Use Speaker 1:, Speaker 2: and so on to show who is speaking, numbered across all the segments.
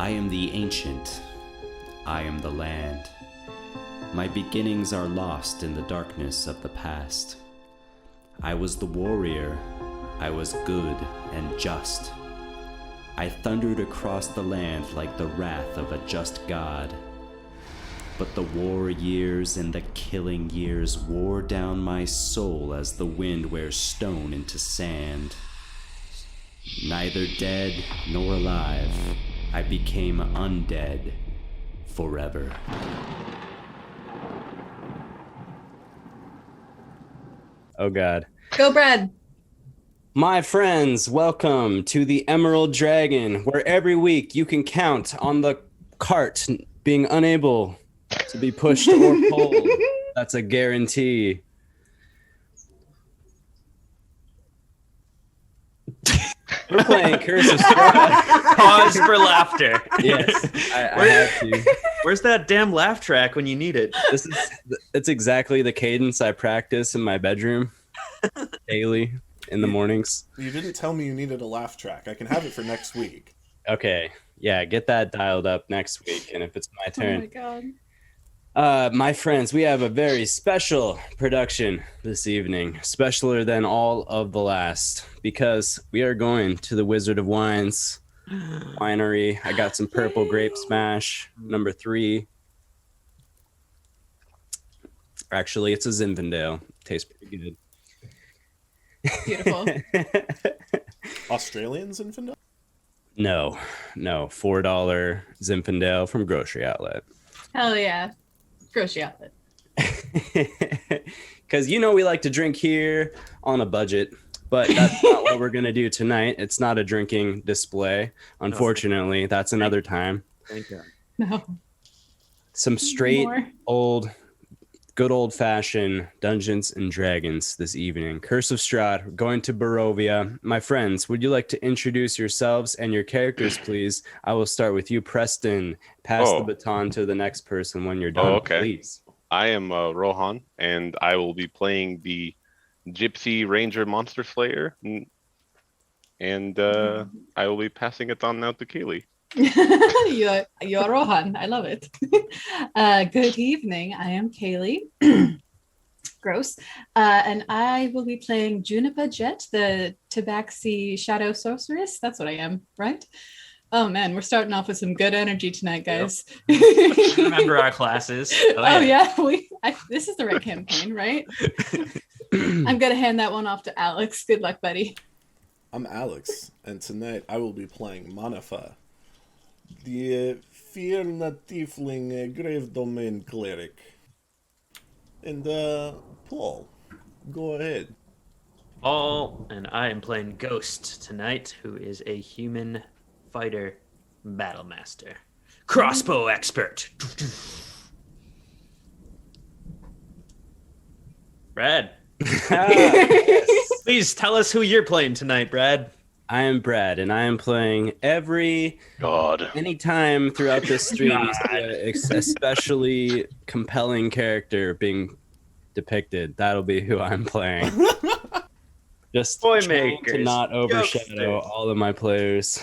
Speaker 1: I am the ancient. I am the land. My beginnings are lost in the darkness of the past. I was the warrior. I was good and just. I thundered across the land like the wrath of a just god. But the war years and the killing years wore down my soul as the wind wears stone into sand. Neither dead nor alive, I became undead forever.
Speaker 2: Oh God.
Speaker 3: Go, Brad.
Speaker 2: My friends, welcome to the Emerald Dragon, where every week you can count on the cart being unable to be pushed or pulled. That's a guarantee. We're playing Curse of Strahd.
Speaker 4: Pause for laughter.
Speaker 2: Yes, I have to.
Speaker 4: Where's that damn laugh track when you need it?
Speaker 2: It's exactly the cadence I practice in my bedroom daily in the mornings.
Speaker 5: You didn't tell me you needed a laugh track. I can have it for next week.
Speaker 2: Okay, yeah, get that dialed up next week, and if it's my turn.
Speaker 3: Oh my God.
Speaker 2: My friends, we have a very special production this evening, specialer than all of the last, because we are going to the Wizard of Wines winery. I got some purple grape smash, number 3. Actually, it's a Zinfandel. Tastes pretty good.
Speaker 3: Beautiful.
Speaker 5: Australian Zinfandel?
Speaker 2: No, $4 Zinfandel from Grocery Outlet.
Speaker 3: Hell yeah. Grocery Outlet.
Speaker 2: Because we like to drink here on a budget, but that's not what we're going to do tonight. It's not a drinking display. Unfortunately, that's another time.
Speaker 4: Thank God.
Speaker 3: No.
Speaker 2: Some straight, good old-fashioned Dungeons and Dragons this evening. Curse of Strahd, we're going to Barovia. My friends, would you like to introduce yourselves and your characters, please? I will start with you, Preston. Pass the baton to the next person when you're done, please.
Speaker 6: I am Rohan, and I will be playing the Gypsy Ranger Monster Slayer, and I will be passing it on now to Kaylie.
Speaker 3: You're Rohan. I love it. Good evening. I am Kaylie. Gross. And I will be playing Juniper Jet, the Tabaxi Shadow Sorceress. That's what I am, right? Oh man, we're starting off with some good energy tonight, guys.
Speaker 4: Yep. Remember our classes.
Speaker 3: Oh yeah, this is the right campaign, right? I'm gonna hand that one off to Alex. Good luck, buddy.
Speaker 5: I'm Alex, and tonight I will be playing Manafaa, the Fearna Tiefling Grave Domain Cleric. And Paul, go ahead.
Speaker 4: Paul, and I am playing Ghost tonight, who is a human fighter battle master. Crossbow expert. Brad. Please tell us who you're playing tonight, Brad.
Speaker 2: I am Brad, and I am playing anytime throughout this stream you see a especially compelling character being depicted. That'll be who I'm playing. Just trying to not overshadow all of my players.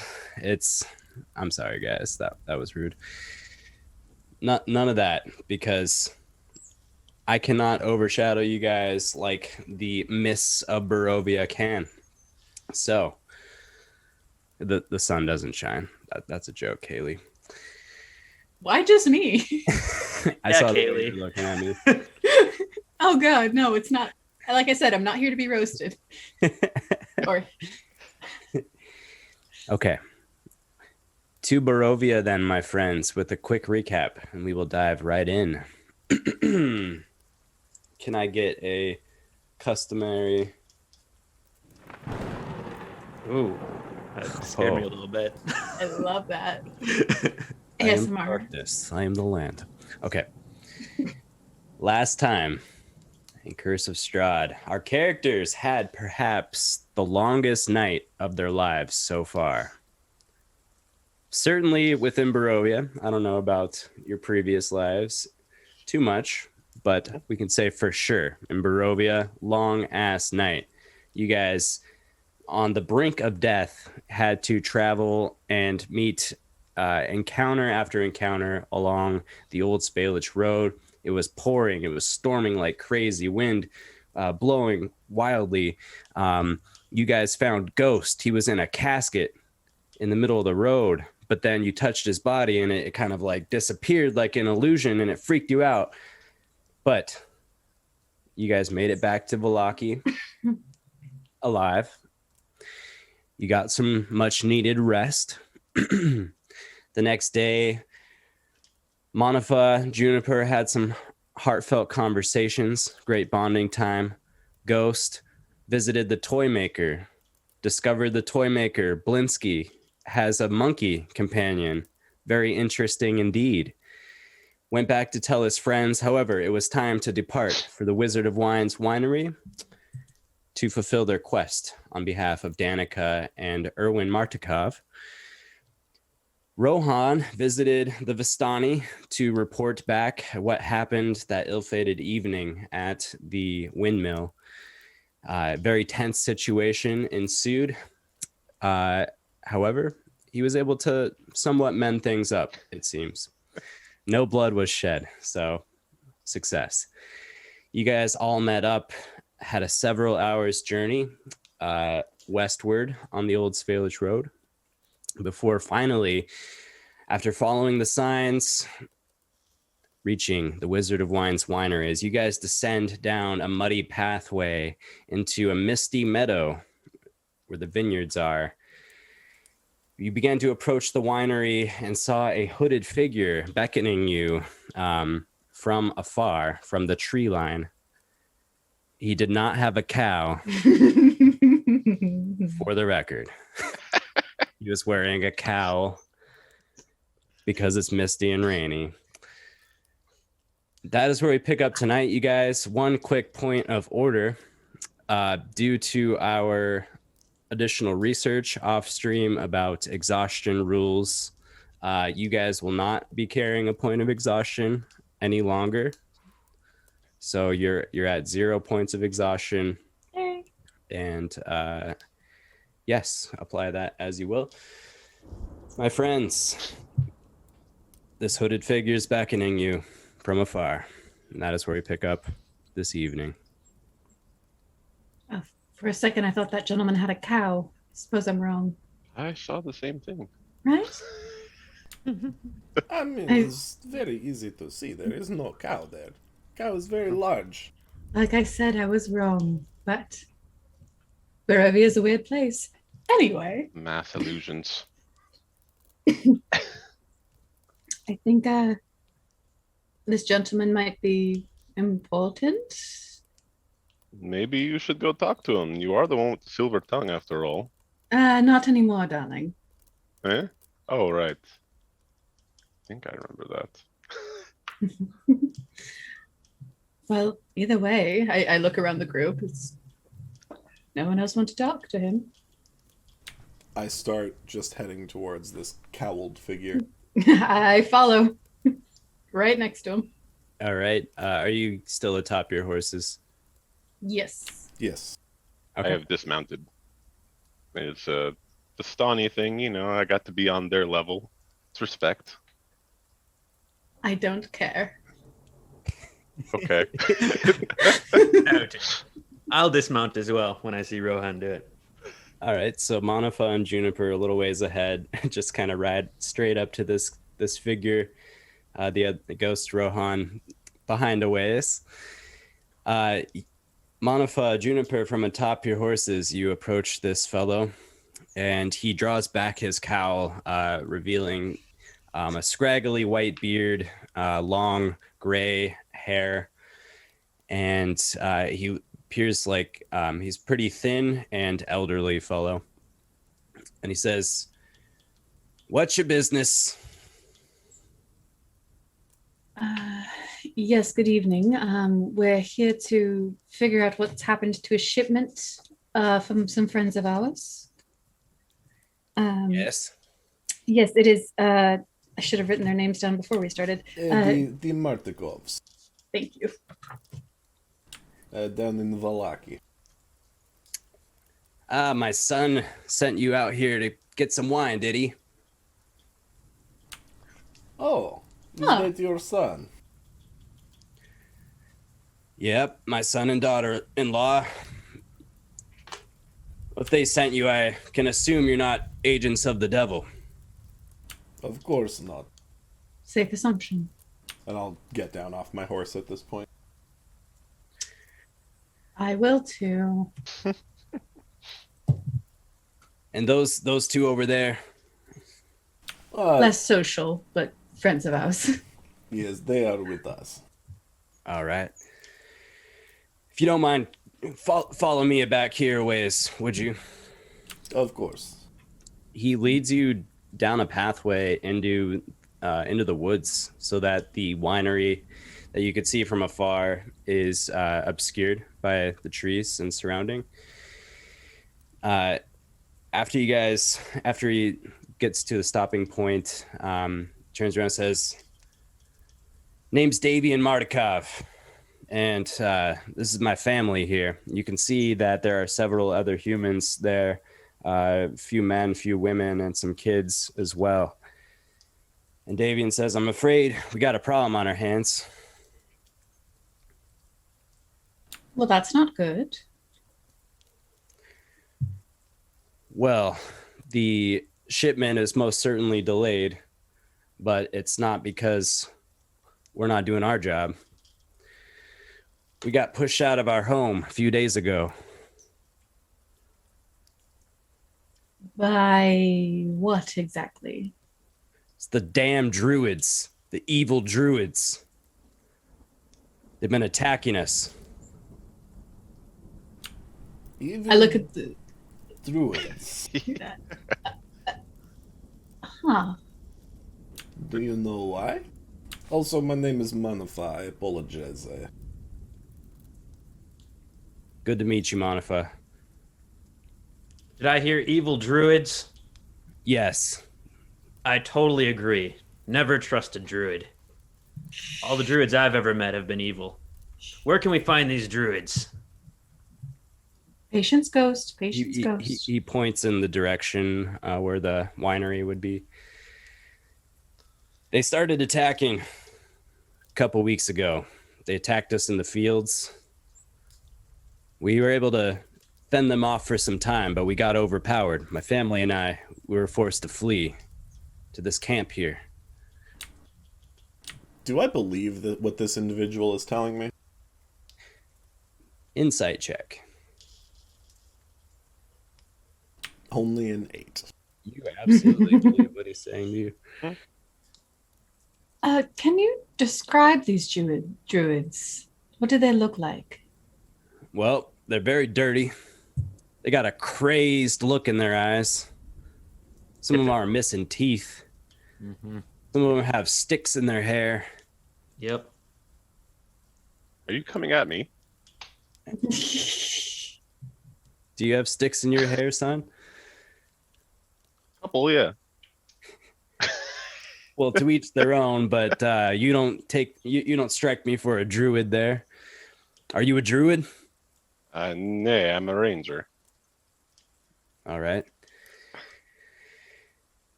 Speaker 2: I'm sorry, guys. That was rude. None of that, because I cannot overshadow you guys like the Miss of Barovia can. So the sun doesn't shine. That's a joke, Kaylie.
Speaker 3: Why just me?
Speaker 2: I saw
Speaker 4: Kaylie.
Speaker 2: you looking at me.
Speaker 3: Oh God, no, it's not. Like I said, I'm not here to be roasted.
Speaker 2: Okay. To Barovia then, my friends, with a quick recap, and we will dive right in. Can I get a customary...
Speaker 4: Ooh, that scared me a little bit.
Speaker 3: I love that.
Speaker 2: I am
Speaker 3: ASMR.
Speaker 2: darkness. I am the land. Okay. Last time in Curse of Strahd, our characters had perhaps the longest night of their lives so far. Certainly within Barovia. I don't know about your previous lives too much, but we can say for sure in Barovia, long ass night. You guys on the brink of death had to travel and meet encounter after encounter along the Old Spalich Road. It was pouring. It was storming like crazy, wind blowing wildly. You guys found Ghost. He was in a casket in the middle of the road, but then you touched his body and it kind of like disappeared like an illusion, and it freaked you out. But you guys made it back to Vallaki alive. You got some much needed rest. The next day, Manafaa, Juniper had some heartfelt conversations, great bonding time. Ghost visited the toy maker, discovered the toy maker, Blinsky, has a monkey companion. Very interesting indeed. Went back to tell his friends. However, it was time to depart for the Wizard of Wine's winery to fulfill their quest on behalf of Danica and Erwin Martikov. Rohan visited the Vistani to report back what happened that ill-fated evening at the windmill. Very tense situation ensued. However, he was able to somewhat mend things up, it seems. No blood was shed, so success. You guys all met up, had a several hours journey westward on the Old Spalich Road before finally, after following the signs, reaching the Wizard of Wine's winery. As you guys descend down a muddy pathway into a misty meadow where the vineyards are, you began to approach the winery and saw a hooded figure beckoning you from afar, from the tree line. He did not have a cow, for the record. He was wearing a cowl because it's misty and rainy. That is where we pick up tonight, you guys. One quick point of order. Due to our additional research off stream about exhaustion rules, you guys will not be carrying a point of exhaustion any longer. So you're at 0 points of exhaustion. And yes, apply that as you will. My friends, this hooded figure is beckoning you from afar. And that is where we pick up this evening.
Speaker 3: For a second, I thought that gentleman had a cow. Suppose I'm wrong.
Speaker 6: I saw the same thing.
Speaker 3: Right?
Speaker 5: I mean, it's very easy to see. There is no cow there. Cow is very large.
Speaker 3: Like I said, I was wrong. But Barovia is a weird place. Anyway.
Speaker 6: Math illusions.
Speaker 3: I think this gentleman might be important.
Speaker 6: Maybe you should go talk to him. You are the one with the silver tongue, after all.
Speaker 3: Not anymore, darling.
Speaker 6: Eh? Oh, right. I think I remember that.
Speaker 3: Well, either way, I look around the group. No one else wants to talk to him.
Speaker 5: I start just heading towards this cowled figure.
Speaker 3: I follow. Right next to him.
Speaker 2: All right. Are you still atop your horses?
Speaker 3: Yes.
Speaker 5: Yes.
Speaker 2: Okay.
Speaker 6: I have dismounted. It's the Stani thing, you know, I got to be on their level. It's respect.
Speaker 3: I don't care.
Speaker 6: Okay.
Speaker 4: I'll dismount as well when I see Rohan do it.
Speaker 2: All right. So Manafaa and Juniper a little ways ahead, just kind of ride straight up to this figure. The ghost Rohan behind a ways. Manafaa, Juniper, from atop your horses, you approach this fellow, and he draws back his cowl, revealing a scraggly white beard, long gray hair, and he appears like he's pretty thin and elderly fellow. And he says, "What's your business?"
Speaker 3: Yes, good evening. We're here to figure out what's happened to a shipment from some friends of ours.
Speaker 2: Yes.
Speaker 3: Yes, it is. I should have written their names down before we started.
Speaker 5: The Martikovs.
Speaker 3: Thank you.
Speaker 5: Down in Vallaki.
Speaker 2: My son sent you out here to get some wine, did he?
Speaker 5: Oh, is
Speaker 3: Huh.
Speaker 5: that your son?
Speaker 2: Yep, my son and daughter-in-law. If they sent you, I can assume you're not agents of the devil.
Speaker 5: Of course not.
Speaker 3: Safe assumption.
Speaker 5: And I'll get down off my horse at this point.
Speaker 3: I will too.
Speaker 2: And those two over there,
Speaker 3: Less social, but friends of ours.
Speaker 5: Yes, they are with us.
Speaker 2: all right. If you don't mind, follow me back here a ways, would you?
Speaker 5: Of course.
Speaker 2: He leads you down a pathway into the woods, so that the winery that you could see from afar is obscured by the trees and surrounding. After he gets to the stopping point, turns around and says, "Name's Davian Mardikov, and this is my family here." You can see that there are several other humans there, few men, few women, and some kids as well. And Davian says, "I'm afraid we got a problem on our hands."
Speaker 3: Well, that's not good.
Speaker 2: Well, the shipment is most certainly delayed, but it's not because we're not doing our job. We got pushed out of our home a few days ago.
Speaker 3: By what exactly?
Speaker 2: It's the damn druids, the evil druids. They've been attacking us.
Speaker 5: Even
Speaker 3: I look at the.
Speaker 5: druids.
Speaker 3: Huh.
Speaker 5: Do you know why? Also, my name is Manafaa. I apologize.
Speaker 2: Good to meet you, Manafaa.
Speaker 4: Did I hear evil druids?
Speaker 2: Yes.
Speaker 4: I totally agree. Never trust a druid. All the druids I've ever met have been evil. Where can we find these druids?
Speaker 3: Patience ghost. Patience
Speaker 2: He
Speaker 3: ghost.
Speaker 2: he points in the direction where the winery would be. They started attacking a couple weeks ago. They attacked us in the fields. We were able to fend them off for some time, but we got overpowered. My family and I were forced to flee to this camp here.
Speaker 5: Do I believe that what this individual is telling me?
Speaker 2: Insight check.
Speaker 5: Only an 8.
Speaker 2: You absolutely believe what he's saying to you.
Speaker 3: Can you describe these druids? What do they look like?
Speaker 2: Well, they're very dirty. They got a crazed look in their eyes. Some of them are missing teeth.
Speaker 4: Mm-hmm.
Speaker 2: Some of them have sticks in their hair.
Speaker 4: Yep.
Speaker 6: Are you coming at me?
Speaker 2: Do you have sticks in your hair, son?
Speaker 6: Couple, yeah.
Speaker 2: Well, to each their own, but you don't strike me for a druid there. Are you a druid?
Speaker 6: Nay, I'm a ranger.
Speaker 2: All right.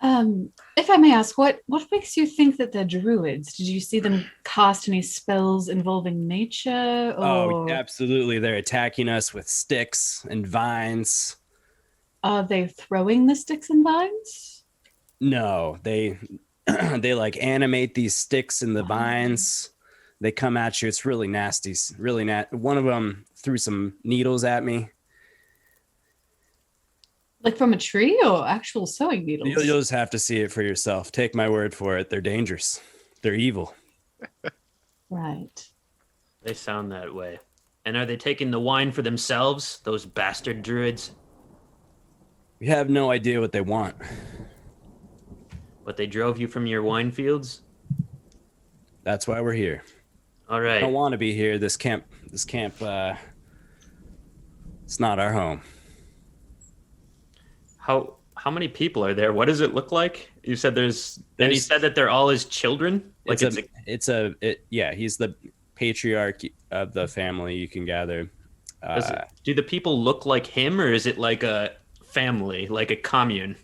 Speaker 3: If I may ask, what makes you think that they're druids? Did you see them cast any spells involving nature? Or
Speaker 2: Oh, absolutely. They're attacking us with sticks and vines.
Speaker 3: are they throwing the sticks and vines?
Speaker 2: No, they they like animate these sticks and the vines. They come at you. It's really nasty. Really One of them threw some needles at me.
Speaker 3: Like from a tree or actual sewing needles?
Speaker 2: You'll just have to see it for yourself. Take my word for it. They're dangerous. They're evil.
Speaker 3: Right.
Speaker 4: They sound that way. And are they taking the wine for themselves, those bastard druids?
Speaker 2: We have no idea what they want.
Speaker 4: But they drove you from your wine fields?
Speaker 2: That's why we're here.
Speaker 4: All
Speaker 2: I
Speaker 4: right.
Speaker 2: don't want to be here. This camp, it's not our home.
Speaker 4: How many people are there? What does it look like? You said and he said that they're all his children? Like
Speaker 2: He's the patriarch of the family, you can gather.
Speaker 4: do the people look like him, or is it like a family, like a commune?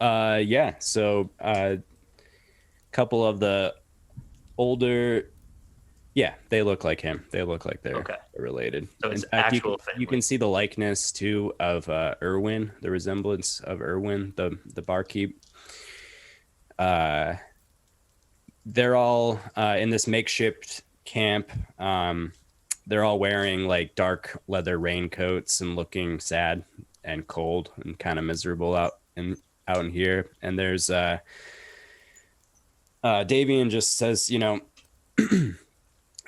Speaker 2: Yeah. So couple of the older. Yeah, they look like him. They look like they're related.
Speaker 4: So it's
Speaker 2: In fact,
Speaker 4: actual family.
Speaker 2: you can see the likeness too of Erwin, the resemblance of Erwin, the barkeep. They're all in this makeshift camp. They're all wearing like dark leather raincoats and looking sad and cold and kind of miserable out in here. And there's Davian just says, you know, this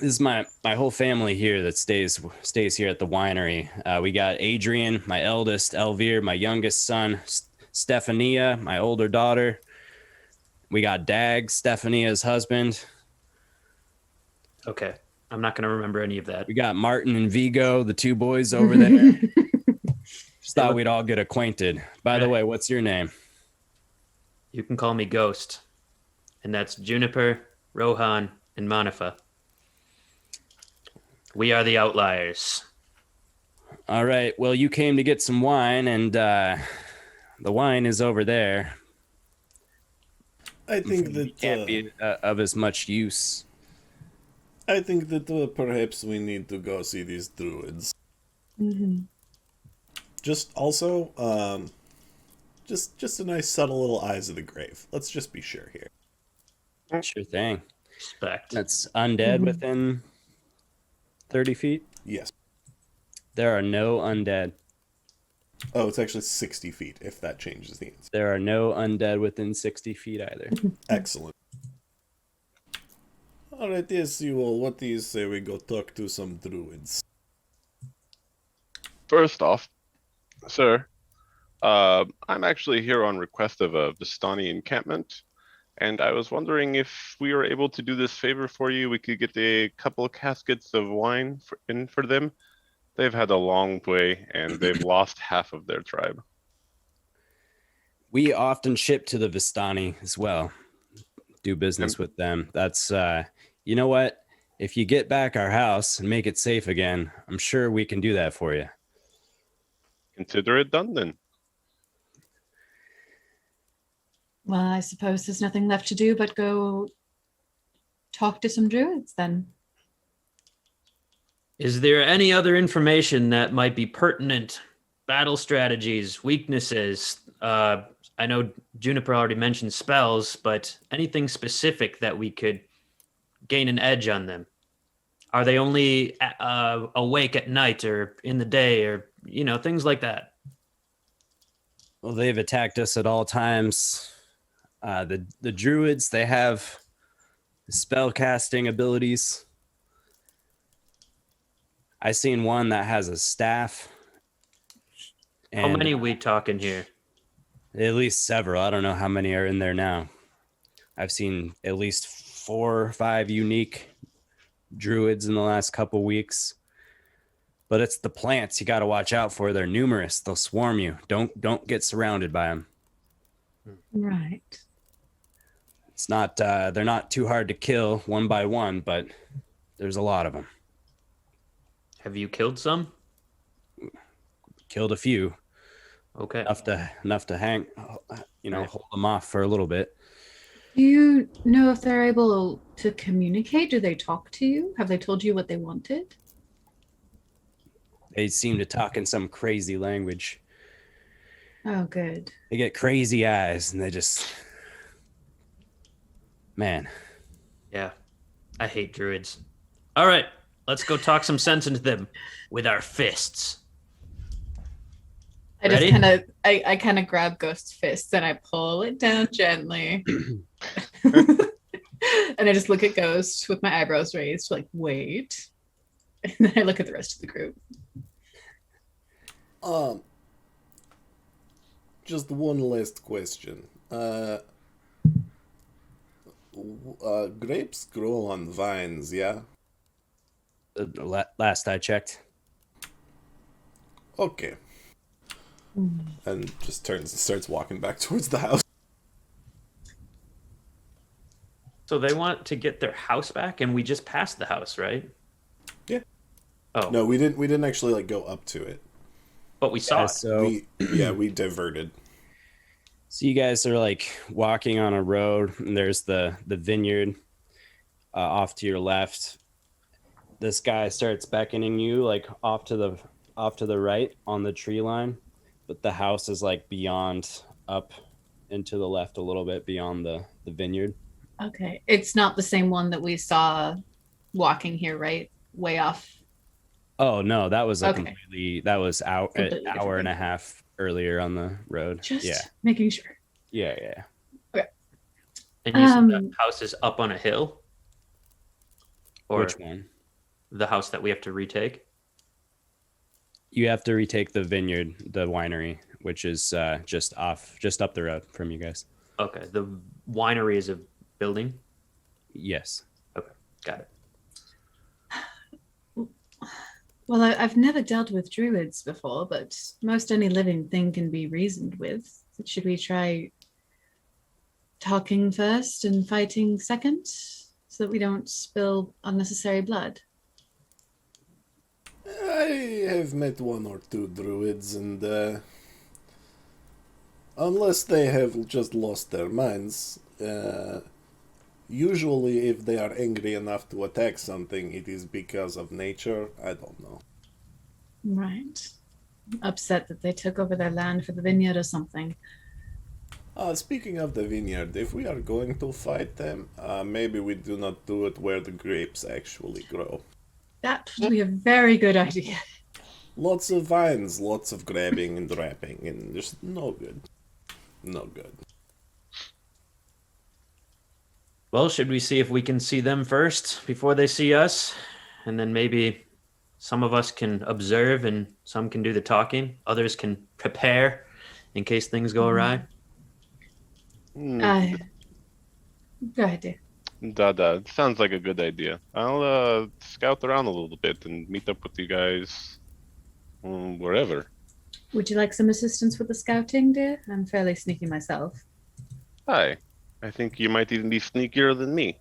Speaker 2: is my whole family here that stays here at the winery. We got Adrian, my eldest, Elvire, my youngest son, Stephania, my older daughter. We got Dag, Stephania's husband.
Speaker 4: Okay. I'm not going to remember any of that.
Speaker 2: We got Martin and Vigo, the two boys over there. Just thought we'd all get acquainted. By the way, what's your name?
Speaker 4: You can call me Ghost. And that's Juniper, Rohan, and Manafaa. We are the outliers.
Speaker 2: All right. Well, you came to get some wine, and the wine is over there.
Speaker 5: I think that
Speaker 2: it can't be of as much use.
Speaker 5: I think that perhaps we need to go see these druids.
Speaker 3: Mm-hmm.
Speaker 5: Just also, just a nice subtle little eyes of the grave. Let's just be sure here.
Speaker 2: Sure thing.
Speaker 4: Respect.
Speaker 2: That's undead within 30 feet?
Speaker 5: Yes.
Speaker 2: There are no undead.
Speaker 5: Oh, it's actually 60 feet, if that changes the answer.
Speaker 2: There are no undead within 60 feet either.
Speaker 5: Excellent. Alright, yes, you all. What do you say we go talk to some druids?
Speaker 6: First off, sir, I'm actually here on request of a Vistani encampment, and I was wondering if we were able to do this favor for you. We could get a couple of caskets of wine in for them. They've had a long way, and they've lost half of their tribe.
Speaker 2: We often ship to the Vistani as well. Do business with them. That's, you know what? If you get back our house and make it safe again, I'm sure we can do that for you.
Speaker 6: Consider it done then.
Speaker 3: Well, I suppose there's nothing left to do but go talk to some druids then.
Speaker 4: Is there any other information that might be pertinent? Battle strategies, weaknesses? I know Juniper already mentioned spells, but anything specific that we could gain an edge on them? Are they only awake at night or in the day, or, you know, things like that?
Speaker 2: Well, they've attacked us at all times. The druids, they have spell casting abilities. I seen one that has a staff.
Speaker 4: How many are we talking here?
Speaker 2: At least several. I don't know how many are in there now. I've seen at least 4 or 5 unique druids in the last couple weeks. But it's the plants you got to watch out for. They're numerous. They'll swarm you. Don't get surrounded by them.
Speaker 3: Right.
Speaker 2: It's not. They're not too hard to kill one by one, but there's a lot of them.
Speaker 4: Have you killed some?
Speaker 2: Killed a few.
Speaker 4: Okay.
Speaker 2: Enough to hang, hold them off for a little bit.
Speaker 3: Do you know if they're able to communicate? Do they talk to you? Have they told you what they wanted?
Speaker 2: They seem to talk in some crazy language.
Speaker 3: Oh, good.
Speaker 2: They get crazy eyes and they just... Man.
Speaker 4: Yeah. I hate druids. All right. Let's go talk some sense into them with our fists.
Speaker 3: I kind of grab Ghost's fists and I pull it down gently. And I just look at Ghost with my eyebrows raised, like, wait. And then I look at the rest of the group.
Speaker 5: Just one last question. Grapes grow on vines, yeah?
Speaker 2: Last I checked.
Speaker 5: Okay. And just turns and starts walking back towards the house.
Speaker 4: So they want to get their house back, and we just passed the house, right?
Speaker 5: Yeah.
Speaker 4: Oh.
Speaker 5: No, we didn't actually like go up to it.
Speaker 4: But we saw it.
Speaker 2: So
Speaker 5: We diverted.
Speaker 2: So you guys are like walking on a road, and there's the vineyard off to your left. This guy starts beckoning you like off to the right on the tree line, but the house is like beyond, up and to the left a little bit beyond the vineyard.
Speaker 3: Okay. It's not the same one that we saw walking here, right? Way off.
Speaker 2: Oh no, that was
Speaker 3: Okay.
Speaker 2: that was an
Speaker 3: Completely
Speaker 2: hour and
Speaker 3: different.
Speaker 2: a half earlier on the road.
Speaker 3: Just making sure.
Speaker 2: Yeah.
Speaker 4: And you said the house is up on a hill? Or
Speaker 2: Which one?
Speaker 4: the house that we have to retake?
Speaker 2: You have to retake the vineyard, the winery, which is just up the road from you guys.
Speaker 4: Okay. The winery is a building?
Speaker 2: Yes.
Speaker 4: Okay. Got it.
Speaker 3: Well, I've never dealt with druids before, but most any living thing can be reasoned with. Should we try talking first and fighting second, so that we don't spill unnecessary blood?
Speaker 5: I have met one or two druids, and unless they have just lost their minds, usually if they are angry enough to attack something, it is because of nature. I don't know.
Speaker 3: Right. Upset that they took over their land for the vineyard or something.
Speaker 5: Speaking of the vineyard, if we are going to fight them, maybe we do not do it where the grapes actually grow.
Speaker 3: That would be a very good idea.
Speaker 5: Lots of vines, lots of grabbing and wrapping, and just no good. No good.
Speaker 4: Well, should we see if we can see them first before they see us? And then maybe some of us can observe and some can do the talking. Others can prepare in case things go awry.
Speaker 3: Go ahead, dear.
Speaker 6: That sounds like a good idea. I'll scout around a little bit and meet up with you guys wherever.
Speaker 3: Would you like some assistance with the scouting, dear? I'm fairly sneaky myself.
Speaker 6: Hi. I think you might even be sneakier than me.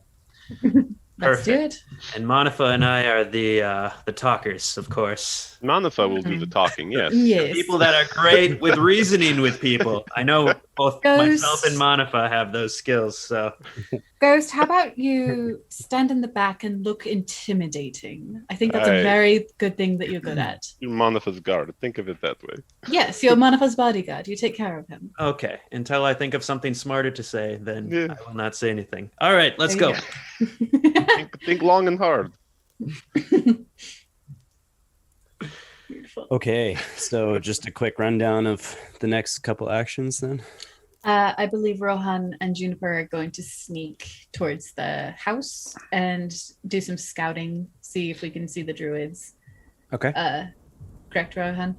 Speaker 3: Let's do it.
Speaker 4: And Manafaa and I are the talkers, of course.
Speaker 6: Manafaa will do the talking, yes.
Speaker 3: Yes.
Speaker 4: People that are great with reasoning with people. I know both
Speaker 3: Ghost.
Speaker 4: myself and Manafaa have those skills. So
Speaker 3: Ghost, how about you stand in the back and look intimidating? I think that's
Speaker 6: Aye.
Speaker 3: a very good thing that you're good at.
Speaker 6: You're Manafaa's guard. Think of it that way.
Speaker 3: Yes, you're Manafaa's bodyguard. You take care of him.
Speaker 4: okay, until I think of something smarter to say, then
Speaker 6: Yeah.
Speaker 4: I will not say anything. All right, let's
Speaker 3: There
Speaker 4: go.
Speaker 3: you
Speaker 6: Think long and hard.
Speaker 3: Beautiful.
Speaker 2: Okay, so just a quick rundown of the next couple actions then.
Speaker 3: I believe Rohan and Juniper are going to sneak towards the house and do some scouting, see if we can see the druids.
Speaker 2: Okay.
Speaker 3: Correct, Rohan?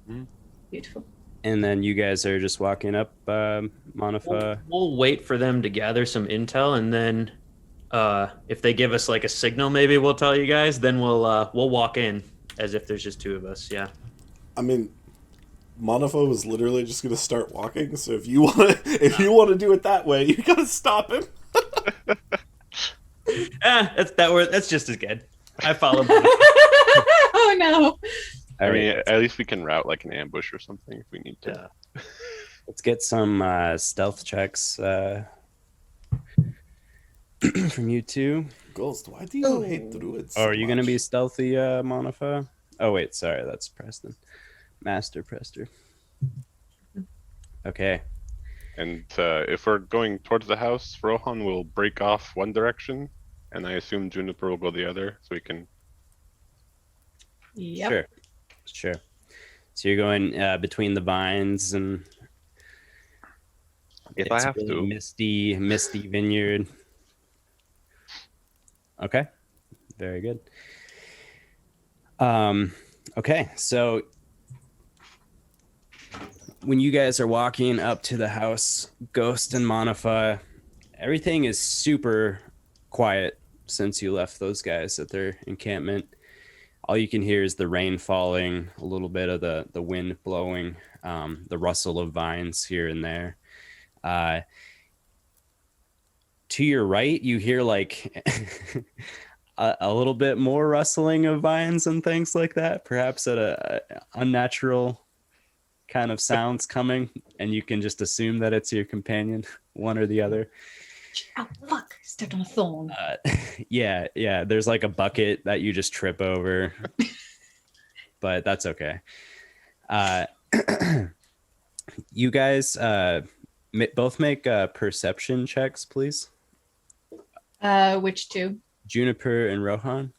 Speaker 6: Mhm.
Speaker 3: Beautiful.
Speaker 2: And then you guys are just walking up, Manafaa.
Speaker 4: We'll wait for them to gather some intel, and then if they give us like a signal, maybe we'll tell you guys. Then we'll walk in as if there's just two of us. Yeah.
Speaker 5: I mean, Manafaa was literally just gonna start walking, so if you want to do it that way, you gotta stop him.
Speaker 4: That's just as good. I follow.
Speaker 3: Oh no.
Speaker 6: I
Speaker 2: All
Speaker 6: mean,
Speaker 2: right,
Speaker 6: at least we can route like an ambush or something if we need to.
Speaker 2: let's get some stealth checks from you two.
Speaker 5: Ghost, why do you hate druids?
Speaker 2: Oh,
Speaker 5: so
Speaker 2: are you gonna
Speaker 5: much?
Speaker 2: be stealthy, Manafaa? Oh wait, sorry, that's Preston. Master Prester. Okay.
Speaker 6: And if we're going towards the house, Rohan will break off one direction, and I assume Juniper will go the other, so we can.
Speaker 3: Yep.
Speaker 2: Sure. So you're going between the vines and
Speaker 6: If I
Speaker 2: it's
Speaker 6: have
Speaker 2: really
Speaker 6: to.
Speaker 2: misty vineyard. Okay. Very good. Okay, so when you guys are walking up to the house, Ghost and Manafaa, everything is super quiet since you left those guys at their encampment. All you can hear is the rain falling, a little bit of the wind blowing, the rustle of vines here and there. To your right, you hear like a little bit more rustling of vines and things like that, perhaps at a unnatural kind of sounds coming, and you can just assume that it's your companion, one or the other.
Speaker 3: Oh, fuck. Stepped on a thorn.
Speaker 2: Yeah. There's like a bucket that you just trip over, but that's okay. You guys both make perception checks, please.
Speaker 3: Which two?
Speaker 2: Juniper and Rohan.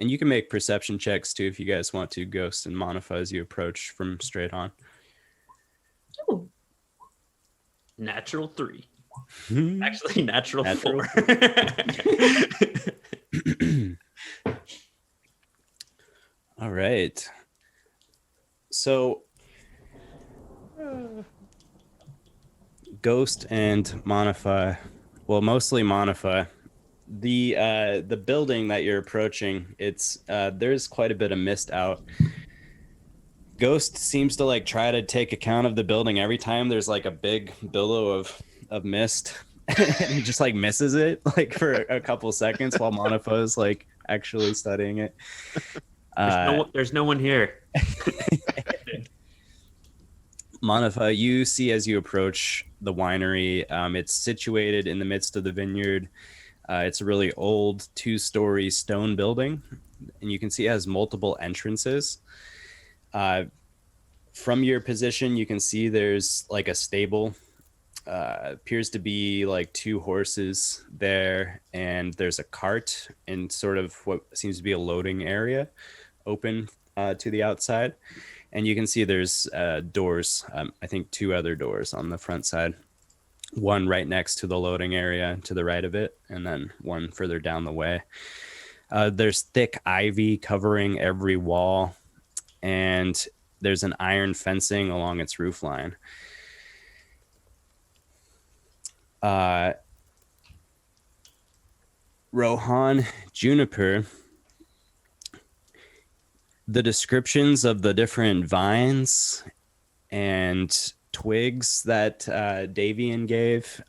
Speaker 2: And you can make perception checks too if you guys want to, Ghost and Manafaa, as you approach from straight on.
Speaker 3: Ooh.
Speaker 4: Natural 3. Actually, natural 4.
Speaker 2: All right. So, Ghost and Manafaa, well, mostly Manafaa. The building that you're approaching, it's there's quite a bit of mist out. Ghost seems to like try to take account of the building every time there's like a big billow of mist. And he just like misses it like for a couple seconds while Manafaa is like actually studying it.
Speaker 4: There's no one here.
Speaker 2: Manafaa, you see as you approach the winery, it's situated in the midst of the vineyard. It's a really old 2-story stone building, and you can see it has multiple entrances. From your position, you can see there's like a stable. Appears to be like 2 horses there, and there's a cart in sort of what seems to be a loading area open to the outside. And you can see there's doors, I think 2 other doors on the front side. One right next to the loading area to the right of it, and then one further down the way. There's thick ivy covering every wall, and there's an iron fencing along its roof line. Rohan, Juniper, the descriptions of the different vines and twigs that Davian gave,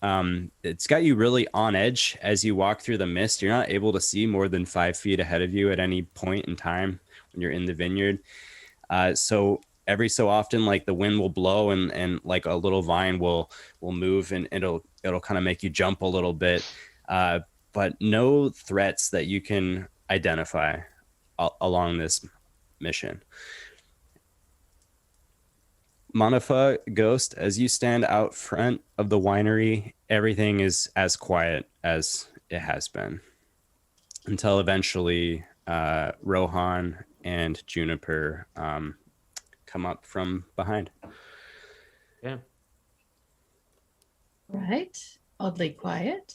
Speaker 2: it's got you really on edge as you walk through the mist. You're not able to see more than 5 feet ahead of you at any point in time when you're in the vineyard. So every so often, like the wind will blow and like a little vine will move, and it'll kind of make you jump a little bit, but no threats that you can identify along this mission. Manafaa, Ghost, as you stand out front of the winery, everything is as quiet as it has been until eventually Rohan and Juniper come up from behind.
Speaker 4: Yeah.
Speaker 3: Right. Oddly quiet.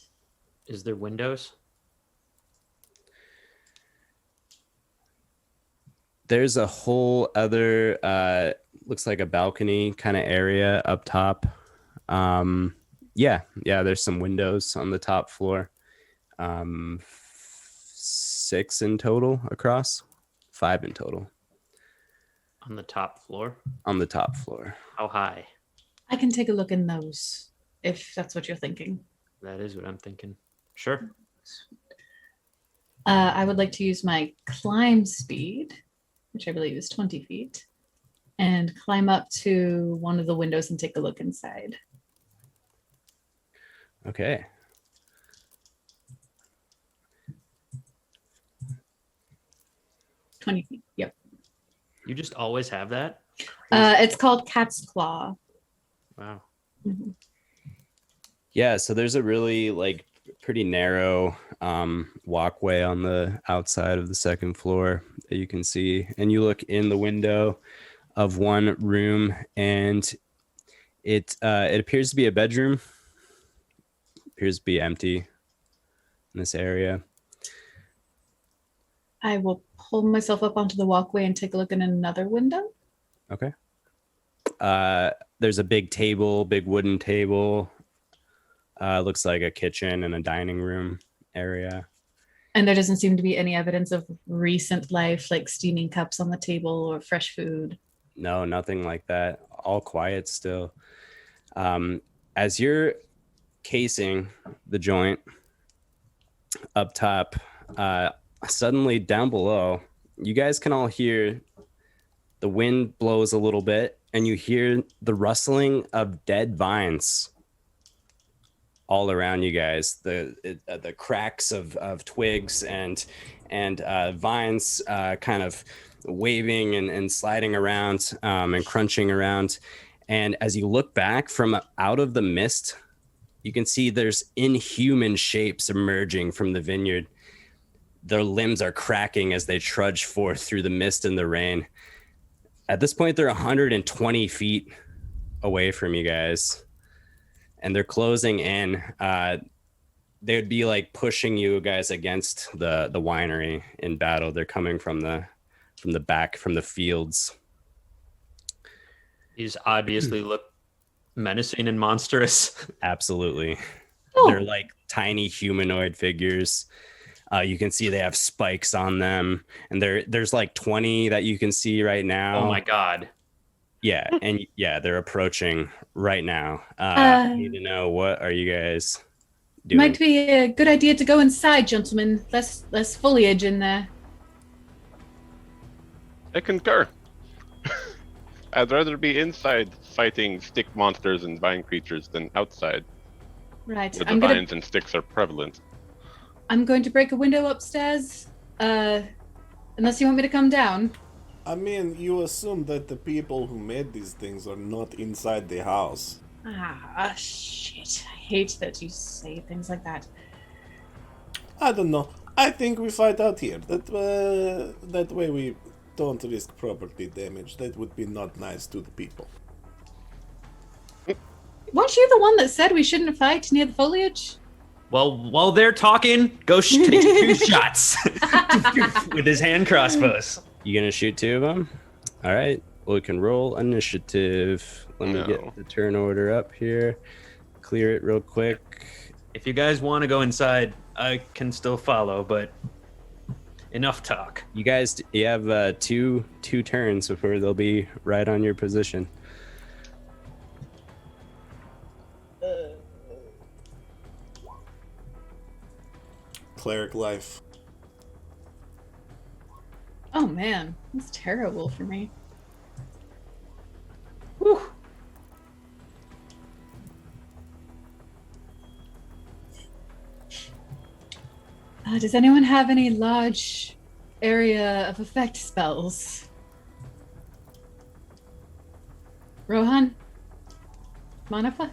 Speaker 4: Is there windows?
Speaker 2: There's a whole other looks like a balcony kind of area up top. Yeah, there's some windows on the top floor. 6 in total across. 5 in total.
Speaker 4: On the top floor?
Speaker 2: On the top floor.
Speaker 4: How high?
Speaker 3: I can take a look in those, if that's what you're thinking.
Speaker 4: That is what I'm thinking. Sure.
Speaker 3: I would like to use my climb speed, which I believe is 20 feet, and climb up to one of the windows and take a look inside.
Speaker 2: Okay.
Speaker 3: $20. Yep.
Speaker 4: You just always have that?
Speaker 3: It's called Cat's Claw.
Speaker 4: Wow.
Speaker 3: Mm-hmm.
Speaker 2: Yeah, so there's a really like pretty narrow walkway on the outside of the second floor that you can see, and you look in the window of one room, and it appears to be a bedroom. Appears to be empty in this area.
Speaker 3: I will pull myself up onto the walkway and take a look in another window.
Speaker 2: Okay. There's a big table, big wooden table. Looks like a kitchen and a dining room area.
Speaker 3: And there doesn't seem to be any evidence of recent life, like steaming cups on the table or fresh food.
Speaker 2: No, nothing like that. All quiet still. As you're casing the joint up top, suddenly down below, you guys can all hear The wind blows a little bit, and you hear the rustling of dead vines all around you guys. The cracks of twigs and vines kind of waving and sliding around and crunching around. And as you look back from out of the mist, you can see there's inhuman shapes emerging from the vineyard. Their limbs are cracking as they trudge forth through the mist and the rain. At this point, they're 120 feet away from you guys, and they're closing in. They would be like pushing you guys against the winery in battle. They're coming from the back, from the fields.
Speaker 4: These obviously look menacing and monstrous.
Speaker 2: Absolutely.
Speaker 3: Oh.
Speaker 2: They're like tiny humanoid figures. You can see they have spikes on them, and there's like 20 that you can see right now.
Speaker 4: Oh my god.
Speaker 2: Yeah, and they're approaching right now. I need to know, what are you guys doing?
Speaker 3: Might be a good idea to go inside, gentlemen. Less foliage in there.
Speaker 6: I concur. I'd rather be inside fighting stick monsters and vine creatures than outside,
Speaker 3: Right.
Speaker 6: where the vines and sticks are prevalent.
Speaker 3: I'm going to break a window upstairs. Unless you want me to come down.
Speaker 5: I mean, you assume that the people who made these things are not inside the house.
Speaker 3: Shit. I hate that you say things like that.
Speaker 5: I don't know. I think we fight out here. That way we don't risk property damage. That would be not nice to the people.
Speaker 3: Weren't you the one that said we shouldn't fight near the foliage?
Speaker 4: Well, while they're talking, go take 2 shots with his hand crossbows.
Speaker 2: You gonna shoot 2 of them? All right. Well, we can roll initiative. Let me get the turn order up here. Clear it real quick.
Speaker 4: If you guys want to go inside, I can still follow, but enough talk.
Speaker 2: You guys, you have two turns before they'll be right on your position.
Speaker 5: Cleric life.
Speaker 3: Oh man, that's terrible for me.
Speaker 4: Whew.
Speaker 3: Does anyone have any large area of effect spells? Rohan? Manafaa?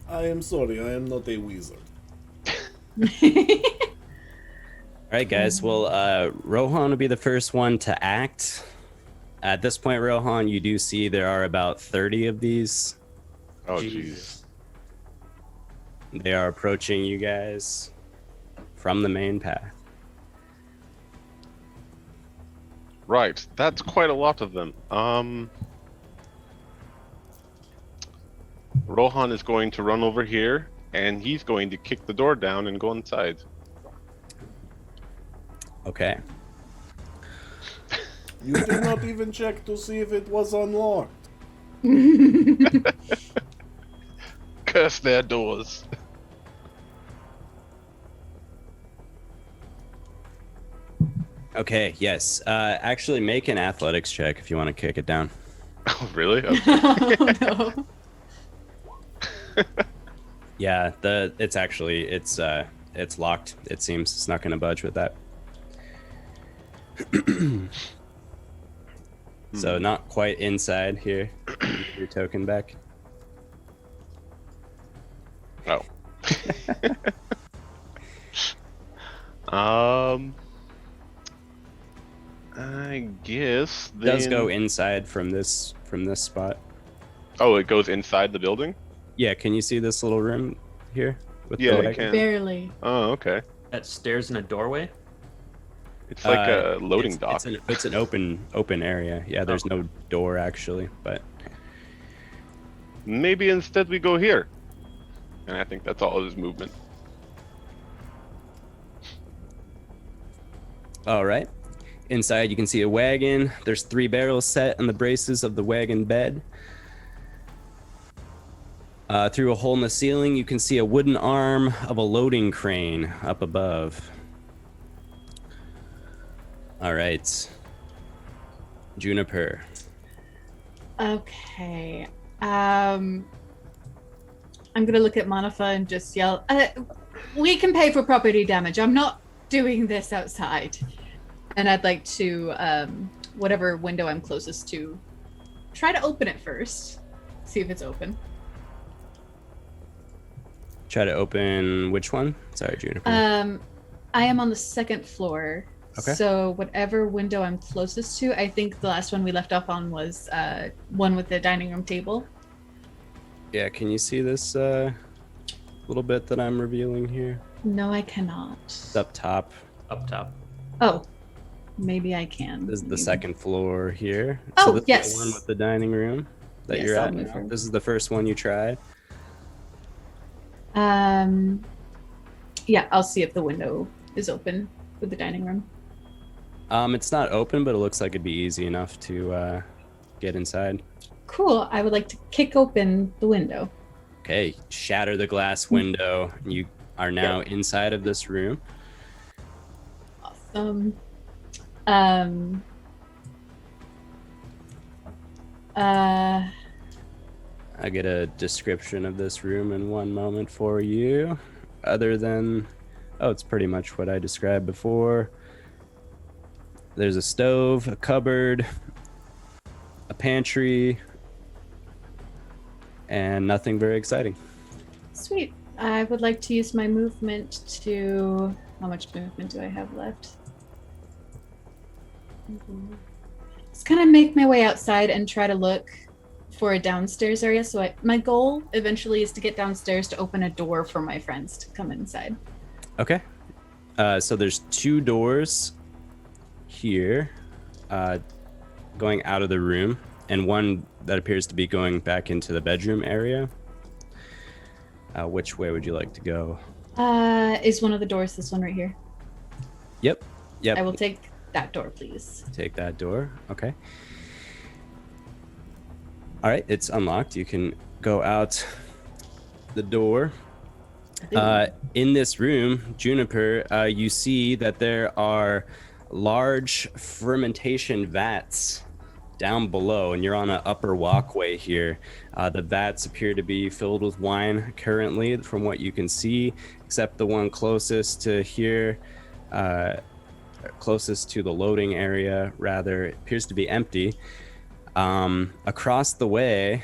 Speaker 5: I am sorry, I am not a wizard.
Speaker 2: All right, guys. Well, Rohan will be the first one to act. At this point, Rohan, you do see there are about 30 of these.
Speaker 6: Oh, jeez.
Speaker 2: They are approaching you guys from the main path.
Speaker 6: Right, that's quite a lot of them. Rohan is going to run over here, and he's going to kick the door down and go inside.
Speaker 2: Okay.
Speaker 5: You did not even check to see if it was unlocked.
Speaker 6: Curse their doors.
Speaker 2: Okay, yes. Actually, make an athletics check if you want to kick it down.
Speaker 6: Oh, really? Okay.
Speaker 3: Oh no.
Speaker 2: Yeah, it's locked. It seems it's not going to budge with that. So not quite inside here. Your token back.
Speaker 6: Oh. I guess
Speaker 2: It does go inside from this spot.
Speaker 6: Oh, it goes inside the building?
Speaker 2: Yeah, can you see this little room here? With
Speaker 6: Yeah,
Speaker 2: the
Speaker 6: I
Speaker 2: wagon?
Speaker 6: can.
Speaker 3: Barely.
Speaker 6: Oh, okay.
Speaker 4: That stairs in a doorway?
Speaker 6: It's like a loading dock.
Speaker 2: It's an open area. Yeah, there's no door actually, but
Speaker 6: Maybe instead we go here. And I think that's all of his movement.
Speaker 2: all right. Inside, you can see a wagon. There's 3 barrels set on the braces of the wagon bed. Through a hole in the ceiling, you can see a wooden arm of a loading crane up above. All right. Juniper.
Speaker 3: Okay. I'm gonna look at Manafaa and just yell, we can pay for property damage. I'm not doing this outside. And I'd like to, whatever window I'm closest to, try to open it first. See if it's open.
Speaker 2: Try to open which one? Sorry, Juniper.
Speaker 3: I am on the second floor.
Speaker 2: Okay.
Speaker 3: So whatever window I'm closest to, I think the last one we left off on was one with the dining room table.
Speaker 2: Yeah, can you see this little bit that I'm revealing here?
Speaker 3: No, I cannot.
Speaker 2: It's up top.
Speaker 4: Up top.
Speaker 3: Oh, maybe I can.
Speaker 2: This is the
Speaker 3: Maybe.
Speaker 2: second floor here.
Speaker 3: Oh,
Speaker 2: this
Speaker 3: yes.
Speaker 2: is the one with the dining room that
Speaker 3: Yes,
Speaker 2: you're
Speaker 3: I'll
Speaker 2: at
Speaker 3: move
Speaker 2: now.
Speaker 3: forward.
Speaker 2: This is the first one you tried.
Speaker 3: Yeah, I'll see if the window is open with the dining room.
Speaker 2: It's not open, but it looks like it'd be easy enough to get inside.
Speaker 3: Cool. I would like to kick open the window.
Speaker 2: Okay, shatter the glass window. You are now inside of this room.
Speaker 3: Awesome.
Speaker 2: I get a description of this room in one moment for you. Other than, it's pretty much what I described before. There's a stove, a cupboard, a pantry, and nothing very exciting.
Speaker 3: Sweet. I would like to use my movement to... How much movement do I have left? Just kind of make my way outside and try to look for a downstairs area. So my goal eventually is to get downstairs to open a door for my friends to come inside.
Speaker 2: Okay. So there's two doors here going out of the room, and one that appears to be going back into the bedroom area. Which way would you like to go?
Speaker 3: Is one of the doors this one right here?
Speaker 2: Yep.
Speaker 3: I will take that door, please.
Speaker 2: Take that door. Okay. All right, it's unlocked. You can go out the door. In this room, Juniper, you see that there are large fermentation vats down below, and you're on an upper walkway here. The vats appear to be filled with wine currently, from what you can see, except the one closest to here, closest to the loading area, rather, it appears to be empty. Across the way,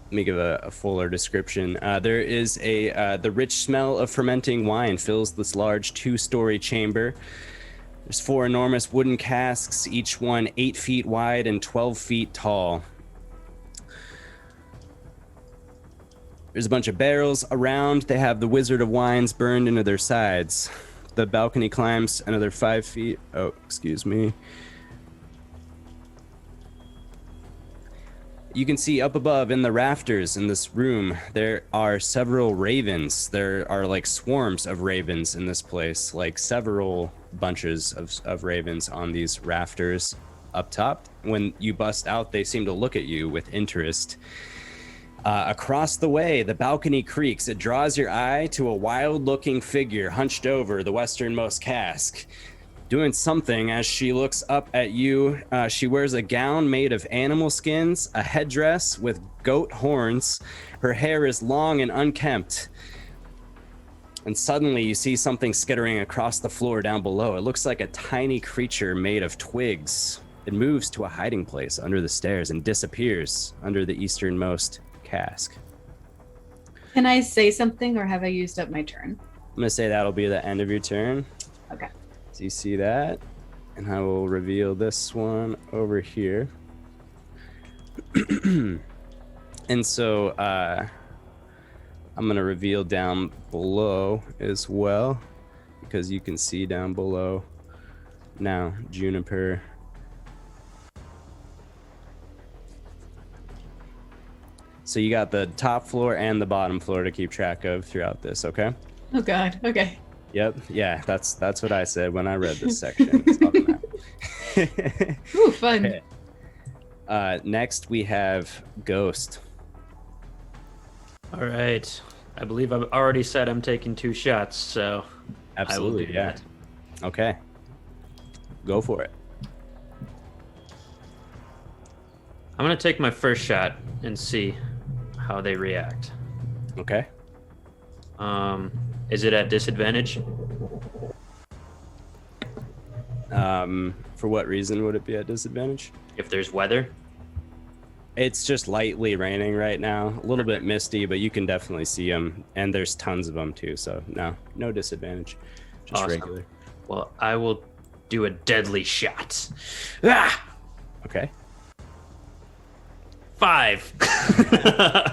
Speaker 2: let me give a fuller description. There is the rich smell of fermenting wine fills this large 2-story chamber. There's 4 enormous wooden casks, each one 8 feet wide and 12 feet tall. There's a bunch of barrels around. They have the Wizard of Wines burned into their sides. The balcony climbs another 5 feet. Oh, excuse me. You can see up above in the rafters in this room, there are several ravens. There are like swarms of ravens in this place, like several bunches of ravens on these rafters up top. When you bust out, they seem to look at you with interest. Across the way, the balcony creaks. It draws your eye to a wild-looking figure hunched over the westernmost cask, doing something as she looks up at you. She wears a gown made of animal skins, a headdress with goat horns. Her hair is long and unkempt. And suddenly you see something skittering across the floor down below. It looks like a tiny creature made of twigs. It moves to a hiding place under the stairs and disappears under the easternmost cask.
Speaker 3: Can I say something, or have I used up my turn?
Speaker 2: I'm going to say that'll be the end of your turn.
Speaker 3: Okay.
Speaker 2: So you see that, and I will reveal this one over here. And so I'm going to reveal down below as well, because you can see down below now, Juniper. So you got the top floor and the bottom floor to keep track of throughout this, okay?
Speaker 3: Oh God. Okay.
Speaker 2: Yep. Yeah, that's what I said when I read this section. It's on the map.
Speaker 3: Ooh, fun.
Speaker 2: Okay. Next we have Ghost.
Speaker 4: All right. I believe I've already said I'm taking 2 shots, so
Speaker 2: Absolutely,
Speaker 4: I will do
Speaker 2: yeah.
Speaker 4: that.
Speaker 2: Okay. Go for it.
Speaker 4: I'm gonna take my first shot and see how they react.
Speaker 2: Okay.
Speaker 4: Is it at disadvantage?
Speaker 2: For what reason would it be at disadvantage?
Speaker 4: If there's weather?
Speaker 2: It's just lightly raining right now, a little bit misty, but you can definitely see them, and there's tons of them too. So no disadvantage, just
Speaker 4: Awesome.
Speaker 2: regular.
Speaker 4: Well, I will do a deadly shot. Ah!
Speaker 2: Okay.
Speaker 4: 5.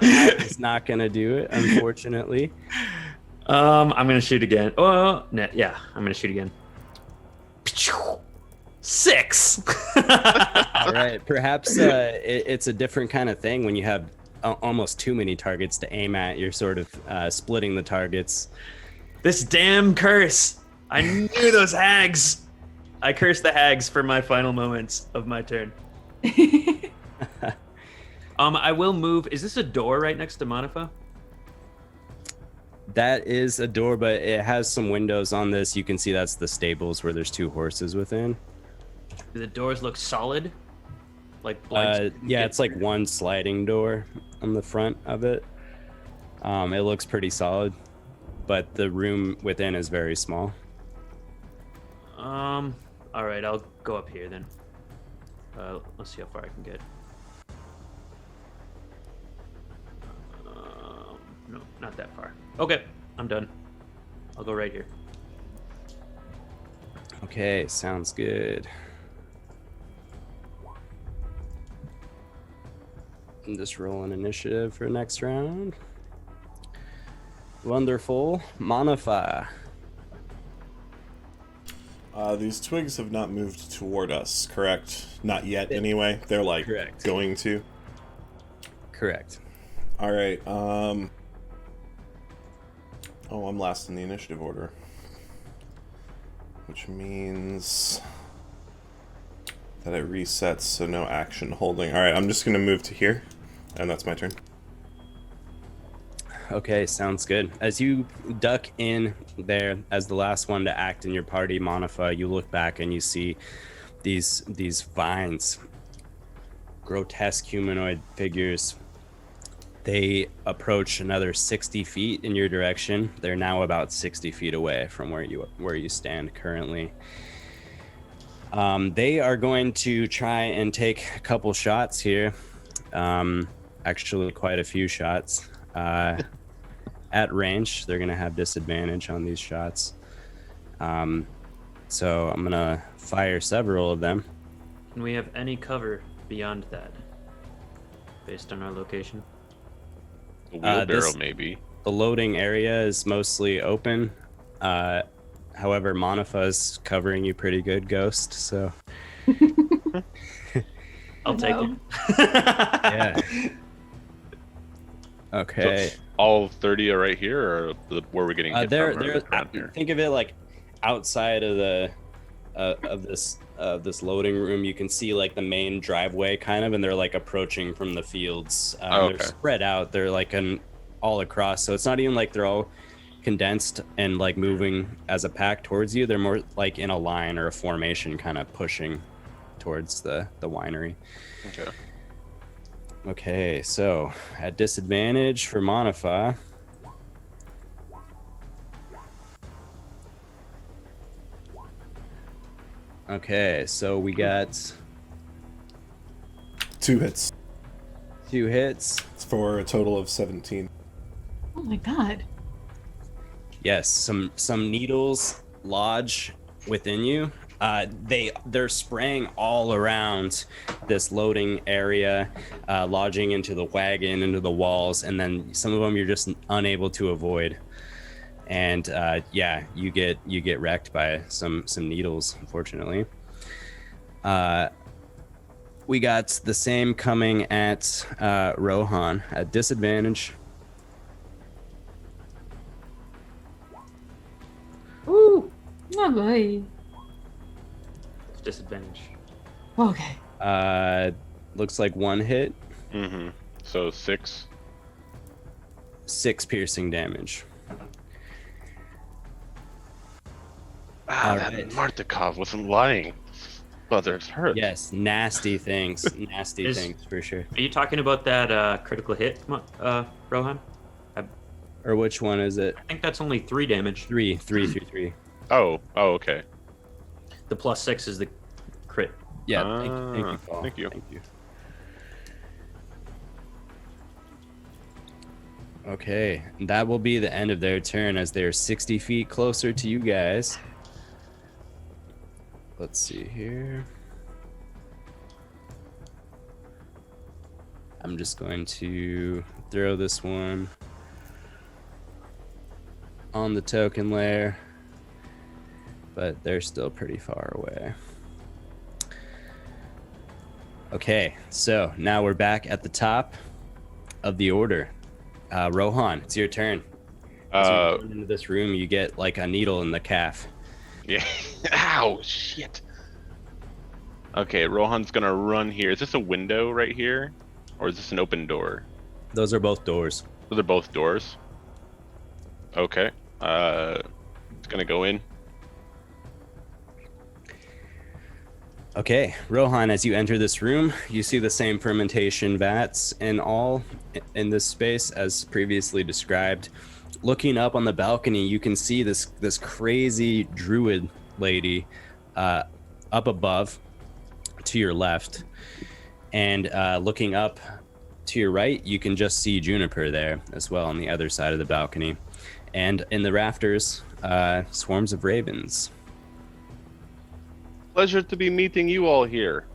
Speaker 2: It's not gonna do it, unfortunately.
Speaker 4: I'm gonna shoot again. Oh, no, yeah, I'm gonna shoot again. 6.
Speaker 2: All right. Perhaps it's a different kind of thing when you have almost too many targets to aim at. You're sort of splitting the targets.
Speaker 4: This damn curse! I knew those hags. I cursed the hags for my final moments of my turn. I will move. Is this a door right next to Manafaa?
Speaker 2: That is a door, but it has some windows on this. You can see that's the stables where there's 2 horses within.
Speaker 4: Do the doors look solid? Like blinds?
Speaker 2: Yeah, it's like one sliding door on the front of it. It looks pretty solid, but the room within is very small.
Speaker 4: All right, I'll go up here then. Let's see how far I can get. No, not that far. Okay, I'm done. I'll go right here.
Speaker 2: Okay, sounds good. And just roll an initiative for next round. Wonderful. Manafaa.
Speaker 5: These twigs have not moved toward us, correct? Not yet, anyway. They're like
Speaker 2: Correct.
Speaker 5: going to.
Speaker 2: Correct.
Speaker 5: All right. Oh, I'm last in the initiative order, which means that it resets, so no action holding. All right, I'm just gonna move to here, and that's my turn.
Speaker 2: Okay, sounds good. As you duck in there as the last one to act in your party, Manafaa, you look back and you see these vines, grotesque humanoid figures. They approach another 60 feet in your direction. They're now about 60 feet away from where you stand currently. They are going to try and take a couple shots here. Actually, quite a few shots. At range, they're going to have disadvantage on these shots. So I'm going to fire several of them.
Speaker 4: Can we have any cover beyond that, based on our location?
Speaker 6: A wheelbarrow, maybe.
Speaker 2: The loading area is mostly open. However, Manafaa is covering you pretty good, Ghost. So
Speaker 4: I'll take it.
Speaker 2: yeah. Okay.
Speaker 6: So all 30 are right here, or where we're getting hit
Speaker 2: They're
Speaker 6: from here?
Speaker 2: think of it like outside of the of this loading room. You can see like the main driveway kind of, and they're like approaching from the fields.
Speaker 6: Okay.
Speaker 2: They're spread out. They're like all across, so it's not even like they're all condensed and like moving as a pack towards you. They're more like in a line or a formation, kind of pushing towards the winery.
Speaker 6: Okay.
Speaker 2: Okay, so at disadvantage for Manafaa. Okay, so we got
Speaker 5: 2 hits.
Speaker 2: 2 hits.
Speaker 5: It's for a total of 17.
Speaker 3: Oh my god.
Speaker 2: Yes, some needles lodge within you. They're spraying all around this loading area, lodging into the wagon, into the walls, and then some of them you're just unable to avoid. And yeah, you get wrecked by some needles, unfortunately. We got the same coming at Rohan at disadvantage.
Speaker 3: Ooh. Oh boy.
Speaker 4: Disadvantage.
Speaker 3: Okay.
Speaker 2: Looks like 1 hit,
Speaker 6: Mm-hmm. So 6.
Speaker 2: 6 piercing damage.
Speaker 6: that
Speaker 2: right.
Speaker 6: Martikov wasn't lying. Brother's hurt.
Speaker 2: Yes, nasty things. Nasty
Speaker 4: Is-
Speaker 2: things for sure.
Speaker 4: Are you talking about that critical hit, Rohan?
Speaker 2: Or which one is it?
Speaker 4: I think that's only 3 damage.
Speaker 2: 3.
Speaker 6: Oh, okay.
Speaker 4: The +6 is the crit.
Speaker 2: Yeah, thank you, Paul.
Speaker 6: Thank you.
Speaker 2: Okay, that will be the end of their turn as they're 60 feet closer to you guys. Let's see here. I'm just going to throw this one on the token layer, but they're still pretty far away. Okay, so now we're back at the top of the order. Rohan, it's your turn. As you run into this room, you get like a needle in the calf.
Speaker 6: Yeah. Ow, shit. Okay, Rohan's gonna run here. Is this a window right here? Or is this an open door?
Speaker 2: Those are both doors.
Speaker 6: Those are both doors. Okay. It's gonna go in.
Speaker 2: Okay, Rohan, as you enter this room, you see the same fermentation vats and all in this space as previously described. Looking up on the balcony, you can see this crazy druid lady up above to your left. And looking up to your right, you can just see Juniper there as well on the other side of the balcony. And in the rafters, swarms of ravens.
Speaker 6: Pleasure to be meeting you all here.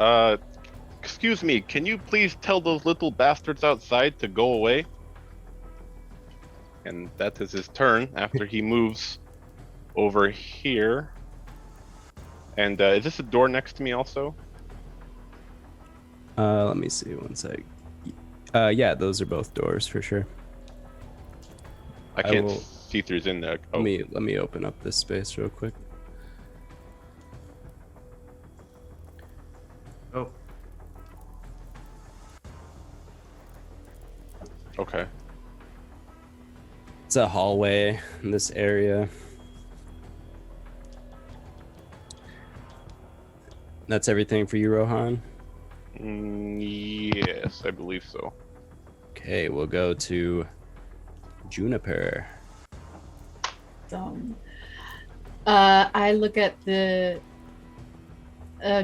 Speaker 6: Excuse me, can you please tell those little bastards outside to go away? And that is his turn after he moves over here. And is this a door next to me also?
Speaker 2: Let me see one sec. Yeah, those are both doors for sure.
Speaker 6: I can't see through's in there. Oh.
Speaker 2: Let me open up this space real quick.
Speaker 4: Oh.
Speaker 6: Okay.
Speaker 2: It's a hallway in this area. That's everything for you, Rohan?
Speaker 6: Yes, I believe so.
Speaker 2: Okay, we'll go to Juniper.
Speaker 3: I look at the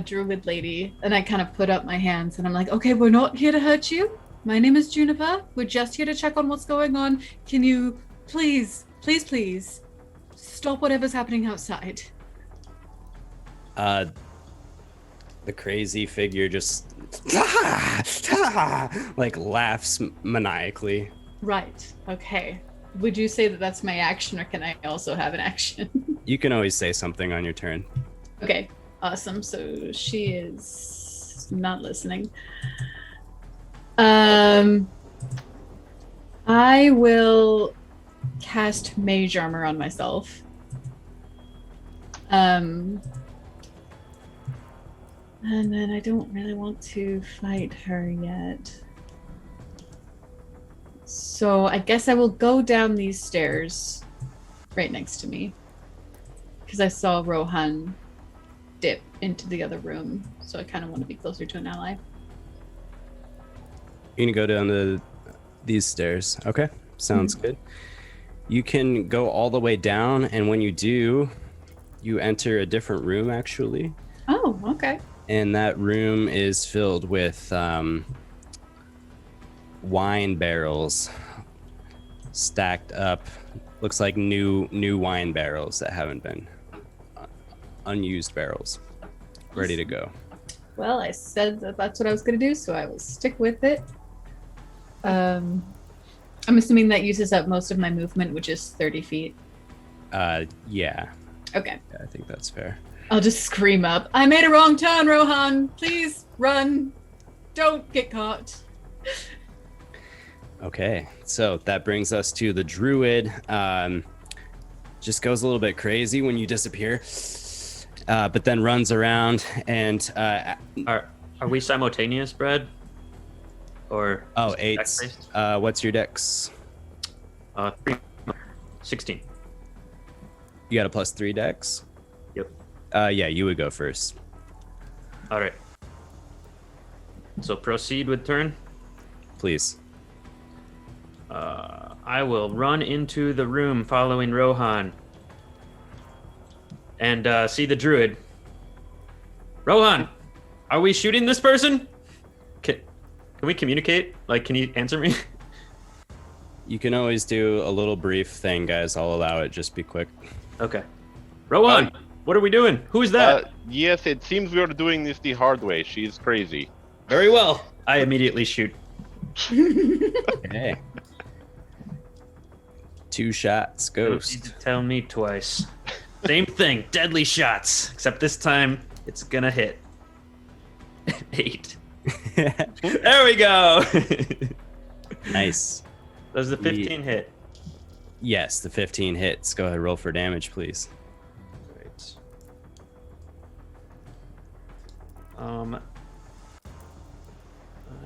Speaker 3: druid lady and I kind of put up my hands and I'm like, okay, we're not here to hurt you. My name is Juniper. We're just here to check on what's going on. Can you please stop whatever's happening outside?
Speaker 2: The crazy figure just like laughs maniacally.
Speaker 3: Right. Okay. Would you say that that's my action, or can I also have an action?
Speaker 2: You can always say something on your turn.
Speaker 3: Okay. Awesome. So she is not listening. I will cast Mage Armor on myself. And then I don't really want to fight her yet. So I guess I will go down these stairs right next to me. Because I saw Rohan dip into the other room. So I kind of want to be closer to an ally.
Speaker 2: You're gonna go down these stairs. Okay, sounds good. You can go all the way down, and when you do, you enter a different room actually.
Speaker 3: Oh, okay.
Speaker 2: And that room is filled with wine barrels stacked up. Looks like new wine barrels that haven't been unused barrels, ready to go.
Speaker 3: Well, I said that that's what I was going to do, so I will stick with it. I'm assuming that uses up most of my movement, which is 30 feet.
Speaker 2: Yeah.
Speaker 3: Okay.
Speaker 2: Yeah, I think that's fair.
Speaker 3: I'll just scream up, I made a wrong turn, Rohan! Please, run! Don't get caught!
Speaker 2: Okay, so that brings us to the druid. Just goes a little bit crazy when you disappear, but then runs around and...
Speaker 4: Are we simultaneous, Brad? Or...
Speaker 2: Oh, 8.
Speaker 4: dex-based?
Speaker 2: What's your dex?
Speaker 4: 16.
Speaker 2: You got a +3 dex?
Speaker 4: Yep.
Speaker 2: Yeah, you would go first.
Speaker 4: All right. So proceed with turn.
Speaker 2: Please.
Speaker 4: I will run into the room following Rohan and see the druid. Rohan, are we shooting this person? Can we communicate? Like, can you answer me?
Speaker 2: You can always do a little brief thing, guys. I'll allow it. Just be quick.
Speaker 4: Okay. Rohan, what are we doing? Who is that?
Speaker 6: Yes, it seems we are doing this the hard way. She's crazy.
Speaker 4: Very well. I immediately shoot.
Speaker 2: Okay. 2 shots.
Speaker 4: You don't
Speaker 2: Ghost.
Speaker 4: need to tell me twice. Same thing. Deadly shots. Except this time, it's gonna hit. 8. There we go.
Speaker 2: Nice.
Speaker 4: Does the 15 hit?
Speaker 2: Yes, the 15 hits. Go ahead, roll for damage, please.
Speaker 4: Right.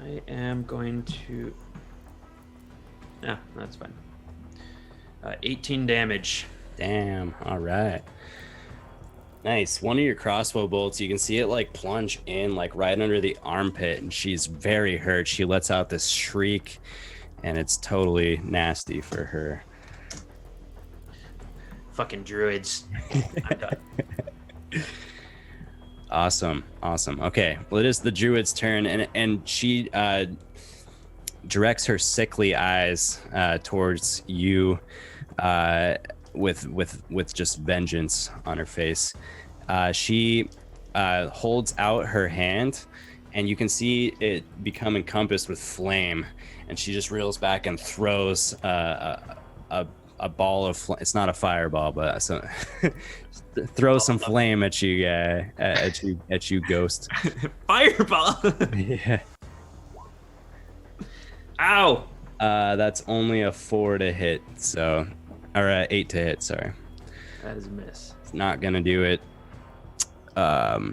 Speaker 4: I am going to. Yeah, that's fine. 18 damage.
Speaker 2: Damn. All right. Nice. One of your crossbow bolts, you can see it like plunge in like right under the armpit, and she's very hurt. She lets out this shriek, and it's totally nasty for her.
Speaker 4: Fucking druids. I'm done.
Speaker 2: Awesome. Okay, well, it is the druid's turn, and she directs her sickly eyes towards you, with just vengeance on her face. She holds out her hand, and you can see it become encompassed with flame, and she just reels back and throws a ball of it's not a fireball, but throw some flame at you, at you, Ghost.
Speaker 4: Fireball.
Speaker 2: Yeah.
Speaker 4: Ow.
Speaker 2: That's only a 4 to hit, so, or 8 to hit. Sorry,
Speaker 4: That is a miss.
Speaker 2: it's not gonna do it.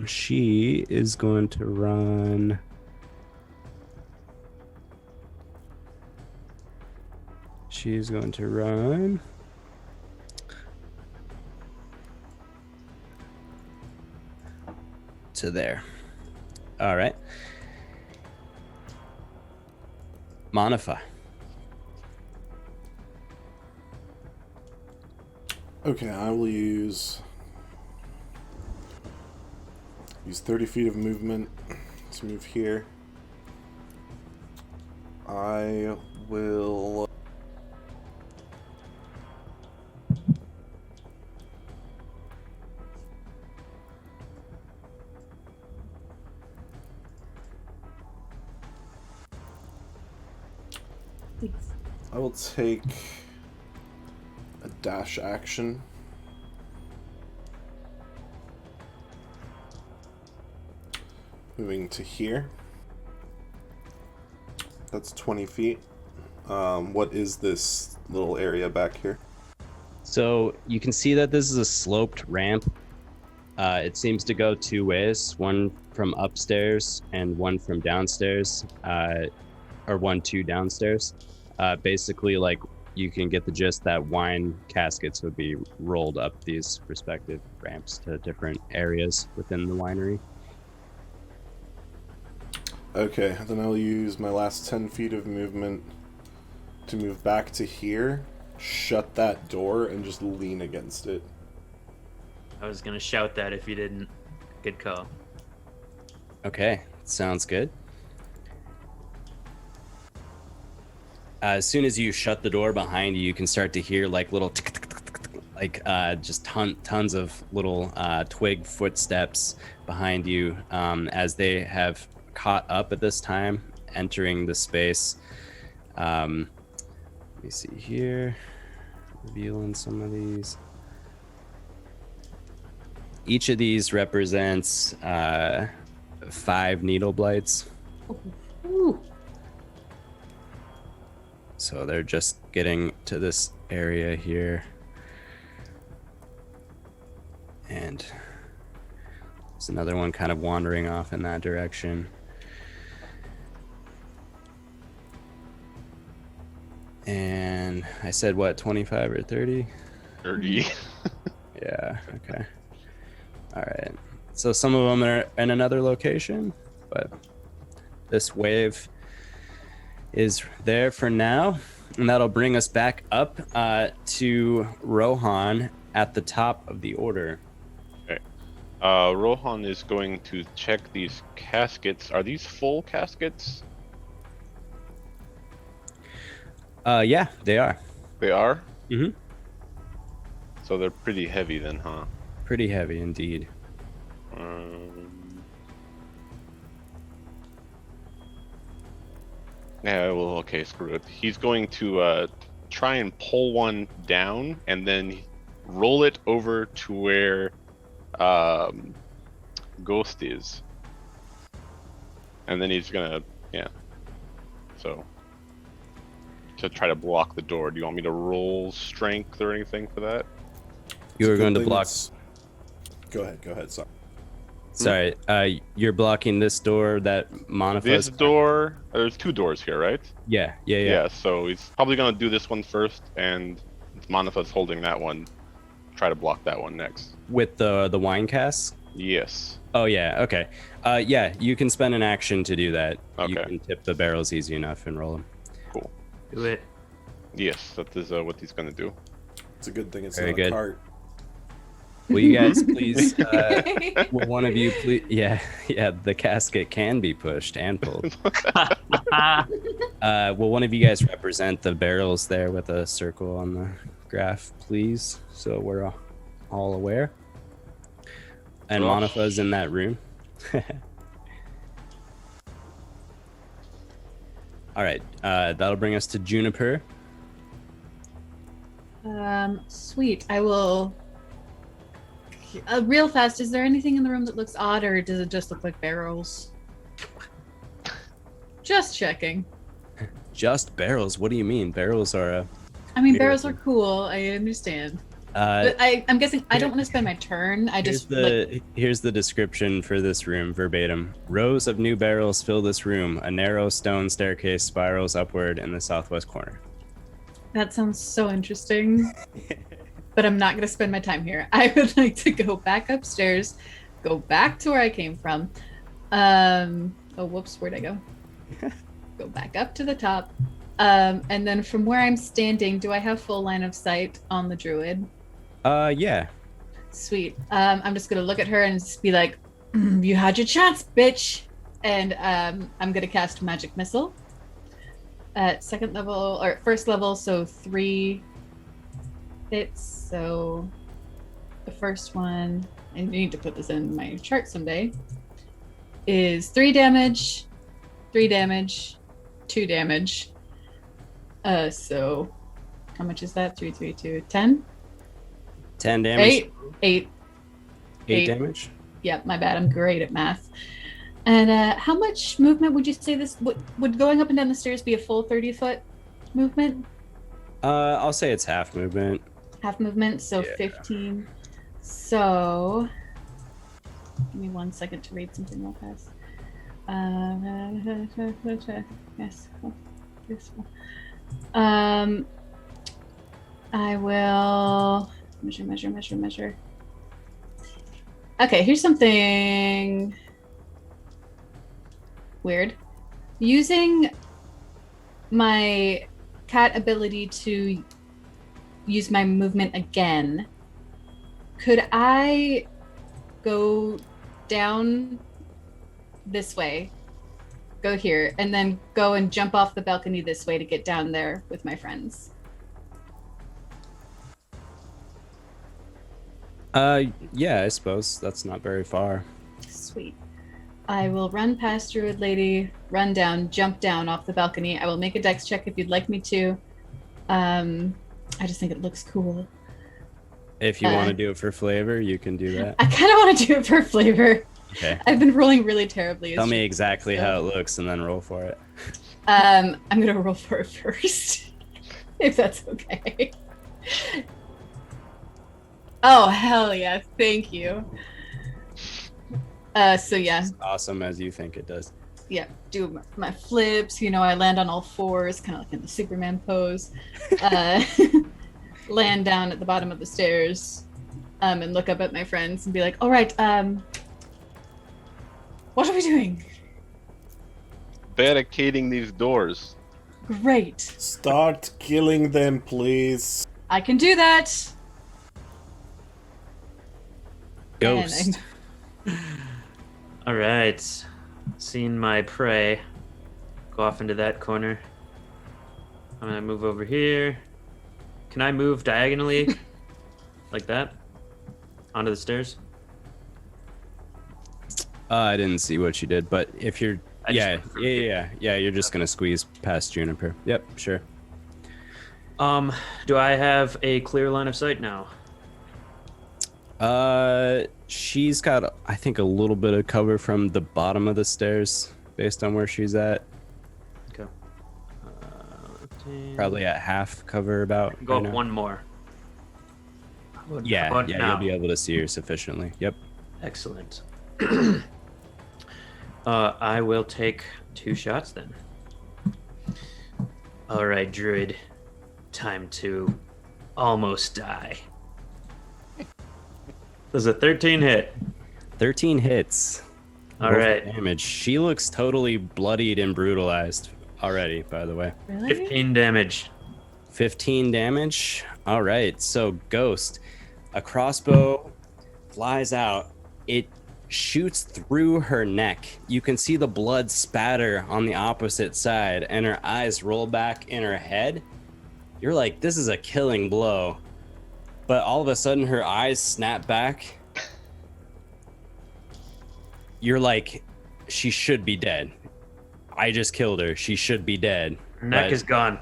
Speaker 2: She is going to run. She's going to run to there. All right. Manafaa.
Speaker 5: Okay, I will use 30 feet of movement to move here. I will take a dash action. Moving to here. That's 20 feet. What is this little area back here?
Speaker 2: So you can see that this is a sloped ramp. It seems to go 2 ways, one from upstairs and one from downstairs, or 1 2 downstairs. Basically, like, you can get the gist that wine caskets would be rolled up these respective ramps to different areas within the winery.
Speaker 5: Okay, then I'll use my last 10 feet of movement to move back to here, shut that door, and just lean against it.
Speaker 4: I was gonna shout that if you didn't. Good call.
Speaker 2: Okay, sounds good. As soon as you shut the door behind you, you can start to hear like little like just tons of little twig footsteps behind you as they have caught up at this time, entering the space. Let me see here, revealing some of these. Each of these represents 5 needle blights.
Speaker 3: Ooh.
Speaker 2: So they're just getting to this area here. And there's another one kind of wandering off in that direction. And I said, what, 25 or 30?
Speaker 6: 30.
Speaker 2: Yeah, okay. All right. So some of them are in another location, but this wave is there for now. And that'll bring us back up to Rohan at the top of the order.
Speaker 6: Okay. Rohan is going to check these caskets. Are these full caskets?
Speaker 2: Yeah, they are.
Speaker 6: They are?
Speaker 2: Mm-hmm.
Speaker 6: So they're pretty heavy then, huh?
Speaker 2: Pretty heavy indeed.
Speaker 6: Yeah, well, okay, screw it. He's going to try and pull one down and then roll it over to where Ghost is. And then he's gonna, so to try to block the door. Do you want me to roll strength or anything for that?
Speaker 2: You are going to block.
Speaker 5: Go ahead.
Speaker 2: Sorry, you're blocking this door that Manafaa.
Speaker 6: This door. There's 2 doors here, right?
Speaker 2: Yeah.
Speaker 6: Yeah. So he's probably gonna do this one first, and Manafaa's holding that one. Try to block that one next.
Speaker 2: With the wine cask.
Speaker 6: Yes.
Speaker 2: Oh yeah. Okay. Yeah, you can spend an action to do that.
Speaker 6: Okay.
Speaker 2: You can tip the barrels easy enough and roll them.
Speaker 6: Cool.
Speaker 4: Do it.
Speaker 6: Yes, that is what he's gonna do.
Speaker 5: It's a good thing it's
Speaker 2: Very
Speaker 5: not
Speaker 2: good.
Speaker 5: a cart.
Speaker 2: Will you guys please? Will one of you please? Yeah. The casket can be pushed and pulled. Will one of you guys represent the barrels there with a circle on the graph, please? So we're all aware. And Manafaa's in that room. All right. That'll bring us to Juniper.
Speaker 3: Sweet. I will. Real fast, is there anything in the room that looks odd, or does it just look like barrels? Just checking.
Speaker 2: Just barrels? What do you mean? Barrels are
Speaker 3: I mean, barrels are cool. I understand. But I'm guessing I don't want to spend my turn.
Speaker 2: Here's the description for this room verbatim. Rows of new barrels fill this room. A narrow stone staircase spirals upward in the southwest corner.
Speaker 3: That sounds so interesting. But I'm not going to spend my time here. I would like to go back upstairs, go back to where I came from. Oh, whoops, where'd I go? Go back up to the top. And then from where I'm standing, do I have full line of sight on the druid?
Speaker 2: Yeah.
Speaker 3: Sweet. I'm just going to look at her and just be like, you had your chance, bitch. And I'm going to cast Magic Missile at second level, or first level, so 3 hits. So the first one, I need to put this in my chart someday, is 3 damage, 2 damage. So how much is that? 3, 2, 10?
Speaker 2: 10 damage?
Speaker 3: 8
Speaker 2: damage?
Speaker 3: Yep, my bad. I'm great at math. And how much movement would you say this would going up and down the stairs be a full 30-foot movement?
Speaker 2: I'll say it's half movement.
Speaker 3: Half movement, so
Speaker 2: Yeah.
Speaker 3: 15. So, give me 1 second to read something real fast. Yes. I will measure. Okay, here's something weird. Using my cat ability to use my movement again, could I go down this way, go here, and then go and jump off the balcony this way to get down there with my friends?
Speaker 2: Yeah, I suppose that's not very far.
Speaker 3: Sweet. I will run past Druid Lady, run down, jump down off the balcony. I will make a dex check if you'd like me to. I just think it looks cool.
Speaker 2: If you want to do it for flavor, you can do that.
Speaker 3: I kind of want to do it for flavor.
Speaker 2: Okay.
Speaker 3: I've been rolling really terribly.
Speaker 2: Tell me exactly how it looks and then roll for it.
Speaker 3: I'm going to roll for it first, if that's okay. Oh, hell yeah. Thank you. So yeah.
Speaker 2: As awesome as you think it does.
Speaker 3: Yeah, do my flips, I land on all fours, kind of like in the Superman pose. Land down at the bottom of the stairs, and look up at my friends and be like, all right, what are we doing?
Speaker 6: Barricading these doors.
Speaker 3: Great.
Speaker 5: Start killing them, please.
Speaker 3: I can do that.
Speaker 2: Ghost.
Speaker 4: All right. Seen my prey. Go off into that corner. I'm gonna move over here. Can I move diagonally like that onto the stairs?
Speaker 2: I didn't see what you did, but if you're yeah, you're just gonna squeeze past Juniper. Yep, sure.
Speaker 4: Do I have a clear line of sight now?
Speaker 2: She's got, I think, a little bit of cover from the bottom of the stairs based on where she's at.
Speaker 4: Okay.
Speaker 2: Probably at half cover about.
Speaker 4: Go
Speaker 2: right
Speaker 4: up
Speaker 2: now.
Speaker 4: one more.
Speaker 2: Yeah,
Speaker 4: now?
Speaker 2: you'll be able to see her sufficiently. Yep.
Speaker 4: Excellent. I will take 2 shots then. All right, Druid. Time to almost die. Does a 13 hit?
Speaker 2: 13 hits.
Speaker 4: All
Speaker 2: Roll for
Speaker 4: right.
Speaker 2: damage. She looks totally bloodied and brutalized already, by the way.
Speaker 3: Really?
Speaker 4: 15 damage.
Speaker 2: 15 damage. All right. So, Ghost, a crossbow flies out. It shoots through her neck. You can see the blood spatter on the opposite side, and her eyes roll back in her head. You're like, this is a killing blow. But all of a sudden, her eyes snap back. You're like, she should be dead. I just killed her. She should be dead.
Speaker 4: Her neck
Speaker 2: But
Speaker 4: is gone.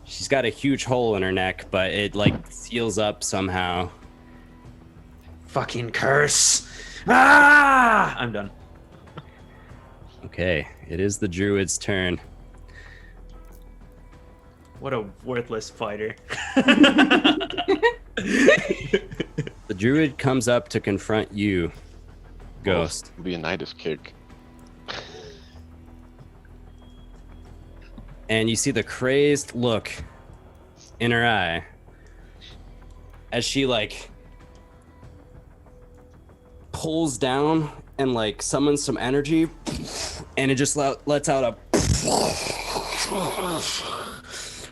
Speaker 2: she's got a huge hole in her neck, but it like seals up somehow.
Speaker 4: Fucking curse. Ah! I'm done.
Speaker 2: Okay, it is the druid's turn.
Speaker 4: What a worthless fighter.
Speaker 2: The druid comes up to confront you, Ghost.
Speaker 6: Leonidas kick.
Speaker 2: And you see the crazed look in her eye as she like pulls down and like summons some energy, and it just lets out a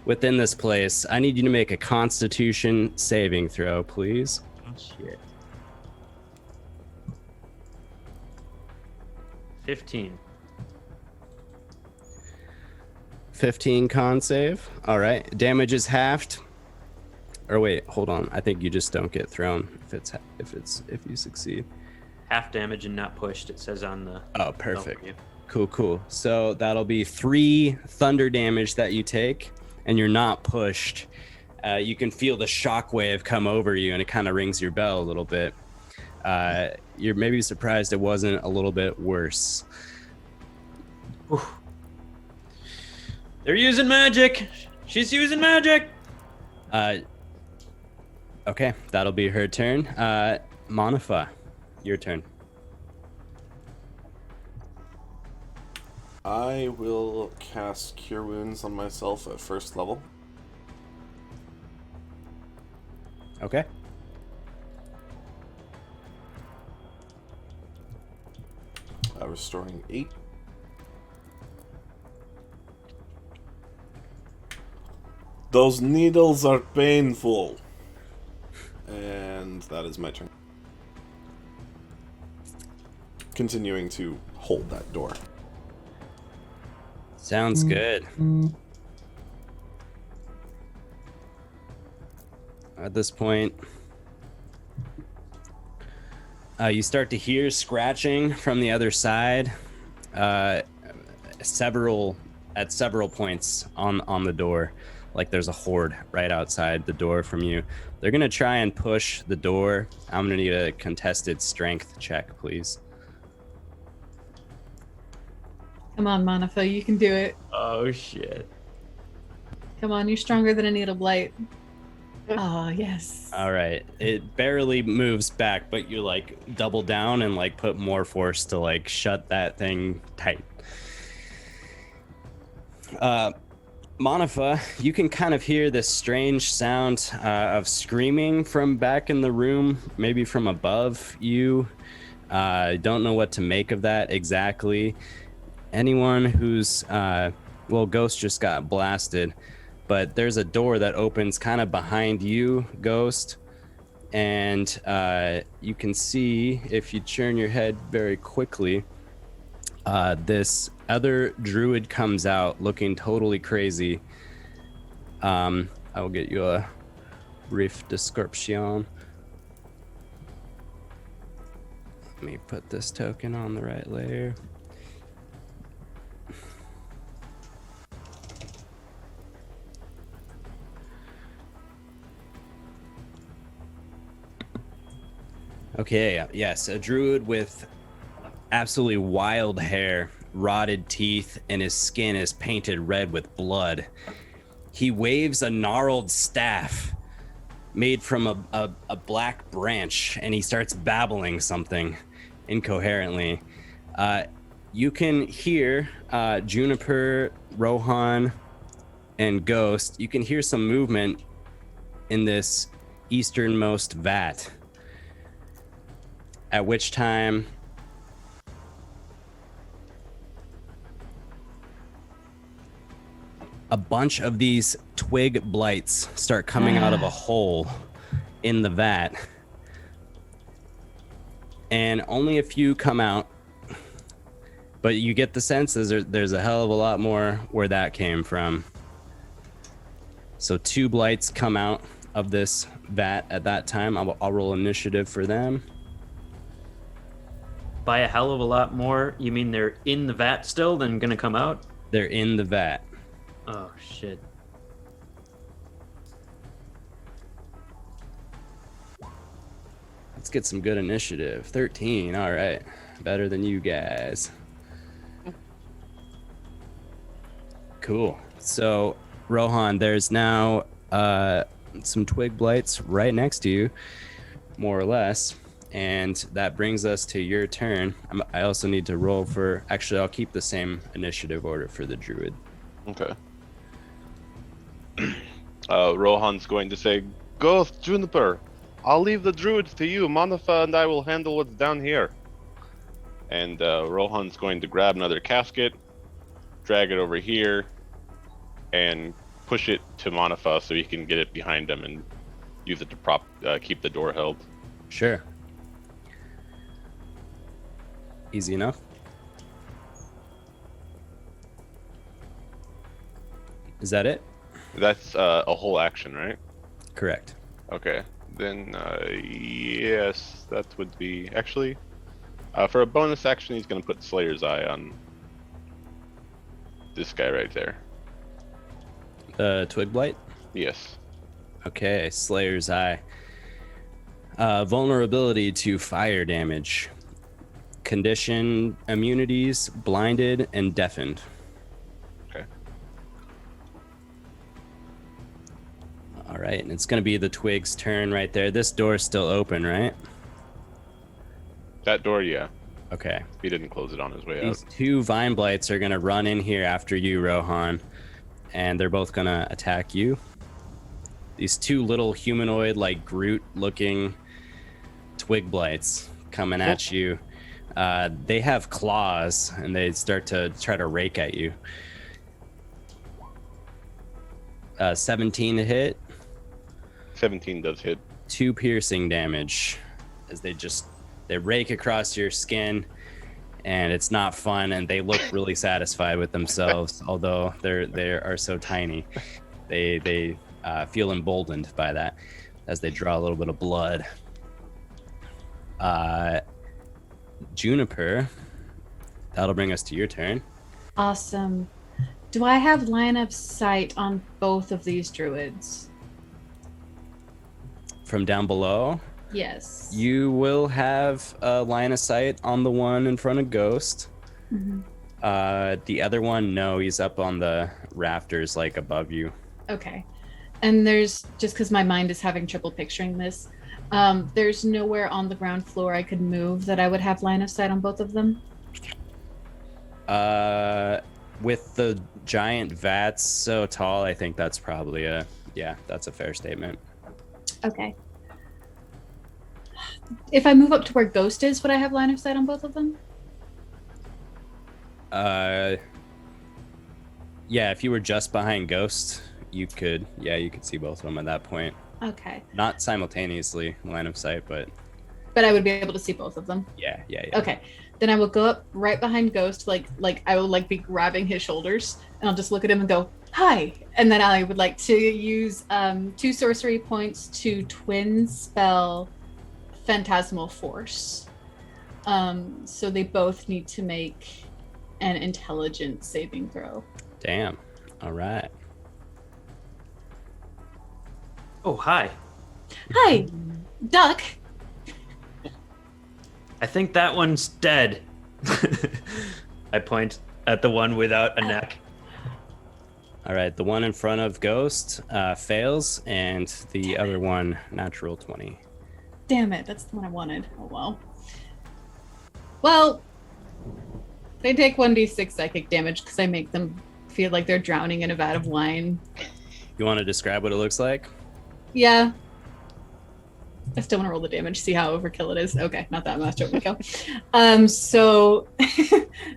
Speaker 2: within this place. I need you to make a Constitution saving throw, please.
Speaker 4: Oh, shit. 15.
Speaker 2: 15 con save. All right. Damage is halved. Or wait, hold on. I think you just don't get thrown if you succeed.
Speaker 4: Half damage and not pushed, it says on the...
Speaker 2: Oh, perfect. Cool. So that'll be 3 thunder damage that you take, and you're not pushed. You can feel the shockwave come over you, and it kind of rings your bell a little bit. You're maybe surprised it wasn't a little bit worse.
Speaker 4: Whew. They're using magic. She's using magic.
Speaker 2: Okay, that'll be her turn. Manafaa, your turn.
Speaker 5: I will cast Cure Wounds on myself at first level.
Speaker 2: Okay.
Speaker 5: Restoring 8. Those needles are painful. And that is my turn. Continuing to hold that door.
Speaker 2: Sounds good. At this point, you start to hear scratching from the other side, at several points on the door. Like there's a horde right outside the door from you. They're gonna try and push the door. I'm gonna need a contested strength check, please.
Speaker 3: Come on, Manafaa, you can do it.
Speaker 4: Oh, shit.
Speaker 3: Come on, you're stronger than a needle blight. Oh, yes.
Speaker 2: All right. It barely moves back, but you like double down and like put more force to like shut that thing tight. Manafaa, you can kind of hear this strange sound of screaming from back in the room, maybe from above you. Don't know what to make of that exactly. Anyone who's, Ghost just got blasted, but there's a door that opens kind of behind you, Ghost. And you can see, if you turn your head very quickly, this other druid comes out looking totally crazy. I will get you a brief description. Let me put this token on the right layer. Okay, yes, a druid with absolutely wild hair, rotted teeth, and his skin is painted red with blood. He waves a gnarled staff made from a black branch, and he starts babbling something incoherently. You can hear Juniper, Rohan, and Ghost. You can hear some movement in this easternmost vat. At which time a bunch of these twig blights start coming out of a hole in the vat. And only a few come out. But you get the sense there's a hell of a lot more where that came from. So 2 blights come out of this vat at that time. I'll roll initiative for them.
Speaker 4: By a hell of a lot more, you mean they're in the vat still, then gonna come out?
Speaker 2: They're in the vat.
Speaker 4: Oh, shit.
Speaker 2: Let's get some good initiative. 13, all right. Better than you guys. Cool. So, Rohan, there's now some twig blights right next to you, more or less. And that brings us to your turn. I also need to roll for... Actually, I'll keep the same initiative order for the druid.
Speaker 6: Okay. Rohan's going to say, Ghost, Juniper, I'll leave the druids to you. Manafaa and I will handle what's down here. And Rohan's going to grab another casket, drag it over here, and push it to Manafaa so he can get it behind him and use it to keep the door held.
Speaker 2: Sure. Easy enough. Is that it?
Speaker 6: That's a whole action, right?
Speaker 2: Correct.
Speaker 6: Okay. Then, yes, that would be... Actually, for a bonus action, he's going to put Slayer's Eye on this guy right there.
Speaker 2: The Twig Blight?
Speaker 6: Yes.
Speaker 2: Okay, Slayer's Eye. Vulnerability to fire damage. Condition immunities, blinded, and deafened.
Speaker 6: Okay.
Speaker 2: All right, and it's going to be the Twig's turn right there. This door's still open, right?
Speaker 6: That door, yeah.
Speaker 2: Okay.
Speaker 6: He didn't close it on his way
Speaker 2: These
Speaker 6: out.
Speaker 2: 2 Vine Blights are going to run in here after you, Rohan, and they're both going to attack you. These 2 little humanoid, like Groot-looking Twig Blights coming at you. They have claws, and they start to try to rake at you. 17 to hit.
Speaker 6: 17 does hit.
Speaker 2: 2 piercing damage as they rake across your skin, and it's not fun, and they look really satisfied with themselves, although they are so tiny. They feel emboldened by that as they draw a little bit of blood. Juniper, that'll bring us to your turn.
Speaker 3: Awesome. Do I have line of sight on both of these druids?
Speaker 2: From down below?
Speaker 3: Yes.
Speaker 2: You will have a line of sight on the one in front of Ghost.
Speaker 3: Mm-hmm.
Speaker 2: The other one, no, he's up on the rafters, like above you.
Speaker 3: Okay. And there's, just because my mind is having trouble picturing this, there's nowhere on the ground floor I could move that I would have line of sight on both of them?
Speaker 2: With the giant vats so tall, I think that's probably that's a fair statement.
Speaker 3: Okay. If I move up to where Ghost is, would I have line of sight on both of them?
Speaker 2: Yeah, if you were just behind Ghost, you could see both of them at that point.
Speaker 3: Okay.
Speaker 2: Not simultaneously line of sight, but
Speaker 3: I would be able to see both of them.
Speaker 2: Yeah.
Speaker 3: Okay. Then I will go up right behind Ghost, like I will like be grabbing his shoulders, and I'll just look at him and go, "Hi." And then I would like to use 2 sorcery points to twin spell Phantasmal Force. So they both need to make an intelligence saving throw.
Speaker 2: Damn. All right.
Speaker 4: Oh, hi.
Speaker 3: Hi, Duck.
Speaker 4: I think that one's dead. I point at the one without a neck.
Speaker 2: All right, the one in front of Ghost fails, and the other one, natural 20.
Speaker 3: Damn it, that's the one I wanted. Oh well. Well, they take 1d6 psychic damage because I make them feel like they're drowning in a vat of wine.
Speaker 2: You want to describe what it looks like?
Speaker 3: Yeah. I still want to roll the damage, see how overkill it is. Okay, not that much overkill. So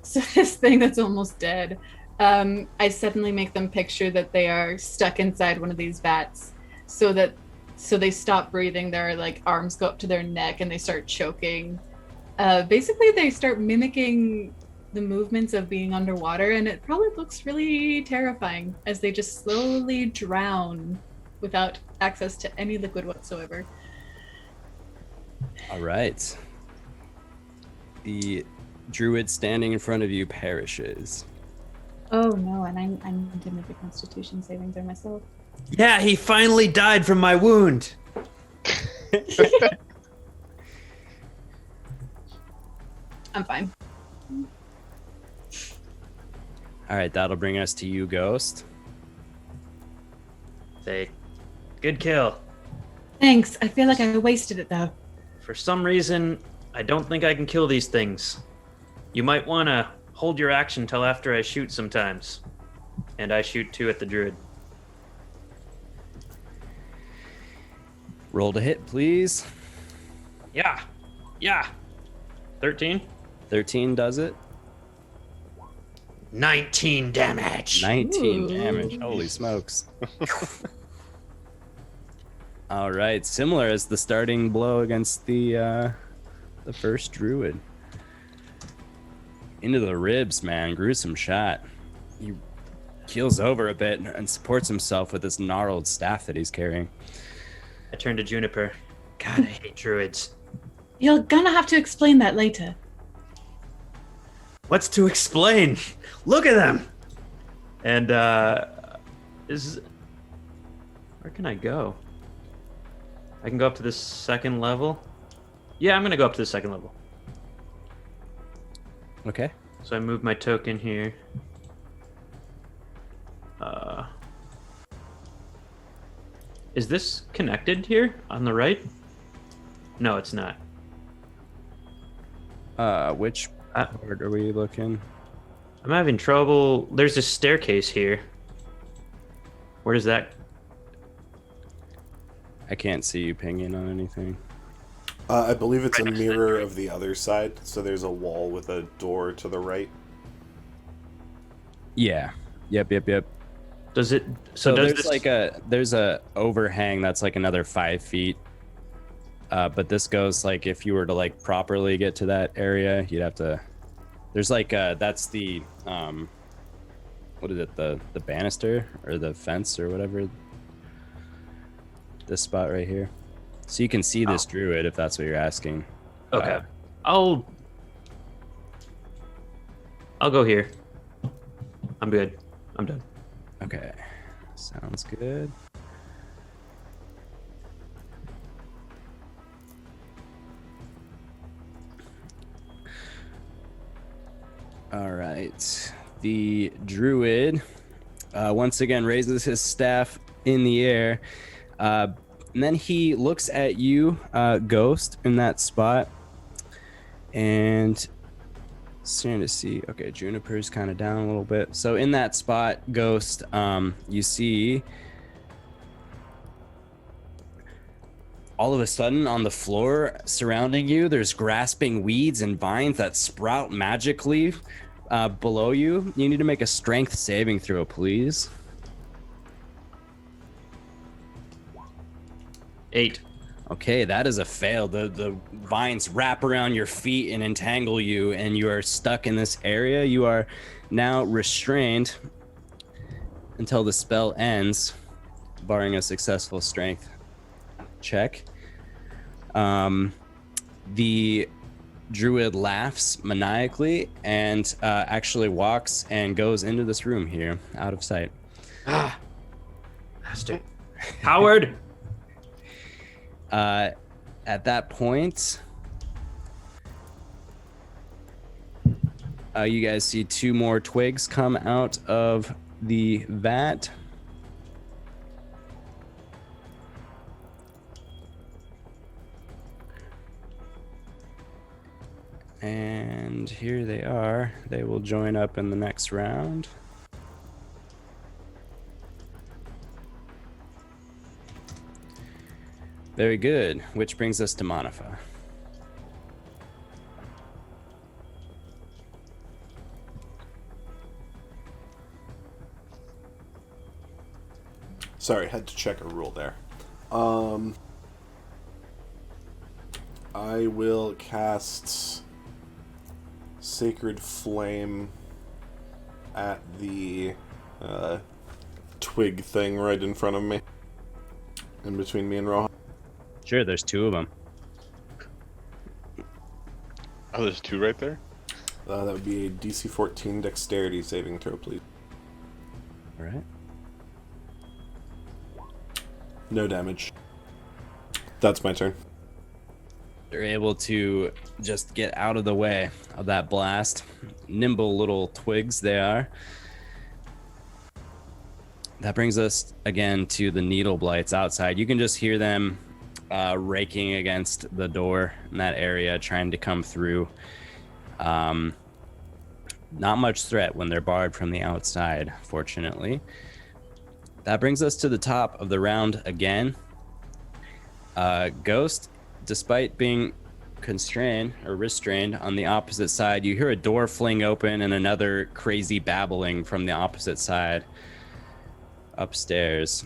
Speaker 3: this thing that's almost dead, I suddenly make them picture that they are stuck inside one of these vats, so they stop breathing. Their like arms go up to their neck and they start choking. Basically, they start mimicking the movements of being underwater, and it probably looks really terrifying as they just slowly drown without access to any liquid whatsoever.
Speaker 2: All right. The druid standing in front of you perishes.
Speaker 3: Oh no, and I'm going to make a Constitution saving throw myself.
Speaker 4: Yeah, he finally died from my wound.
Speaker 3: I'm fine.
Speaker 2: All right, that'll bring us to you, Ghost.
Speaker 4: Say, good kill.
Speaker 3: Thanks. I feel like I wasted it though.
Speaker 4: For some reason, I don't think I can kill these things. You might want to hold your action till after I shoot sometimes. And I shoot 2 at the druid.
Speaker 2: Roll to hit, please.
Speaker 4: Yeah. 13?
Speaker 2: 13 does it.
Speaker 4: 19 damage.
Speaker 2: 19
Speaker 3: Ooh.
Speaker 2: damage. Holy smokes. All right, similar as the starting blow against the first druid. Into the ribs, man. Gruesome shot. He keels over a bit and supports himself with this gnarled staff that he's carrying.
Speaker 4: I turn to Juniper. God, I hate druids.
Speaker 3: You're gonna have to explain that later.
Speaker 4: What's to explain? Look at them. And where can I go? I can go up to the 2nd level. Yeah, I'm gonna go up to the 2nd level.
Speaker 2: Okay.
Speaker 4: So I move my token here. Is this connected here on the right? No, it's not.
Speaker 2: Which part are we looking?
Speaker 4: I'm having trouble. There's a staircase here. Where does that?
Speaker 2: I can't see you pinging on anything.
Speaker 5: I believe it's
Speaker 4: Right
Speaker 5: a
Speaker 4: next to the
Speaker 5: mirror
Speaker 4: door.
Speaker 5: of the other side, so there's a wall with a door to the right.
Speaker 2: Yeah. Yep.
Speaker 4: Does it?
Speaker 2: So
Speaker 4: does
Speaker 2: there's
Speaker 4: this,
Speaker 2: there's a overhang that's like another 5 feet. But this goes like if you were to like properly get to that area, you'd have to. There's like that's the what is it, the banister or the fence or whatever. This spot right here, so you can see this druid if that's what you're asking.
Speaker 4: Okay. I'll go here. I'm good. I'm done.
Speaker 2: Okay, sounds good. All right, the druid once again raises his staff in the air, and then he looks at you, Ghost, in that spot, and Starting to see. Okay, Juniper's kind of down a little bit. So in that spot, Ghost, you see all of a sudden on the floor surrounding you, there's grasping weeds and vines that sprout magically below you. You need to make a strength saving throw, please.
Speaker 4: 8.
Speaker 2: Okay, that is a fail. The vines wrap around your feet and entangle you, and you are stuck in this area. You are now restrained until the spell ends, barring a successful strength check. The druid laughs maniacally and actually walks and goes into this room here, out of sight.
Speaker 4: Bastard. Howard!
Speaker 2: At that point, you guys see 2 more twigs come out of the vat. And here they are. They will join up in the next round. Very good, which brings us to Manafaa.
Speaker 5: Sorry, had to check a rule there. I will cast Sacred Flame at the twig thing right in front of me. In between me and Rohan.
Speaker 2: Sure, there's 2 of them.
Speaker 6: Oh, there's 2 right there?
Speaker 5: That would be a DC 14 Dexterity saving throw, please.
Speaker 2: All right.
Speaker 5: No damage. That's my turn.
Speaker 2: They're able to just get out of the way of that blast. Nimble little twigs they are. That brings us again to the needle blights outside. You can just hear them raking against the door in that area, trying to come through. Not much threat when they're barred from the outside, fortunately. That brings us to the top of the round again. Ghost, despite being constrained or restrained on the opposite side, you hear a door fling open and another crazy babbling from the opposite side upstairs.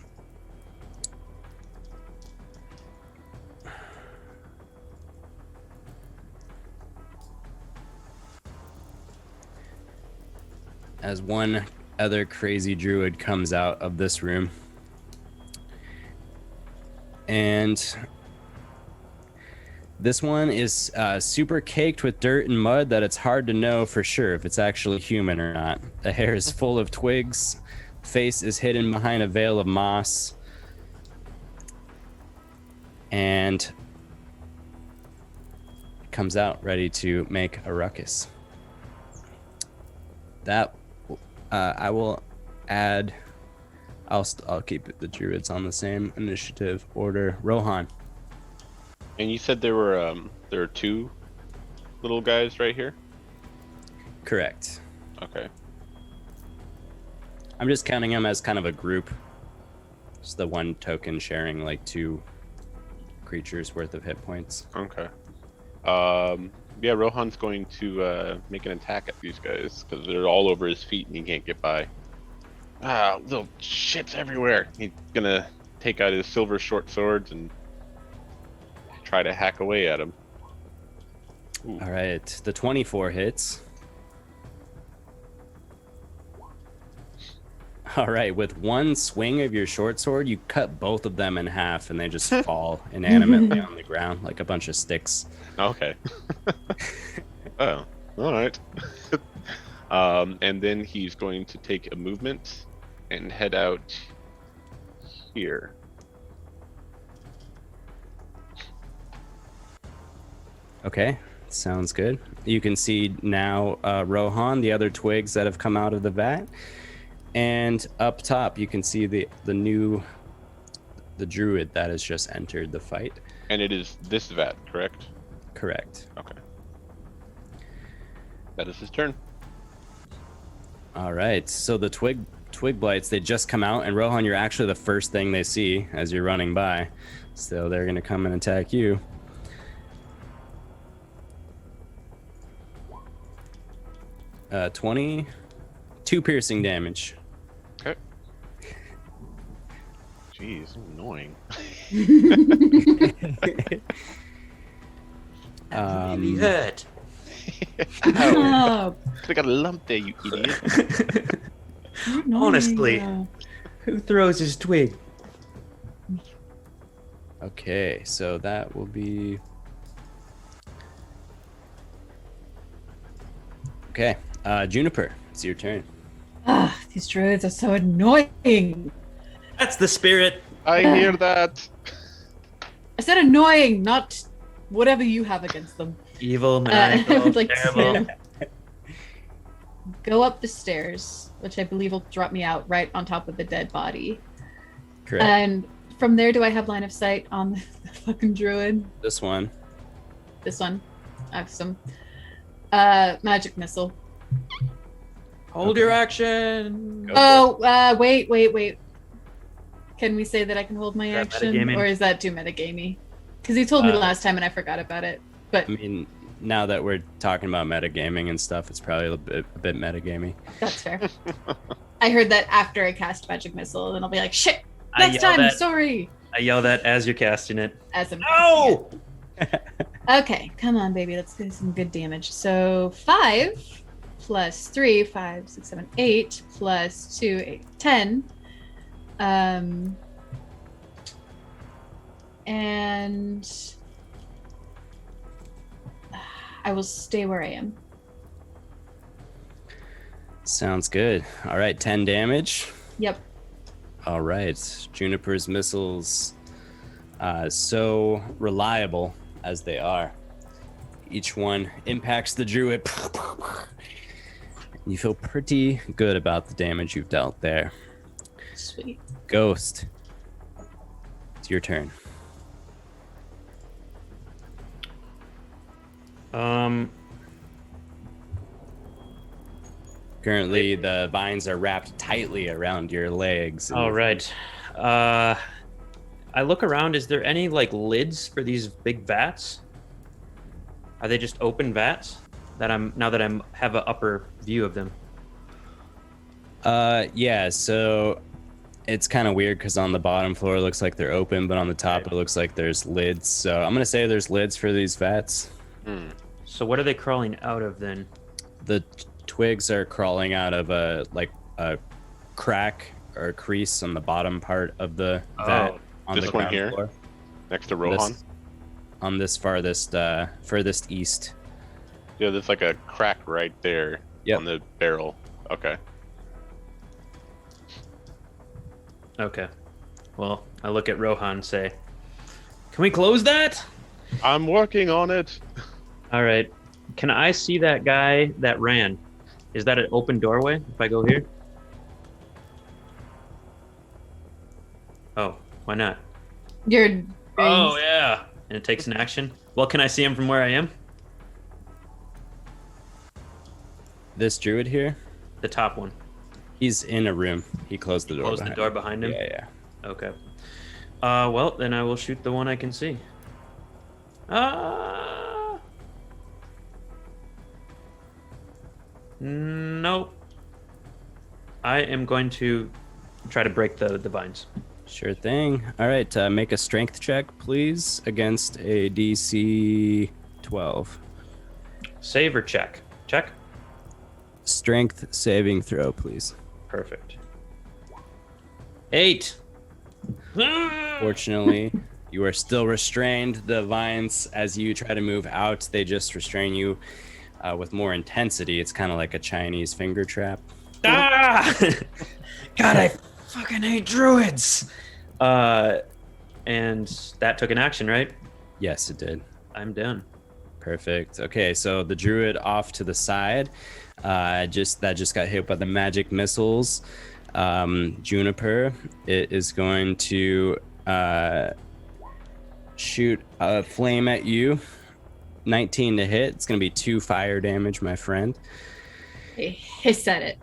Speaker 2: As one other crazy druid comes out of this room. And this one is super caked with dirt and mud that it's hard to know for sure if it's actually human or not. The hair is full of twigs. Face is hidden behind a veil of moss. And comes out ready to make a ruckus. That I will add. I'll keep the druids on the same initiative order. Rohan.
Speaker 6: And you said there were 2 little guys right here?
Speaker 2: Correct.
Speaker 6: Okay.
Speaker 2: I'm just counting them as kind of a group. It's the one token sharing like 2 creatures worth of hit points.
Speaker 6: Okay. Yeah, Rohan's going to make an attack at these guys because they're all over his feet and he can't get by. Ah, little shits everywhere. He's gonna take out his silver short swords and try to hack away at him. Ooh.
Speaker 2: All right, the 24 hits. All right, with one swing of your short sword, you cut both of them in half and they just fall inanimmately on the ground like a bunch of sticks.
Speaker 6: Okay. Oh, all right. And then he's going to take a movement and head out here.
Speaker 2: Okay, sounds good. You can see now Rohan, the other twigs that have come out of the vat. And up top, you can see the druid that has just entered the fight.
Speaker 6: And it is this vat, correct?
Speaker 2: Correct.
Speaker 6: Okay. That is his turn.
Speaker 2: All right. So the twig blights, they just come out, and Rohan, you're actually the first thing they see as you're running by. So they're gonna come and attack you. Uh, 22 piercing damage.
Speaker 6: Okay. Jeez, annoying.
Speaker 4: Really hurt.
Speaker 3: Oh,
Speaker 6: Could've got a lump there, you idiot.
Speaker 4: Honestly, who throws his twig?
Speaker 2: Okay, so that will be... Okay, Juniper, it's your turn.
Speaker 3: These druids are so annoying.
Speaker 4: That's the spirit.
Speaker 6: I hear that.
Speaker 3: I said annoying, not whatever you have against them.
Speaker 4: Evil,
Speaker 3: I
Speaker 4: maniacal,
Speaker 3: would like to
Speaker 4: terrible.
Speaker 3: go up the stairs, which I believe will drop me out right on top of the dead body.
Speaker 2: Correct.
Speaker 3: And from there, do I have line of sight on the fucking druid?
Speaker 2: This one.
Speaker 3: This one. Awesome. Magic missile.
Speaker 4: Hold your action.
Speaker 2: Go
Speaker 3: Wait. Can we say that I can hold my
Speaker 4: that
Speaker 3: action?
Speaker 4: metagaming?
Speaker 3: Or is that too metagamey? Because you told me
Speaker 2: Uh,
Speaker 3: last time and I forgot about it. But
Speaker 2: I mean, now that we're talking about metagaming and stuff, it's probably a bit metagamey.
Speaker 3: that's fair. I heard that after I cast magic missile, then I'll be like, shit,
Speaker 4: I
Speaker 3: next
Speaker 4: yell
Speaker 3: time,
Speaker 4: that-
Speaker 3: sorry.
Speaker 4: I yell that as you're casting it.
Speaker 3: As I'm
Speaker 4: No!
Speaker 3: Okay, come on, baby. Let's do some good damage. So 5 plus 3, 5, 6, 7, 8 plus 2, 8, 10. And I will stay where I am.
Speaker 2: Sounds good. All right, 10 damage.
Speaker 3: Yep.
Speaker 2: All right, Juniper's missiles, so reliable as they are. Each one impacts the druid. You feel pretty good about the damage you've dealt there.
Speaker 3: Sweet.
Speaker 2: Ghost, it's your turn. Currently, the vines are wrapped tightly around your legs.
Speaker 4: All right. I look around. Is there any like lids for these big vats? Are they just open vats that I'm have an upper view of them?
Speaker 2: Yeah, so it's kind of weird because on the bottom floor it looks like they're open, but on the top it looks like there's lids. So I'm gonna say there's lids for these vats.
Speaker 4: So what are they crawling out of then?
Speaker 2: The twigs are crawling out of a crack or a crease on the bottom part of the vat on
Speaker 6: this
Speaker 2: the
Speaker 6: one
Speaker 2: ground
Speaker 6: here?
Speaker 2: floor.
Speaker 6: Next to Rohan?
Speaker 2: On this furthest east.
Speaker 6: Yeah, there's like a crack right there
Speaker 2: Yep.
Speaker 6: on the barrel. Okay.
Speaker 4: Okay. Well, I look at Rohan and say, "Can we close that?"
Speaker 6: I'm working on it.
Speaker 4: All right. Can I see that guy that ran? Is that an open doorway if I go here? Oh, why not?
Speaker 3: Your
Speaker 4: Oh, yeah. And it takes an action. Well, can I see him from where I am?
Speaker 2: This druid here,
Speaker 4: The top one.
Speaker 2: he's in a room. He closed the door.
Speaker 4: Close the
Speaker 2: behind
Speaker 4: door
Speaker 2: him.
Speaker 4: behind him?
Speaker 2: Yeah.
Speaker 4: Okay. Well, then I will shoot the one I can see. Nope. I am going to try to break the vines.
Speaker 2: Sure thing. All right, make a strength check, please, against a DC 12.
Speaker 4: Save or check? Check.
Speaker 2: Strength saving throw, please.
Speaker 4: Perfect. 8.
Speaker 2: Fortunately, you are still restrained. The vines, as you try to move out, they just restrain you with more intensity. It's kind of like a Chinese finger trap.
Speaker 4: Ah! God, I fucking hate druids. And that took an action, right?
Speaker 2: Yes, it did.
Speaker 4: I'm done.
Speaker 2: Perfect. Okay, so the druid off to the side, just got hit by the magic missiles. Juniper, it is going to shoot a flame at you. 19 to hit. It's going to be 2 fire damage, my friend.
Speaker 3: He said it.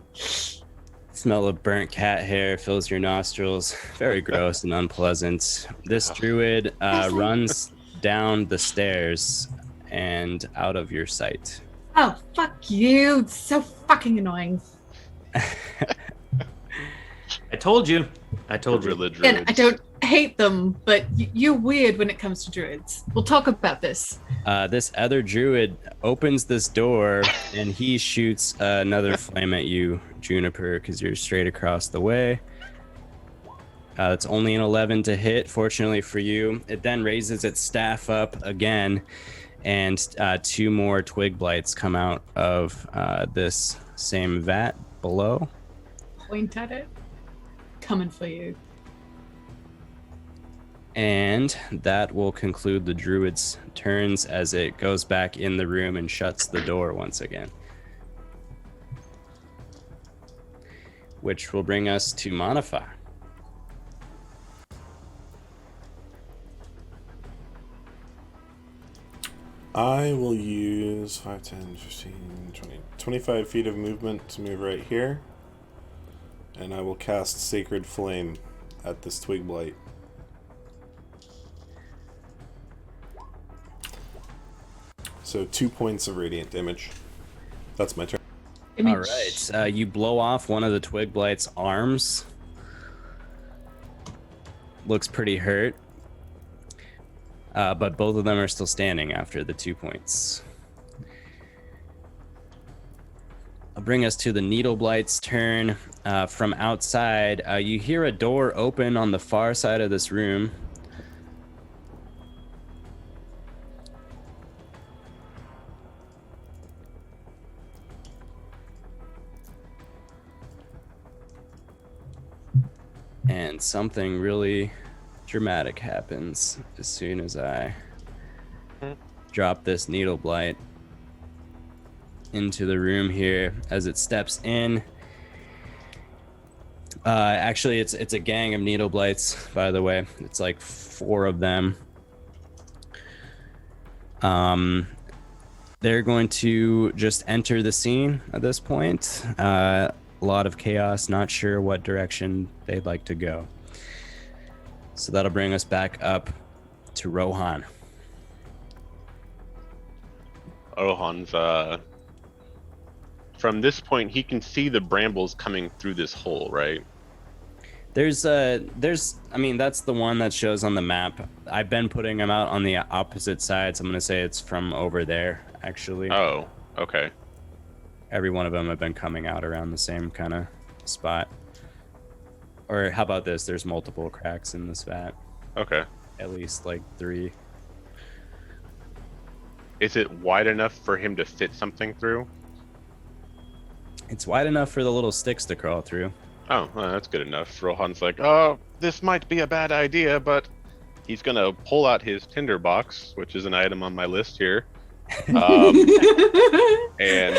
Speaker 2: Smell of burnt cat hair fills your nostrils. Very gross and unpleasant. This druid runs down the stairs and out of your sight.
Speaker 3: Oh, fuck you. It's so fucking annoying.
Speaker 4: I told you.
Speaker 3: And I don't hate them, but you're weird when it comes to druids. We'll talk about this.
Speaker 2: This other druid opens this door and he shoots another flame at you, Juniper, because you're straight across the way. It's only an 11 to hit, fortunately for you. It then raises its staff up again, and 2 more twig blights come out of this same vat below.
Speaker 3: Point at it. Coming for you.
Speaker 2: And that will conclude the druid's turns as it goes back in the room and shuts the door once again. Which will bring us to Manafaa.
Speaker 5: I will use 5, 10, 15, 20, 25 feet of movement to move right here. And I will cast Sacred Flame at this twig blight. So 2 points of radiant damage. That's my turn.
Speaker 2: All right. You blow off one of the twig blight's arms. Looks pretty hurt. But both of them are still standing after the 2 points. I'll bring us to the needle blight's turn. From outside, you hear a door open on the far side of this room. And something really dramatic happens as soon as I drop this needle blight into the room here. As it steps in, actually it's a gang of needle blights, by the way. It's like 4 of them. They're going to just enter the scene at this point. A lot of chaos, not sure what direction they'd like to go. So that'll bring us back up to Rohan.
Speaker 6: Rohan's from this point he can see the brambles coming through this hole, right?
Speaker 2: There's I mean, that's the one that shows on the map. I've been putting them out on the opposite sides. I'm gonna say it's from over there, actually.
Speaker 6: Oh, okay.
Speaker 2: Every one of them have been coming out around the same kind of spot. Or how about this? There's multiple cracks in this vat.
Speaker 6: Okay.
Speaker 2: At least like 3.
Speaker 6: Is it wide enough for him to fit something through?
Speaker 2: It's wide enough for the little sticks to crawl through.
Speaker 6: Oh, well, that's good enough. Rohan's like, oh, this might be a bad idea, but he's gonna pull out his tinderbox, which is an item on my list here, and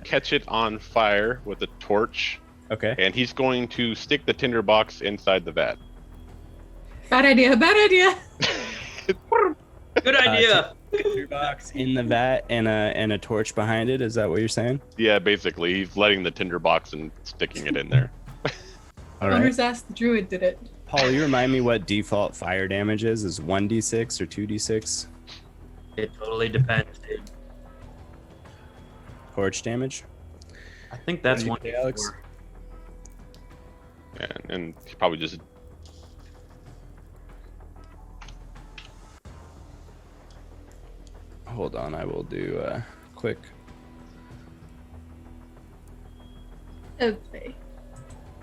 Speaker 6: catch it on fire with a torch.
Speaker 2: Okay.
Speaker 6: And he's going to stick the tinderbox inside the vat.
Speaker 3: Bad idea.
Speaker 4: Good idea.
Speaker 2: Tinderbox in the vat and a torch behind it. Is that what you're saying?
Speaker 6: Yeah, basically, he's lighting the tinderbox and sticking it in there.
Speaker 2: All right.
Speaker 3: Owner's asked the druid did it.
Speaker 2: Paul, you remind me what default fire damage is? Is 1d6 or 2d6?
Speaker 4: It totally depends, dude.
Speaker 2: Torch damage?
Speaker 4: I think that's
Speaker 2: What do you
Speaker 4: one.
Speaker 2: think, Alex?
Speaker 6: And he probably just...
Speaker 2: Hold on, I will do a quick.
Speaker 3: Okay.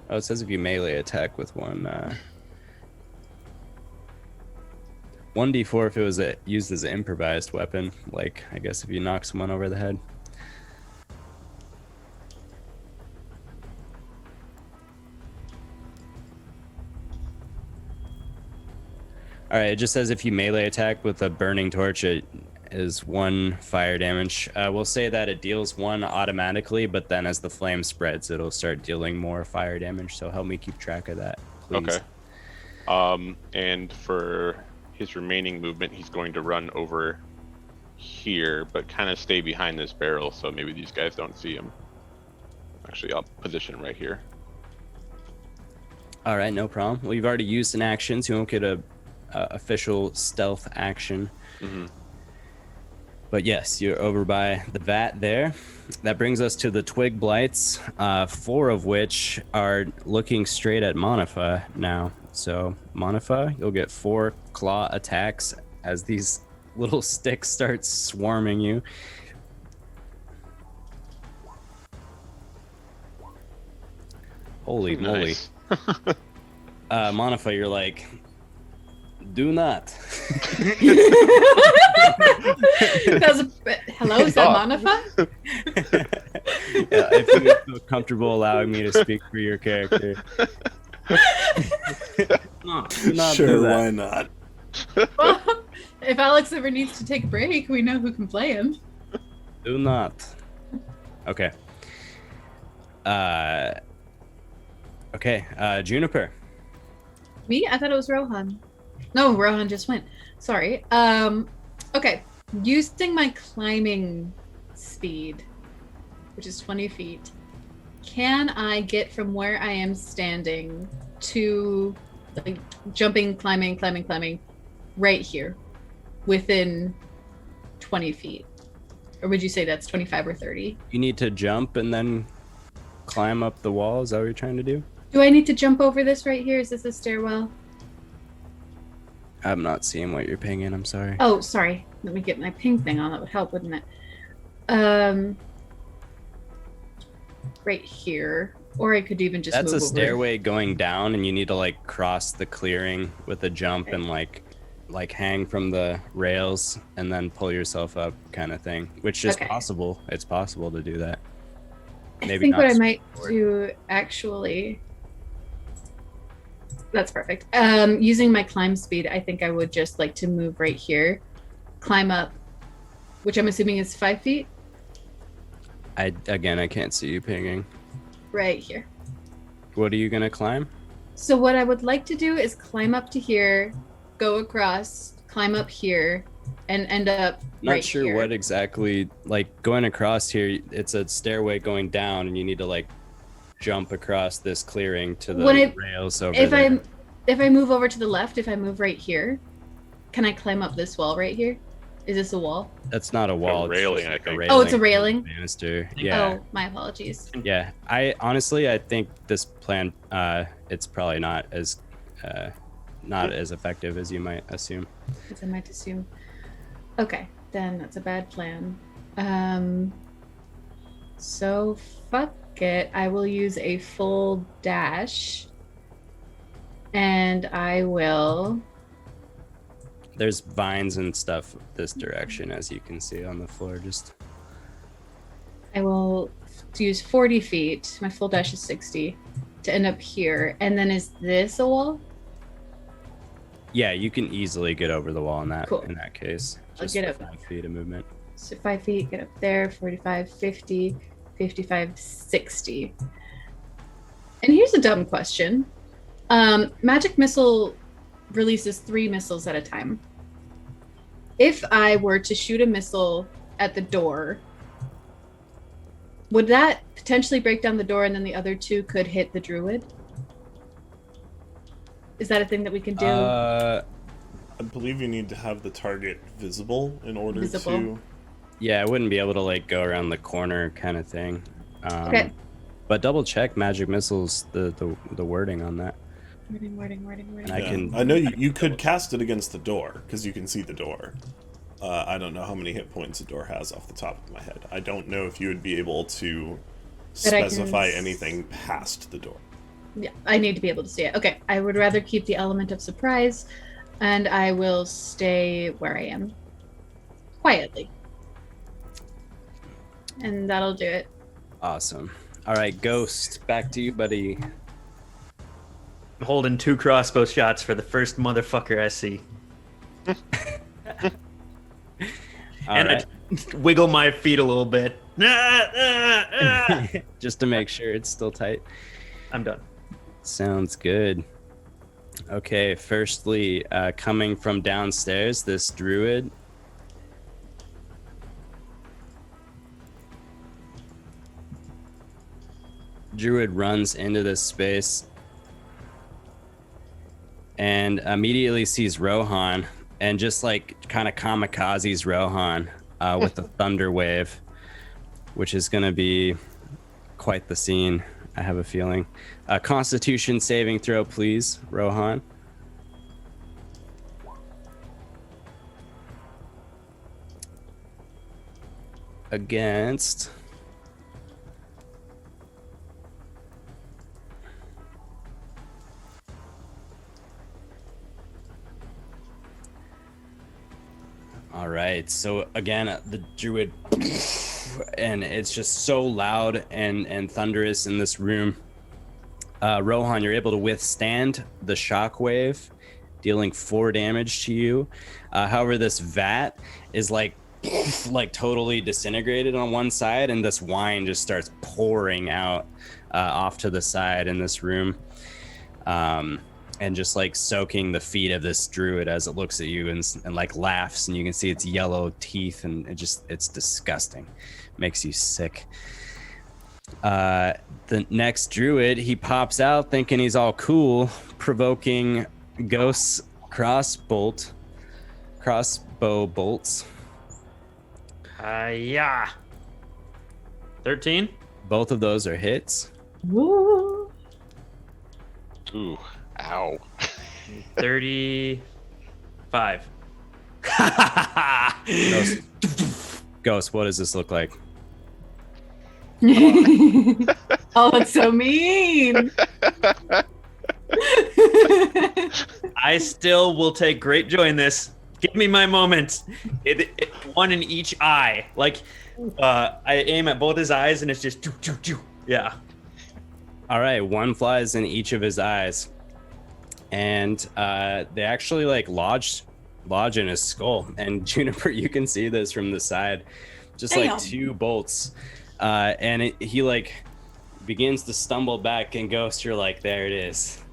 Speaker 2: Oh, it says if you melee attack with 1d4 if it was used as an improvised weapon, like I guess if you knock someone over the head. All right, it just says if you melee attack with a burning torch, it is 1 fire damage. We'll say that it deals 1 automatically, but then as the flame spreads, it'll start dealing more fire damage. So help me keep track of that, please.
Speaker 6: Okay. And for his remaining movement, he's going to run over here, but kind of stay behind this barrel so maybe these guys don't see him. Actually, I'll position right here.
Speaker 2: All right, no problem. Well, you've already used an action, so you won't get a official stealth action.
Speaker 6: Mm-hmm.
Speaker 2: But yes, you're over by the vat there. That brings us to the twig blights, 4 of which are looking straight at Manafaa now. So Manafaa, you'll get 4 claw attacks as these little sticks start swarming you. Holy moly.
Speaker 6: Nice.
Speaker 2: Manafaa, you're like, do not.
Speaker 3: Hello, is that Manafaa?
Speaker 2: Yeah, if you feel comfortable allowing me to speak for your character. No, do not
Speaker 5: Sure,
Speaker 2: do that.
Speaker 5: why not?
Speaker 3: Well, if Alex ever needs to take a break, we know who can play him.
Speaker 2: Do not. Okay. Okay, Juniper.
Speaker 3: Me? I thought it was Rohan. No, Rohan just went. Sorry. Okay. Using my climbing speed, which is 20 feet, can I get from where I am standing to like jumping, climbing right here within 20 feet? Or would you say that's 25 or 30?
Speaker 2: You need to jump and then climb up the wall. Is that what you're trying to do?
Speaker 3: Do I need to jump over this right here? Is this a stairwell?
Speaker 2: I'm not seeing what you're pinging. I'm sorry.
Speaker 3: Oh, sorry. Let me get my ping thing on. That would help, wouldn't it? Right here. Or I could even just
Speaker 2: That's
Speaker 3: move
Speaker 2: a
Speaker 3: over.
Speaker 2: stairway going down, and you need to like cross the clearing with a jump and like hang from the rails and then pull yourself up, kind of thing. Which is
Speaker 3: Okay.
Speaker 2: possible. It's possible to do that.
Speaker 3: I think what I might do actually. That's perfect. Using my climb speed, I think I would just like to move right here, climb up, which I'm assuming is 5 feet.
Speaker 2: I can't see you pinging.
Speaker 3: Right here.
Speaker 2: What are you gonna climb?
Speaker 3: So what I would like to do is climb up to here, go across, climb up here, and end up
Speaker 2: Not
Speaker 3: right
Speaker 2: sure
Speaker 3: here.
Speaker 2: what exactly, like going across here, it's a stairway going down and you need to like jump across this clearing to the rails over there.
Speaker 3: If I move over to the left, if I move right here, can I climb up this wall right here? Is this a wall?
Speaker 2: That's not a wall.
Speaker 6: A railing,
Speaker 2: just
Speaker 6: I
Speaker 2: like
Speaker 6: think.
Speaker 3: Oh, it's a railing?
Speaker 2: Banister. Yeah.
Speaker 3: Oh, my apologies.
Speaker 2: Yeah. I think this plan, it's probably not as effective as you might assume.
Speaker 3: As I might assume. Okay, then that's a bad plan. So fuck it. I will use a full dash. And I will.
Speaker 2: There's vines and stuff this direction, as you can see on the floor.
Speaker 3: I will use 40 feet. My full dash is 60 to end up here. And then is this a wall?
Speaker 2: Yeah, you can easily get over the wall in that
Speaker 3: Cool.
Speaker 2: in that case.
Speaker 3: I'll
Speaker 2: Just
Speaker 3: get up.
Speaker 2: 5 feet of movement.
Speaker 3: So 5 feet, get up there, 45, 50, 55, 60. And here's a dumb question. Magic missile releases 3 missiles at a time. If I were to shoot a missile at the door, would that potentially break down the door and then the other 2 could hit the druid? Is that a thing that we can do?
Speaker 5: I believe you need to have the target visible in order to.
Speaker 2: Yeah, I wouldn't be able to like go around the corner kind of thing.
Speaker 3: Okay.
Speaker 2: But double check magic missiles, the wording on that.
Speaker 3: Wording.
Speaker 2: And
Speaker 5: I know you could cast it against the door because you can see the door. I don't know how many hit points a door has off the top of my head. I don't know if you would be able to specify anything past the door.
Speaker 3: Yeah, I need to be able to see it. Okay, I would rather keep the element of surprise, and I will stay where I am. Quietly. And that'll do it.
Speaker 2: Awesome. All right, Ghost, back to you, buddy.
Speaker 4: I'm holding 2 crossbow shots for the first motherfucker I see.
Speaker 2: All right.
Speaker 4: I wiggle my feet a little bit.
Speaker 2: Just to make sure it's still tight.
Speaker 4: I'm done.
Speaker 2: Sounds good. Okay, firstly, coming from downstairs, this druid druid runs into this space and immediately sees Rohan and just like kind of kamikazes Rohan with the thunder wave, which is going to be quite the scene, I have a feeling. Constitution saving throw, please, Rohan. Against... All right, so again, the druid, and it's just so loud and thunderous in this room. Rohan, you're able to withstand the shockwave, dealing 4 damage to you. However, this vat is like totally disintegrated on one side, and this wine just starts pouring out off to the side in this room. And just like soaking the feet of this druid as it looks at you and like laughs, and you can see its yellow teeth, and it's disgusting. Makes you sick. The next druid, he pops out thinking he's all cool, provoking Ghost's crossbow bolts.
Speaker 4: Yeah. 13?
Speaker 2: Both of those are hits.
Speaker 3: Woo.
Speaker 6: Ooh, ow.
Speaker 4: 35.
Speaker 2: Ghost, what does this look like?
Speaker 3: Oh, that's so mean.
Speaker 4: I still will take great joy in this. Give me my moment. One in each eye. Like, I aim at both his eyes, and it's just choo, choo, choo. Yeah.
Speaker 2: All right, one flies in each of his eyes, and they actually like lodge in his skull. And Juniper, you can see this from the side, just like 2 bolts, and he like begins to stumble back. And Ghost, you're like, there it is,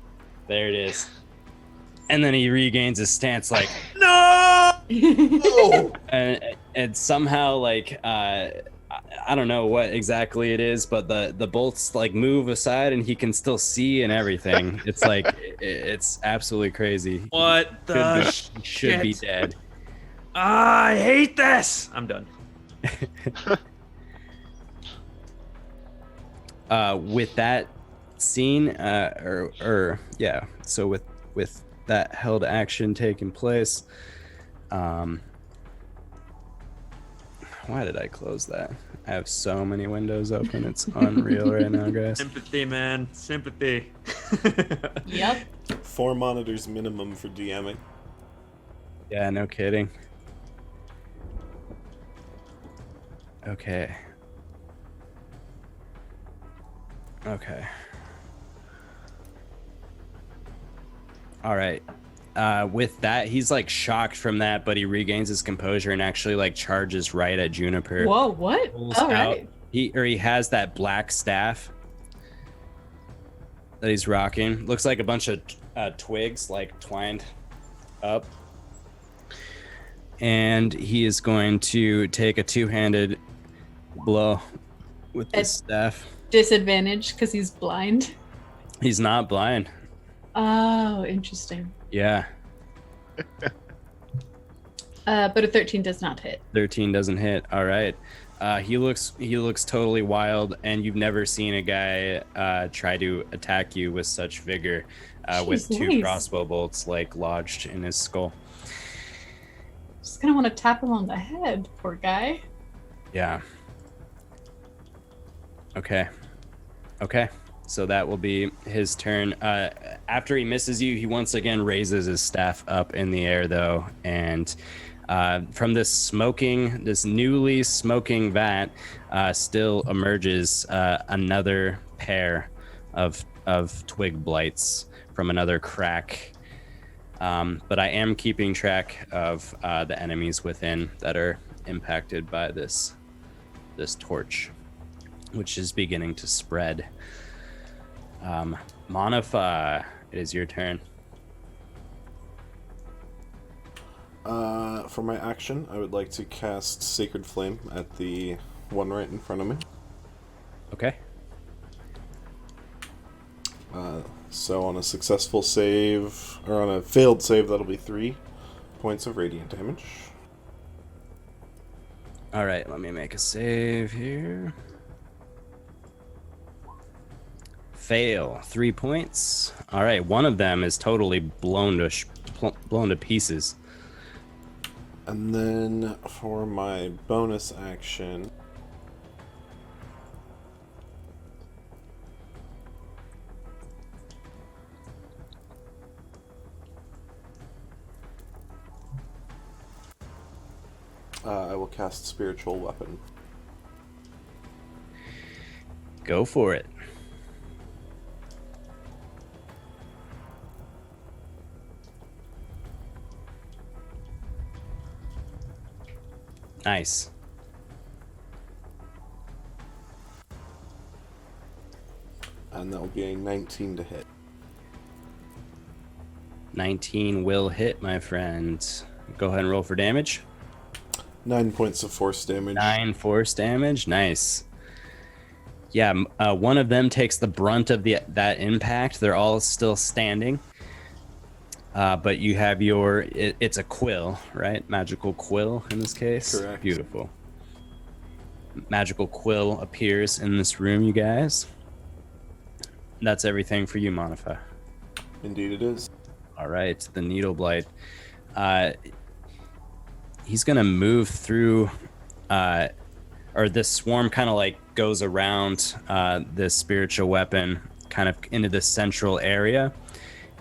Speaker 2: and then he regains his stance, like no, and somehow like I don't know what exactly it is, but the bolts like move aside and he can still see and everything. It's like it's absolutely crazy.
Speaker 4: What the
Speaker 2: he should be dead.
Speaker 4: I hate this. I'm done.
Speaker 2: With that scene, so with that held action taking place, why did I close that? I have so many windows open. It's unreal right now, guys.
Speaker 4: Sympathy, man. Sympathy.
Speaker 3: Yep.
Speaker 5: 4 monitors minimum for DMing.
Speaker 2: Yeah, no kidding. Okay. All right. With that, he's like shocked from that, but he regains his composure and actually like charges right at Juniper.
Speaker 3: Whoa, what? All right.
Speaker 2: He has that black staff that he's rocking. Looks like a bunch of twigs like twined up. And he is going to take a 2-handed blow with this staff.
Speaker 3: Disadvantage because he's blind.
Speaker 2: He's not blind.
Speaker 3: Oh, interesting.
Speaker 2: Yeah.
Speaker 3: But a 13 does not hit.
Speaker 2: 13 doesn't hit. All right. He looks totally wild, and you've never seen a guy try to attack you with such vigor, with 2 crossbow bolts like lodged in his skull.
Speaker 3: Just gonna want to tap him on the head, poor guy.
Speaker 2: Yeah. Okay. So that will be his turn. After he misses you, he once again raises his staff up in the air, though, and from this newly smoking vat, still emerges another pair of twig blights from another crack. But I am keeping track of the enemies within that are impacted by this torch, which is beginning to spread. Manafaa, it is your turn.
Speaker 5: For my action, I would like to cast Sacred Flame at the one right in front of me.
Speaker 2: Okay.
Speaker 5: So on a successful save, or on a failed save, that'll be 3 points of radiant damage.
Speaker 2: All right, let me make a save here. Fail, 3 points. All right, one of them is totally blown to pieces.
Speaker 5: And then for my bonus action, I will cast Spiritual Weapon.
Speaker 2: Go for it. Nice.
Speaker 5: And that will be a 19 to hit.
Speaker 2: 19 will hit, my friend. Go ahead and roll for damage.
Speaker 5: 9 points of force damage.
Speaker 2: 9 force damage. Nice. Yeah, one of them takes the brunt of that impact. They're all still standing. But you have it's a quill, right? Magical quill in this case.
Speaker 5: Correct.
Speaker 2: Beautiful. Magical quill appears in this room, you guys. That's everything for you, Manafaa.
Speaker 5: Indeed it is.
Speaker 2: All right, the Needle Blight. He's gonna move through, or this swarm kind of like goes around this spiritual weapon, kind of into the central area,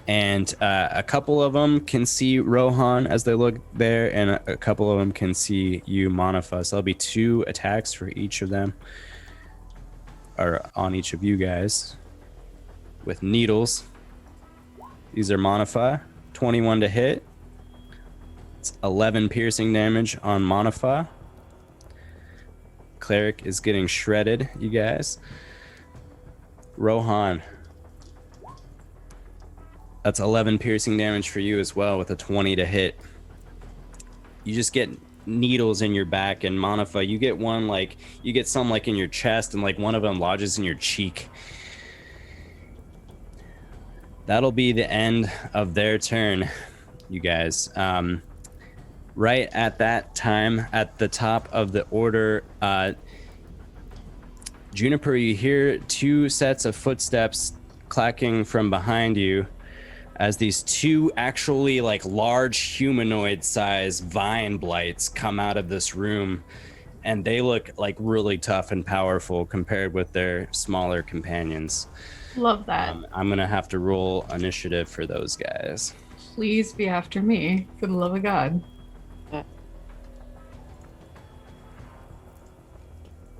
Speaker 2: and a couple of them can see Rohan as they look there, and a couple of them can see you, Manafaa. So there'll be 2 attacks for each of them, or on each of you guys, with needles. These are Manafaa. 21 to hit. 11 piercing damage on Manafaa. Cleric is getting shredded, you guys. Rohan. That's 11 piercing damage for you as well with a 20 to hit. You just get needles in your back, and Manafaa, you get some like in your chest, and like one of them lodges in your cheek. That'll be the end of their turn, you guys. Right at that time, at the top of the order, Juniper, you hear 2 sets of footsteps clacking from behind you as these 2 actually like large humanoid-sized vine blights come out of this room, and they look like really tough and powerful compared with their smaller companions.
Speaker 3: Love that.
Speaker 2: I'm gonna have to roll initiative for those guys.
Speaker 3: Please be after me, for the love of God.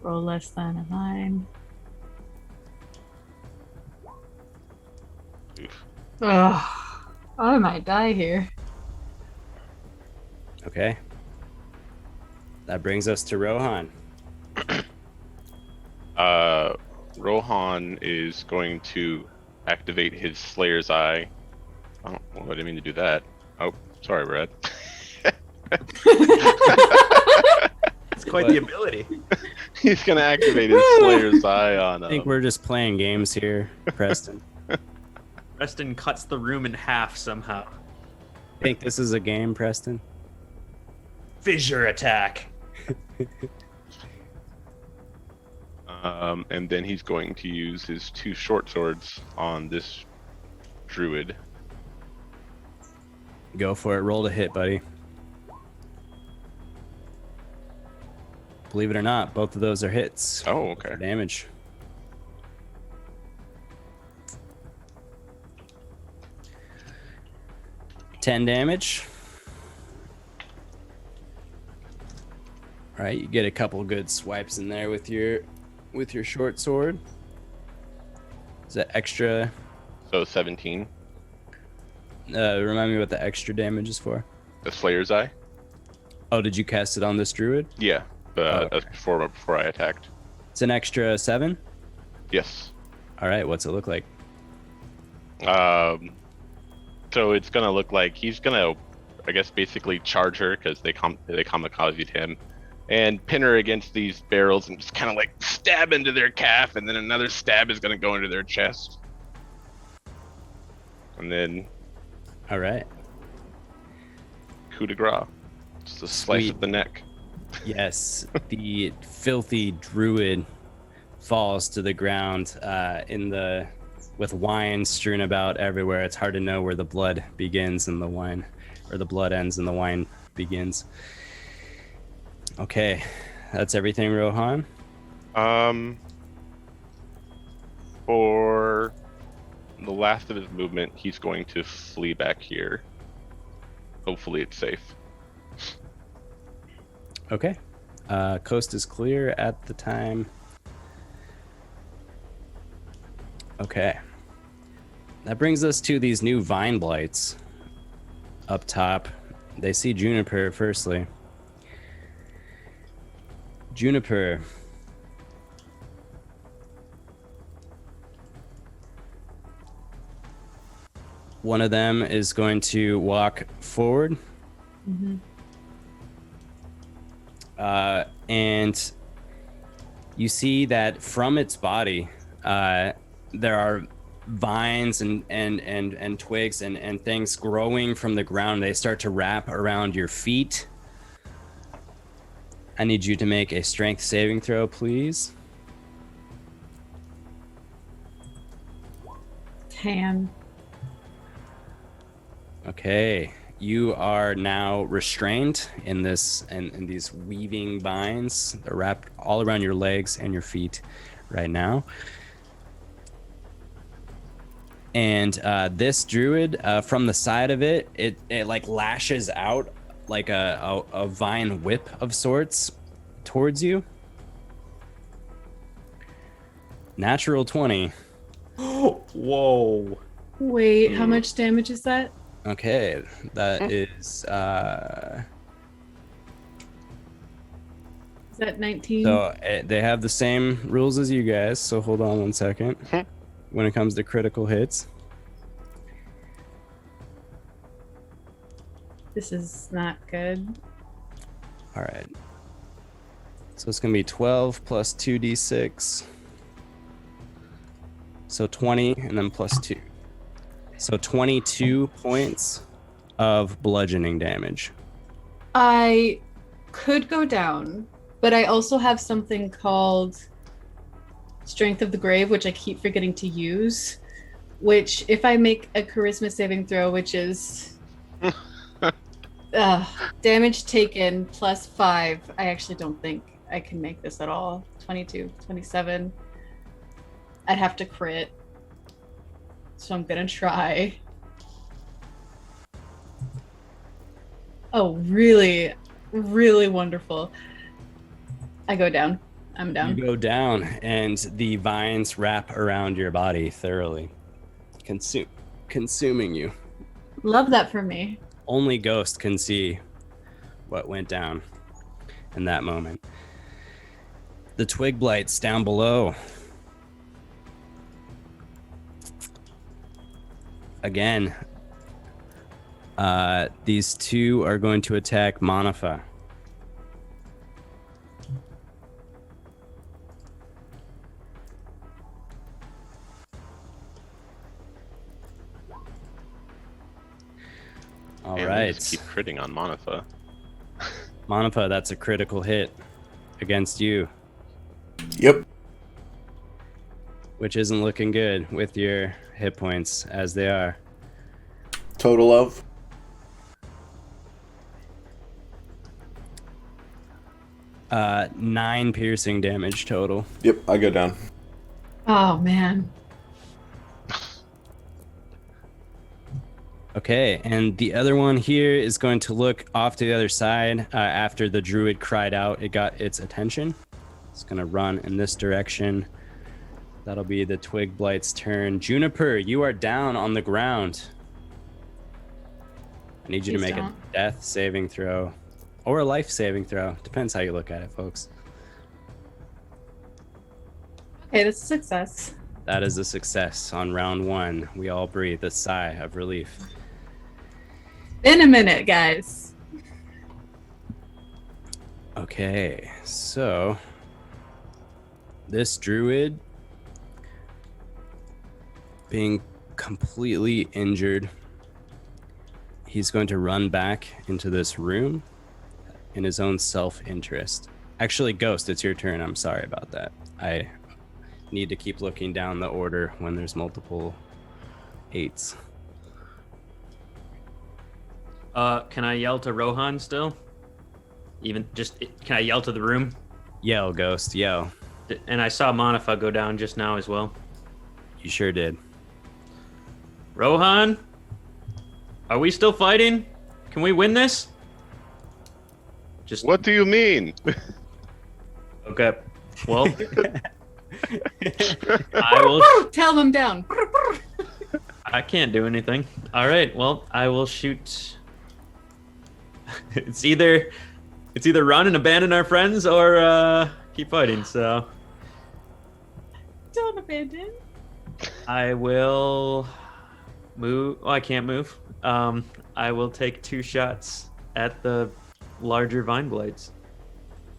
Speaker 3: Roll less than a 9. Ugh. I might die here.
Speaker 2: Okay. That brings us to Rohan.
Speaker 6: Rohan is going to activate his Slayer's Eye. Oh, well, I didn't mean to do that. Oh, sorry, Brad.
Speaker 4: It's quite the ability.
Speaker 6: He's going to activate his Slayer's Eye on...
Speaker 2: I think we're just playing games here, Preston.
Speaker 4: Preston cuts the room in half somehow.
Speaker 2: Think this is a game, Preston?
Speaker 4: Fissure attack.
Speaker 6: And then he's going to use his 2 short swords on this druid.
Speaker 2: Go for it. Roll to hit, buddy. Believe it or not, both of those are hits.
Speaker 6: Oh, okay.
Speaker 2: For damage. $10 damage. All right, you get a couple good swipes in there with your short sword. Is that extra?
Speaker 6: So 17.
Speaker 2: Remind me what the extra damage is for.
Speaker 6: The Slayer's Eye?
Speaker 2: Oh, did you cast it on this druid?
Speaker 6: Yeah,
Speaker 2: okay.
Speaker 6: That's before I attacked.
Speaker 2: It's an extra 7?
Speaker 6: Yes.
Speaker 2: All right, what's it look like?
Speaker 6: So it's gonna look like he's gonna, I guess, basically charge her because they kamikazed him, and pin her against these barrels and just kind of like stab into their calf, and then another stab is gonna go into their chest. And then
Speaker 2: All right.
Speaker 6: coup de grace. Just a slice
Speaker 2: Sweet.
Speaker 6: of the neck.
Speaker 2: Yes, the filthy druid falls to the ground with wine strewn about everywhere. It's hard to know where the blood begins and the wine, or the blood ends and the wine begins. Okay, that's everything, Rohan.
Speaker 6: For the last of his movement, he's going to flee back here. Hopefully it's safe.
Speaker 2: Okay. Coast is clear at the time. Okay. That brings us to these new vine blights up top. They see Juniper firstly. Juniper. One of them is going to walk forward.
Speaker 3: Mm-hmm.
Speaker 2: And you see that from its body, there are vines and twigs and things growing from the ground. They start to wrap around your feet. I need you to make a strength saving throw, please.
Speaker 3: 10.
Speaker 2: Okay. You are now restrained in these weaving vines. They're wrapped all around your legs and your feet right now. And this druid, from the side of it like lashes out like a vine whip of sorts towards you. Natural 20.
Speaker 4: Whoa.
Speaker 3: Wait, how much damage is that?
Speaker 2: Okay, that is
Speaker 3: Is that 19?
Speaker 2: so they have the same rules as you guys, so hold on one second. When it comes to critical hits.
Speaker 3: This is not good.
Speaker 2: All right. So it's going to be 12 plus 2d6. So 20 and then plus 2. So 22 points of bludgeoning damage.
Speaker 3: I could go down, but I also have something called Strength of the Grave, which I keep forgetting to use, which if I make a charisma saving throw, which is damage taken plus 5, I actually don't think I can make this at all. 22, 27. I'd have to crit. So I'm gonna try. Oh, really, really wonderful. I go down. I'm down.
Speaker 2: You go down, and the vines wrap around your body thoroughly, consuming you.
Speaker 3: Love that for me.
Speaker 2: Only Ghost can see what went down in that moment. The twig blights down below. Again, these two are going to attack Manafaa. All
Speaker 6: Man,
Speaker 2: right.
Speaker 6: they just keep critting on Manafaa.
Speaker 2: Manafaa, that's a critical hit against you,
Speaker 5: Yep.
Speaker 2: which isn't looking good with your hit points as they are.
Speaker 5: Total of?
Speaker 2: Uh, 9 piercing damage total.
Speaker 5: Yep, I go down.
Speaker 3: Oh man.
Speaker 2: Okay, and the other one here is going to look off to the other side. After the druid cried out, it got its attention. It's going to run in this direction. That'll be the twig blight's turn. Juniper, you are down on the ground. I need you to
Speaker 3: Please
Speaker 2: make
Speaker 3: don't.
Speaker 2: a death saving throw or a life saving throw. Depends how you look at it, folks.
Speaker 3: Okay, that's a success.
Speaker 2: That is a success on round 1. We all breathe a sigh of relief.
Speaker 3: In a minute, guys.
Speaker 2: Okay, so this druid being completely injured. He's going to run back into this room in his own self-interest. Actually, Ghost, it's your turn. I'm sorry about that. I need to keep looking down the order when there's multiple 8s.
Speaker 4: Can I yell to Rohan still? Can I yell to the room?
Speaker 2: Yell, Ghost, yell.
Speaker 4: And I saw Manafaa go down just now as well.
Speaker 2: You sure did.
Speaker 4: Rohan? Are we still fighting? Can we win this?
Speaker 6: What do you mean?
Speaker 4: Okay. Well, I will.
Speaker 3: Tell them down.
Speaker 4: I can't do anything. All right. Well, I will shoot. It's either run and abandon our friends or keep fighting. So
Speaker 3: Don't abandon.
Speaker 4: I will move. Oh, I can't move. I will take 2 shots at the larger vine blades.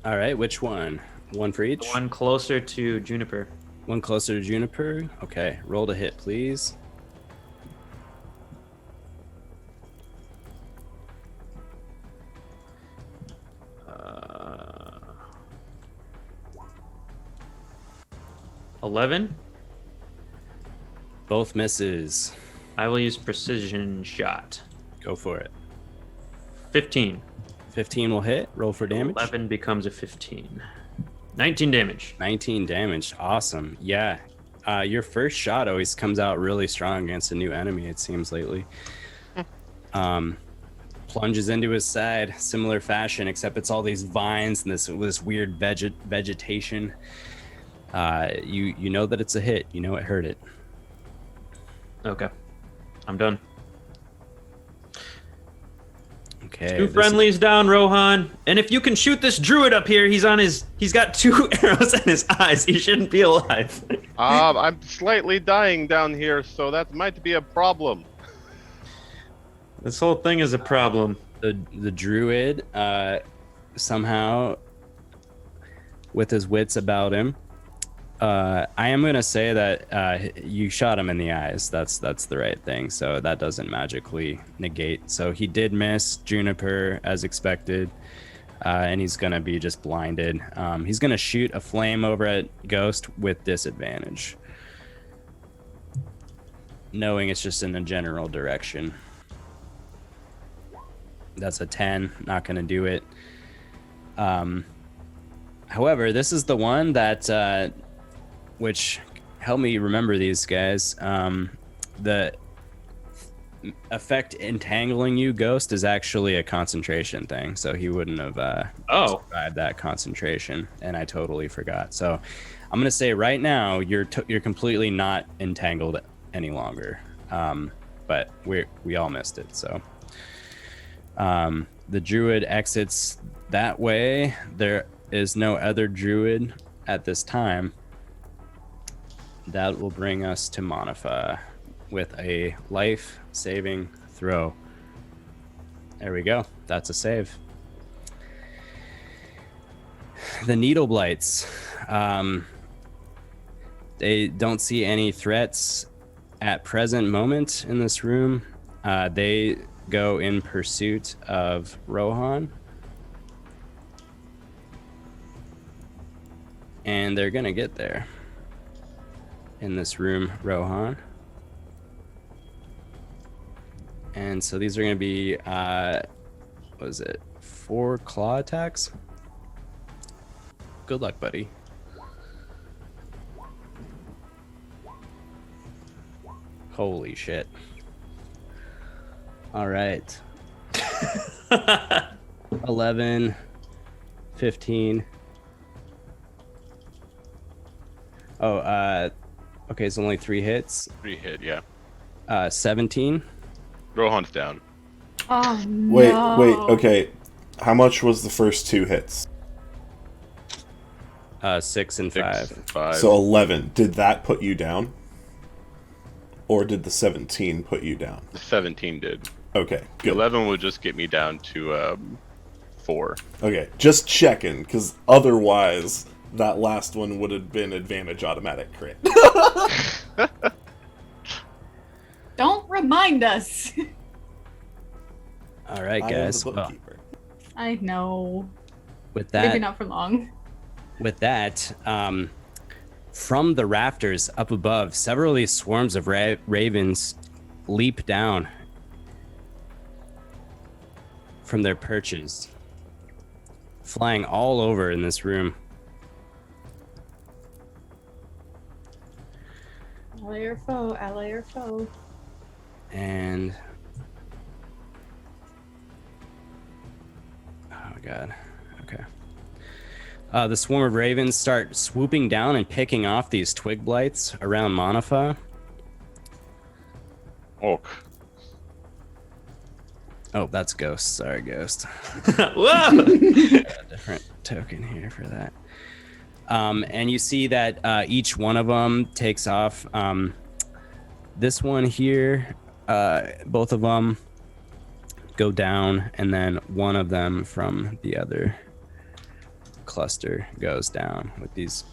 Speaker 2: All right, which one? One for each?
Speaker 4: The one closer to Juniper.
Speaker 2: One closer to Juniper? Okay, roll to hit, please.
Speaker 4: Uh, 11.
Speaker 2: Both misses.
Speaker 4: I will use precision shot.
Speaker 2: Go for it.
Speaker 4: 15.
Speaker 2: 15 will hit. Roll for damage.
Speaker 4: 11 becomes a 15. 19 damage.
Speaker 2: 19 damage. Awesome. Yeah. Your first shot always comes out really strong against a new enemy, it seems lately. Plunges into his side, similar fashion, except it's all these vines and this weird vegetation. You know that it's a hit. You know it hurt it.
Speaker 4: Okay. I'm done.
Speaker 2: Okay.
Speaker 4: 2 friendlies down, Rohan. And if you can shoot this druid up here, he's got 2 arrows in his eyes. He shouldn't be alive.
Speaker 6: I'm slightly dying down here, so that might be a problem.
Speaker 4: This whole thing is a problem.
Speaker 2: The druid, somehow, with his wits about him, I am gonna say that you shot him in the eyes. That's the right thing. So that doesn't magically negate. So he did miss Juniper as expected, and he's gonna be just blinded. He's gonna shoot a flame over at Ghost with disadvantage, knowing it's just in a general direction. That's a 10. Not gonna do it. However, this is the one that. Which help me remember these guys. The effect entangling you, Ghost, is actually a concentration thing, so he wouldn't have survived that concentration, and I totally forgot. So I'm gonna say right now you're completely not entangled any longer, but we all missed it. So the druid exits that way. There is no other druid at this time. That will bring us to Manafaa with a life-saving throw. There we go. That's a save. The Needle Blights. They don't see any threats at present moment in this room. They go in pursuit of Rohan. And they're going to get there. In this room, Rohan. And so these are going to be, what is it, 4 claw attacks? Good luck, buddy. Holy shit. All right. 11, 15. Okay, it's only 3 hits.
Speaker 6: 3 hit, yeah.
Speaker 2: 17.
Speaker 6: Rohan's down.
Speaker 3: Oh, no.
Speaker 5: Wait, okay. How much was the first 2 hits?
Speaker 2: 6 and
Speaker 6: 6
Speaker 2: 5.
Speaker 6: and 5.
Speaker 5: So 11. Did that put you down? Or did the 17 put you down?
Speaker 6: The 17 did.
Speaker 5: Okay,
Speaker 6: The
Speaker 5: good.
Speaker 6: 11 would just get me down to 4.
Speaker 5: Okay, just checking, because otherwise that last one would have been advantage automatic crit.
Speaker 3: mind us.
Speaker 2: All right,
Speaker 5: I am
Speaker 2: guys.
Speaker 5: the
Speaker 2: Well,
Speaker 5: bookkeeper.
Speaker 3: I know.
Speaker 2: with
Speaker 3: Maybe
Speaker 2: that,
Speaker 3: not for long.
Speaker 2: from the rafters up above, several of these swarms of ravens leap down from their perches, flying all over in this room.
Speaker 3: Ally or foe, ally or foe.
Speaker 2: And oh god, okay. The swarm of ravens start swooping down and picking off these twig blights around Manafaa.
Speaker 6: Orc.
Speaker 2: Oh, that's Ghost. Sorry, Ghost.
Speaker 4: Whoa!
Speaker 2: Got a different token here for that. And you see that each one of them takes off. This one here, both of them go down, and then one of them from the other cluster goes down with these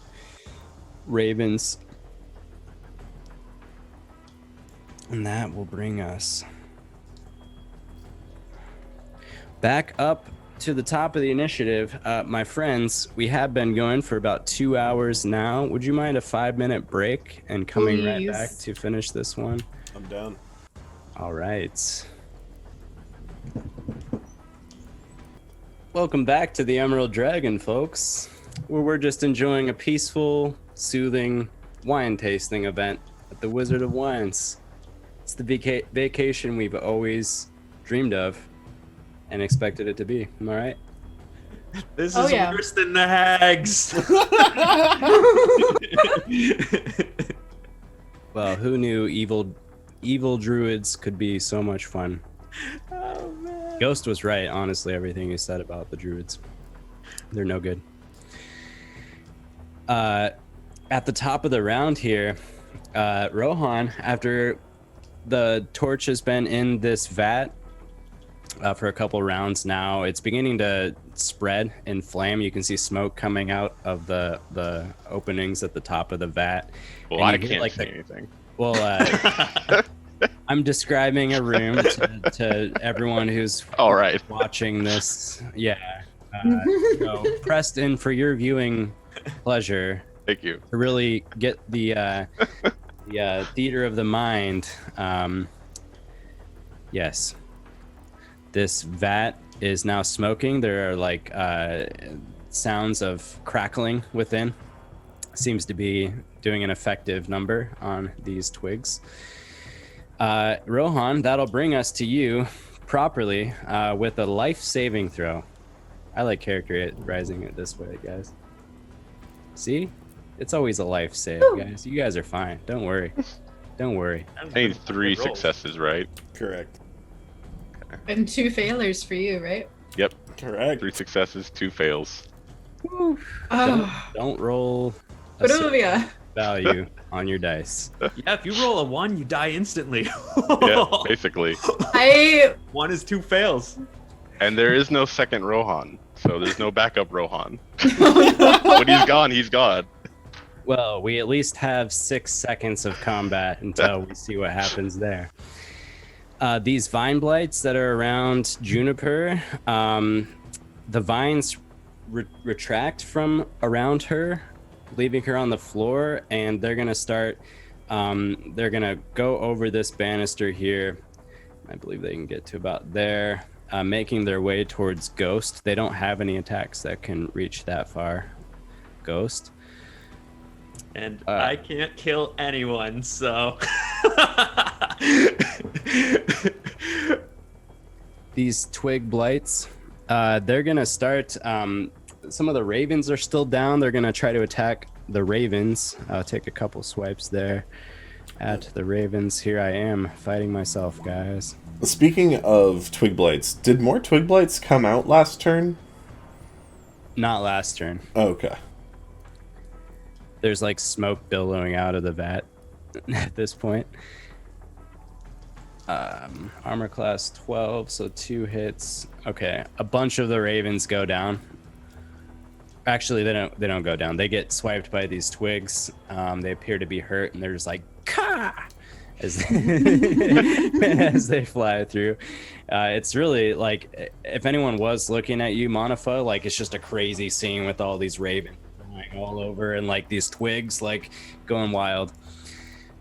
Speaker 2: ravens. And that will bring us back up to the top of the initiative. My friends, we have been going for about 2 hours now. Would you mind a 5-minute break and coming right
Speaker 3: Please.
Speaker 2: back to finish this one?
Speaker 5: I'm down.
Speaker 2: All right. Welcome back to the Emerald Dragon, folks, where we're just enjoying a peaceful, soothing wine tasting event at the Wizard of Wines. It's the vacation we've always dreamed of and expected it to be. Am I right?
Speaker 4: This
Speaker 3: Oh,
Speaker 4: is
Speaker 3: yeah.
Speaker 4: worse than the hags.
Speaker 2: Well, who knew evil druids could be so much fun?
Speaker 4: Oh, man.
Speaker 2: Ghost was right, honestly, everything he said about the druids. They're no good. At the top of the round here, Rohan, after the torch has been in this vat for a couple rounds now, it's beginning to spread and flame. You can see smoke coming out of the openings at the top of the vat.
Speaker 6: Well,
Speaker 2: And
Speaker 6: I
Speaker 2: you hear,
Speaker 6: can't
Speaker 2: like,
Speaker 6: say anything.
Speaker 2: Well, I'm describing a room to everyone who's
Speaker 6: All right.
Speaker 2: watching this. Yeah. So Preston, for your viewing pleasure,
Speaker 6: Thank you.
Speaker 2: to really get the theater of the mind. Yes, this vat is now smoking. There are like sounds of crackling within. Seems to be doing an effective number on these twigs. Rohan, that'll bring us to you properly with a life saving throw. I like characterizing it this way, guys. See? It's always a life save, guys. You guys are fine. Don't worry. Don't worry.
Speaker 6: I need 3 successes, right?
Speaker 5: Correct.
Speaker 3: And 2 failures for you, right?
Speaker 6: Yep.
Speaker 5: Correct.
Speaker 6: 3 successes, 2 fails.
Speaker 3: Oh,
Speaker 2: Don't roll a
Speaker 3: Barovia.
Speaker 2: value on your dice.
Speaker 4: Yeah, if you roll a 1, you die instantly.
Speaker 6: Yeah, basically.
Speaker 3: I
Speaker 4: 1 is 2 fails.
Speaker 6: And there is no second Rohan, so there's no backup Rohan. When he's gone, he's gone.
Speaker 2: Well, we at least have 6 seconds of combat until we see what happens there. These vine blights that are around Juniper, the vines retract from around her, leaving her on the floor, and they're gonna start. They're gonna go over this banister here. I believe they can get to about there, making their way towards Ghost. They don't have any attacks that can reach that far. Ghost.
Speaker 4: And I can't kill anyone, so.
Speaker 2: These twig blights, they're gonna start. Some of the ravens are still down. They're gonna try to attack the ravens. I'll take a couple swipes there at the ravens. Here I am fighting myself, guys.
Speaker 5: Speaking of twig blights, did more twig blights come out last turn?
Speaker 2: Not last turn.
Speaker 5: Okay.
Speaker 2: There's like smoke billowing out of the vat at this point. Armor class 12, so 2 hits. Okay, a bunch of the ravens go down. Actually, they don't go down. They get swiped by these twigs. They appear to be hurt, and they're just like, "Ka!" as as they fly through. It's really like, if anyone was looking at you, Manafaa, like it's just a crazy scene with all these ravens flying all over and like these twigs like going wild.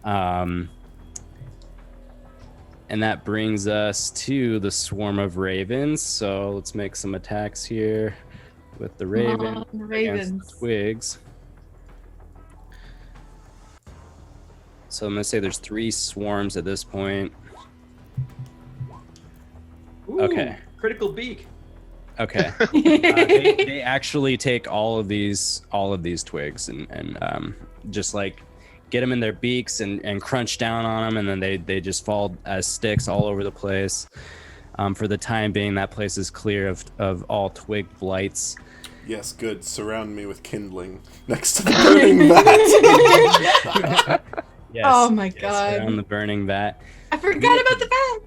Speaker 2: And that brings us to the swarm of ravens. So let's make some attacks here with the raven against the twigs. So I'm gonna say there's 3 swarms at this point.
Speaker 4: Ooh,
Speaker 2: okay.
Speaker 4: Critical beak.
Speaker 2: Okay. They actually take all of these twigs and just like get them in their beaks and crunch down on them, and then they just fall as sticks all over the place. For the time being, that place is clear of all twig blights.
Speaker 5: Yes, good. Surround me with kindling next to the burning vat.
Speaker 2: Yes,
Speaker 3: oh my god.
Speaker 2: Around the burning vat.
Speaker 3: I forgot about the vat.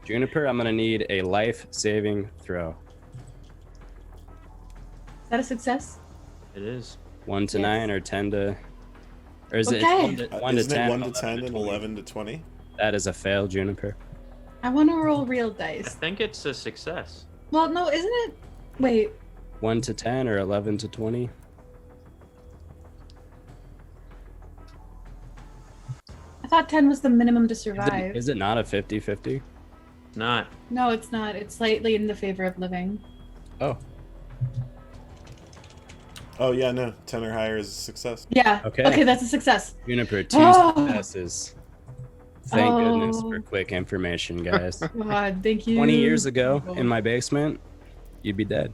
Speaker 2: Juniper, I'm gonna need a life saving throw.
Speaker 3: Is that a success?
Speaker 4: It is.
Speaker 2: 1 to
Speaker 3: Yes.
Speaker 2: 9 or 10 to, or is
Speaker 3: Okay.
Speaker 2: it 1 to
Speaker 5: Isn't
Speaker 2: 10?
Speaker 5: it 1 to 10 and 11 to 20?
Speaker 2: That is a fail, Juniper.
Speaker 3: I want to roll real
Speaker 4: I
Speaker 3: dice.
Speaker 4: think it's a success.
Speaker 3: Well, no, isn't it? Wait.
Speaker 2: 1 to 10 or 11 to 20?
Speaker 3: I thought 10 was the minimum to survive.
Speaker 2: Is it not a 50-50?
Speaker 4: Not.
Speaker 3: No, it's not. It's slightly in the favor of living.
Speaker 2: Oh,
Speaker 5: Oh, yeah, no. 10 or higher is a success.
Speaker 3: Yeah.
Speaker 2: Okay.
Speaker 3: Okay, that's a success.
Speaker 2: Juniper, 2
Speaker 3: Oh.
Speaker 2: successes. Thank goodness
Speaker 3: Oh.
Speaker 2: for quick information, guys.
Speaker 3: God, thank you.
Speaker 2: 20 years ago in my basement, you'd be dead.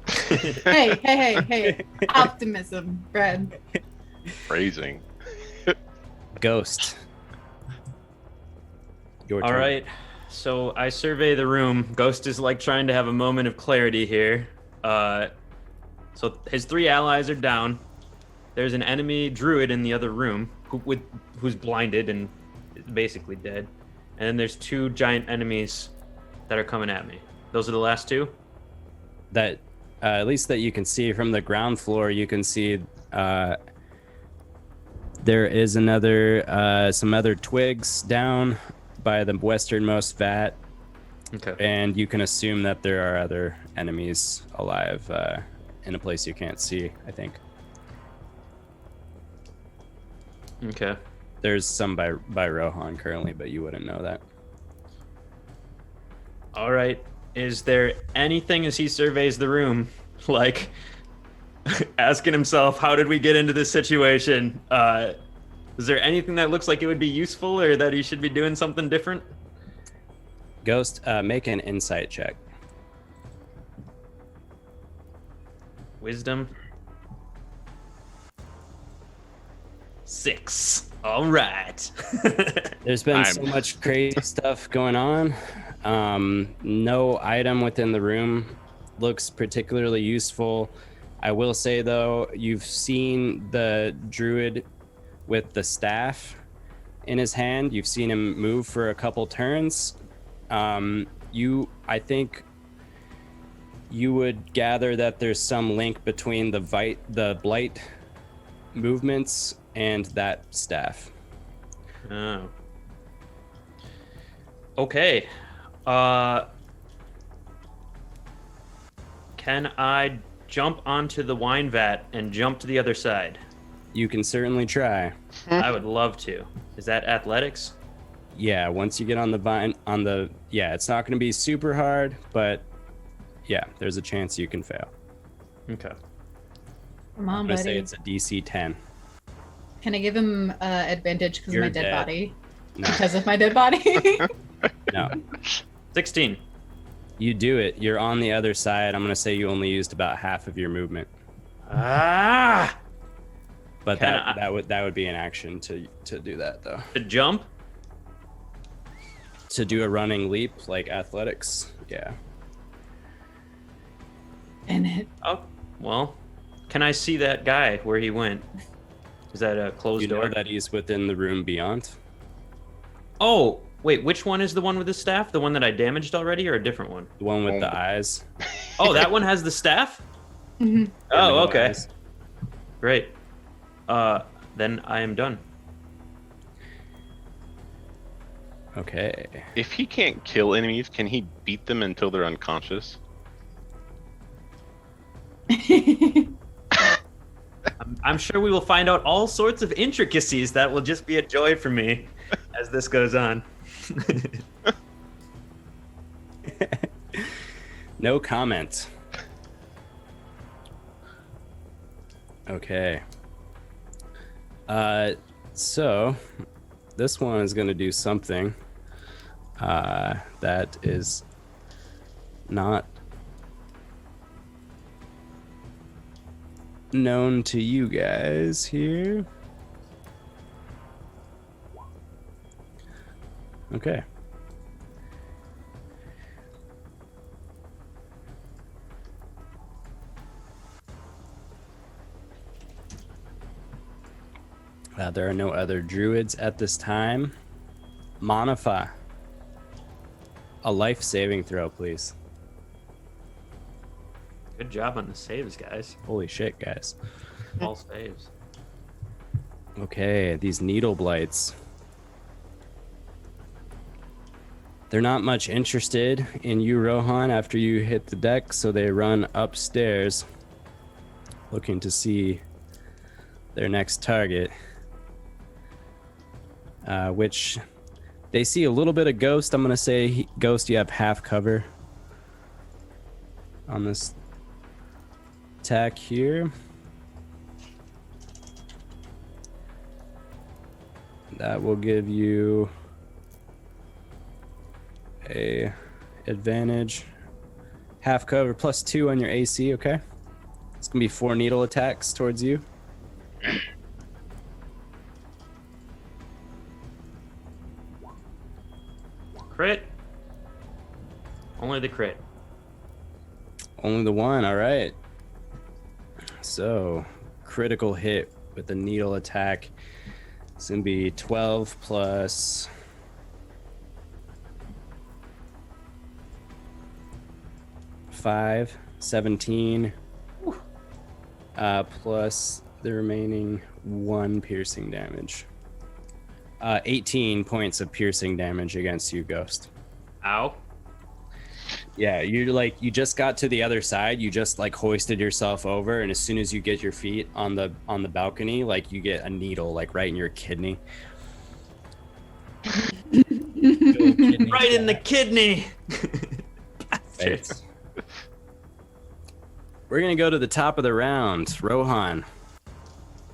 Speaker 3: Hey. Optimism, Brad.
Speaker 6: Phrasing.
Speaker 2: Ghost. Your
Speaker 4: All
Speaker 2: turn.
Speaker 4: right. So I survey the room. Ghost is like trying to have a moment of clarity here. So his 3 allies are down. There's an enemy druid in the other room who's blinded and basically dead. And then there's 2 giant enemies that are coming at me. Those are the last 2?
Speaker 2: That, at least that you can see from the ground floor, you can see there is another, some other twigs down by the westernmost vat.
Speaker 4: Okay.
Speaker 2: And you can assume that there are other enemies alive in a place you can't see, I think.
Speaker 4: Okay.
Speaker 2: There's some by Rohan currently, but you wouldn't know that.
Speaker 4: All right. Is there anything as he surveys the room, like asking himself, how did we get into this situation? Is there anything that looks like it would be useful or that he should be doing something different?
Speaker 2: Ghost, make an insight check.
Speaker 4: Wisdom. 6. All right.
Speaker 2: There's been so much crazy stuff going on. No item within the room looks particularly useful. I will say, though, you've seen the druid with the staff in his hand. You've seen him move for a couple turns. I think you would gather that there's some link between the blight movements and that staff.
Speaker 4: Oh. Okay. Can I jump onto the wine vat and jump to the other side?
Speaker 2: You can certainly try.
Speaker 4: I would love to. Is that athletics?
Speaker 2: Yeah, once you get on the vine, it's not going to be super hard, but yeah, there's a chance you can fail.
Speaker 4: Okay.
Speaker 3: Come on,
Speaker 2: I'm going to say
Speaker 3: buddy.
Speaker 2: it's a DC 10.
Speaker 3: Can I give him advantage because of
Speaker 2: You're
Speaker 3: my dead
Speaker 2: dead.
Speaker 3: body?
Speaker 2: No,
Speaker 3: Because of my dead body?
Speaker 2: no.
Speaker 4: 16.
Speaker 2: You do it. You're on the other side. I'm going to say you only used about half of your movement.
Speaker 4: Ah!
Speaker 2: But
Speaker 4: Can
Speaker 2: that would be an action to do that, though.
Speaker 4: To jump?
Speaker 2: To do a running leap, like athletics, yeah.
Speaker 3: And it.
Speaker 4: Oh, well. Can I see that guy where he went? Is that a closed
Speaker 2: You
Speaker 4: door?
Speaker 2: know that he's within the room beyond.
Speaker 4: Oh, wait, which one is the one with the staff? The one that I damaged already or a different one?
Speaker 2: The one with the eyes.
Speaker 4: Oh, that one has the staff?
Speaker 3: Mhm.
Speaker 4: Oh,
Speaker 2: No
Speaker 4: okay.
Speaker 2: eyes.
Speaker 4: Great. Then I am done.
Speaker 2: Okay.
Speaker 6: If he can't kill enemies, can he beat them until they're unconscious?
Speaker 4: I'm sure we will find out all sorts of intricacies that will just be a joy for me as this goes on.
Speaker 2: No comment. Okay. So this one is going to do something that is not known to you guys here. Okay. There are no other druids at this time. Manafaa, a life saving throw, please.
Speaker 4: Good job on the saves, guys.
Speaker 2: Holy shit, guys.
Speaker 4: All saves.
Speaker 2: Okay, these needle blights. They're not much interested in you, Rohan, after you hit the deck, so they run upstairs looking to see their next target. Which they see a little bit of Ghost. I'm going to say, Ghost, you have half cover on this attack here. That will give you a advantage. Half cover +2 on your AC, okay? It's going to be 4 needle attacks towards you.
Speaker 4: Crit. Only the crit.
Speaker 2: Only the one, all right. So, critical hit with the needle attack. It's going to be 12 plus 5, 17, plus the remaining 1 piercing damage. 18 points of piercing damage against you, Ghost.
Speaker 4: Ow.
Speaker 2: Yeah, you just got to the other side. You just like hoisted yourself over, and as soon as you get your feet on the balcony, like you get a needle like right in your kidney.
Speaker 4: Right in the kidney.
Speaker 2: Right. We're gonna go to the top of the round. Rohan,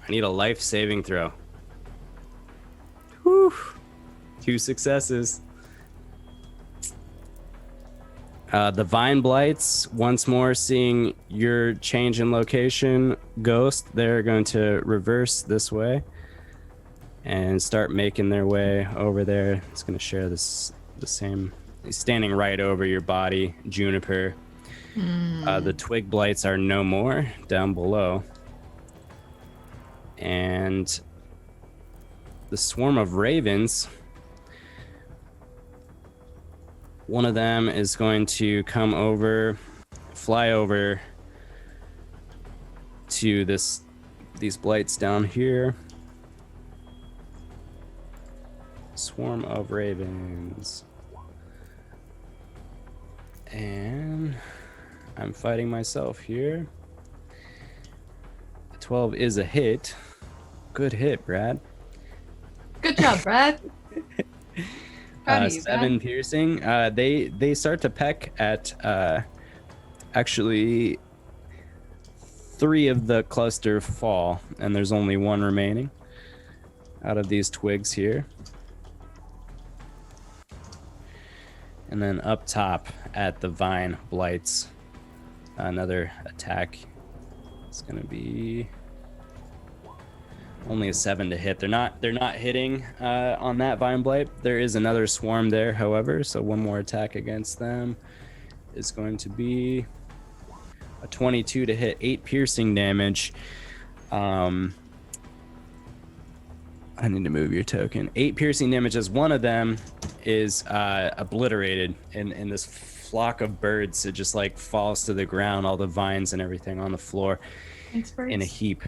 Speaker 2: I need a life saving throw. Whew. 2 successes. The Vine Blights, once more seeing your change in location, Ghost, they're going to reverse this way and start making their way over there. It's going to share the same. He's standing right over your body, Juniper. The Twig Blights are no more down below. And the Swarm of Ravens, one of them is going to come over, fly over to these blights down here. Swarm of Ravens. And I'm fighting myself here. 12 is a hit. Good hit, Brad.
Speaker 3: Good job, Brad. Proud of you,
Speaker 2: 7
Speaker 3: Brad.
Speaker 2: piercing. They start to peck at actually 3 of the cluster fall, and there's only 1 remaining out of these twigs here. And then up top at the Vine Blights, another attack. It's gonna be only a 7 to hit. They're not hitting on that Vine Blight. There is another swarm there, however, so 1 more attack against them is going to be a 22 to hit, 8 piercing damage. I need to move your token. 8 piercing damage as one of them is obliterated in this flock of birds. It just like falls to the ground, all the vines and everything on the floor in a heap.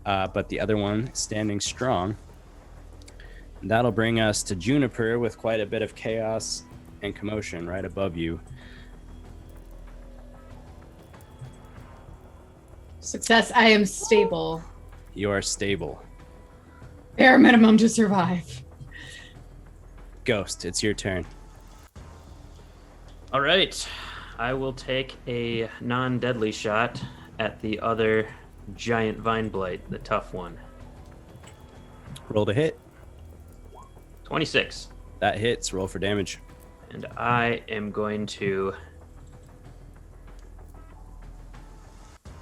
Speaker 2: But the other one, standing strong, That'll bring us to Juniper with quite a bit of chaos and commotion right above you.
Speaker 3: Success. I am stable.
Speaker 2: You are stable.
Speaker 3: Bare minimum to survive.
Speaker 2: Ghost, it's your turn.
Speaker 4: All right. I will take a non-deadly shot at the other giant vine blight, the tough one.
Speaker 2: Roll to hit.
Speaker 4: 26.
Speaker 2: That hits. Roll for damage.
Speaker 4: And I am going to...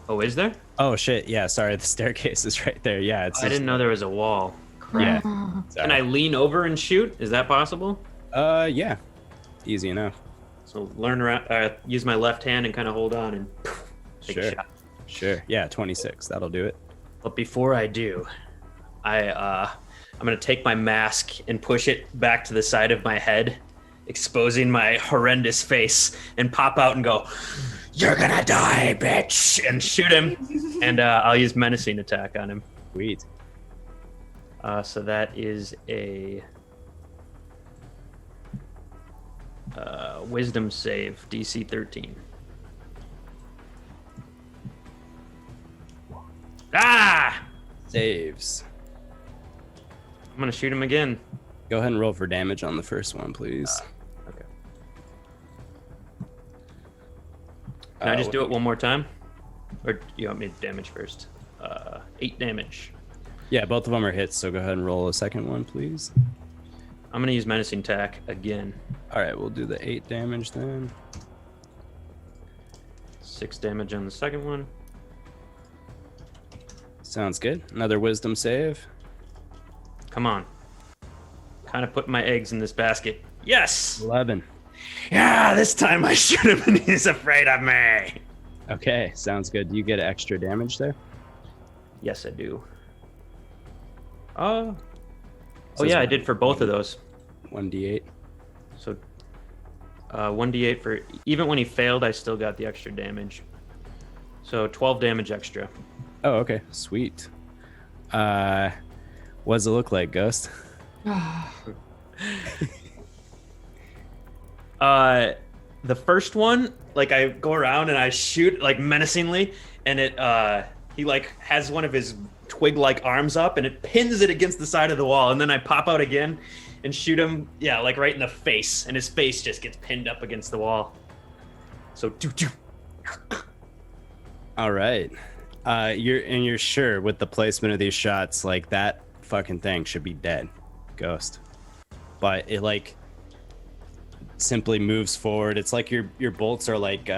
Speaker 4: Oh, is there?
Speaker 2: Oh, shit. Yeah, sorry. The staircase is right there. Yeah, it's.
Speaker 4: I didn't know there was a wall.
Speaker 2: Yeah.
Speaker 4: Can I lean over and shoot? Is that possible?
Speaker 2: Yeah. Easy enough.
Speaker 4: So use my left hand and kind of hold on and take a shot.
Speaker 2: Sure. Yeah, 26. That'll do it.
Speaker 4: But before I do, I'm gonna take my mask and push it back to the side of my head, exposing my horrendous face, and pop out and go, "You're gonna die, bitch!" and shoot him. And I'll use menacing attack on him.
Speaker 2: Sweet.
Speaker 4: So that is a wisdom save, DC 13. Ah!
Speaker 2: Saves.
Speaker 4: I'm gonna shoot him again.
Speaker 2: Go ahead and roll for damage on the first one, please.
Speaker 4: Okay. Can I just do it one more time? Or do you want me to damage first? 8 damage.
Speaker 2: Yeah, both of them are hits, so go ahead and roll a second one, please.
Speaker 4: I'm gonna use menacing attack again.
Speaker 2: All right, we'll do the 8 damage then.
Speaker 4: 6 damage on the second one.
Speaker 2: Sounds good. Another wisdom save.
Speaker 4: Come on. Kind of putting my eggs in this basket. Yes!
Speaker 2: 11.
Speaker 4: Yeah, this time I shoot him and he's afraid of me.
Speaker 2: Okay, sounds good. Do you get extra damage there?
Speaker 4: Yes, I do. Oh yeah, I did for both of those.
Speaker 2: 1d8.
Speaker 4: So 1d8 for... Even when he failed, I still got the extra damage. So 12 damage extra.
Speaker 2: Oh, okay. Sweet. What does it look like, Ghost?
Speaker 4: The first one, like I go around and I shoot like menacingly, and it he like has one of his twig-like arms up and it pins it against the side of the wall, and then I pop out again and shoot him, yeah, like right in the face, and his face just gets pinned up against the wall. So
Speaker 2: All right. You're sure with the placement of these shots, like that fucking thing should be dead, Ghost. But it like simply moves forward. It's like your bolts are like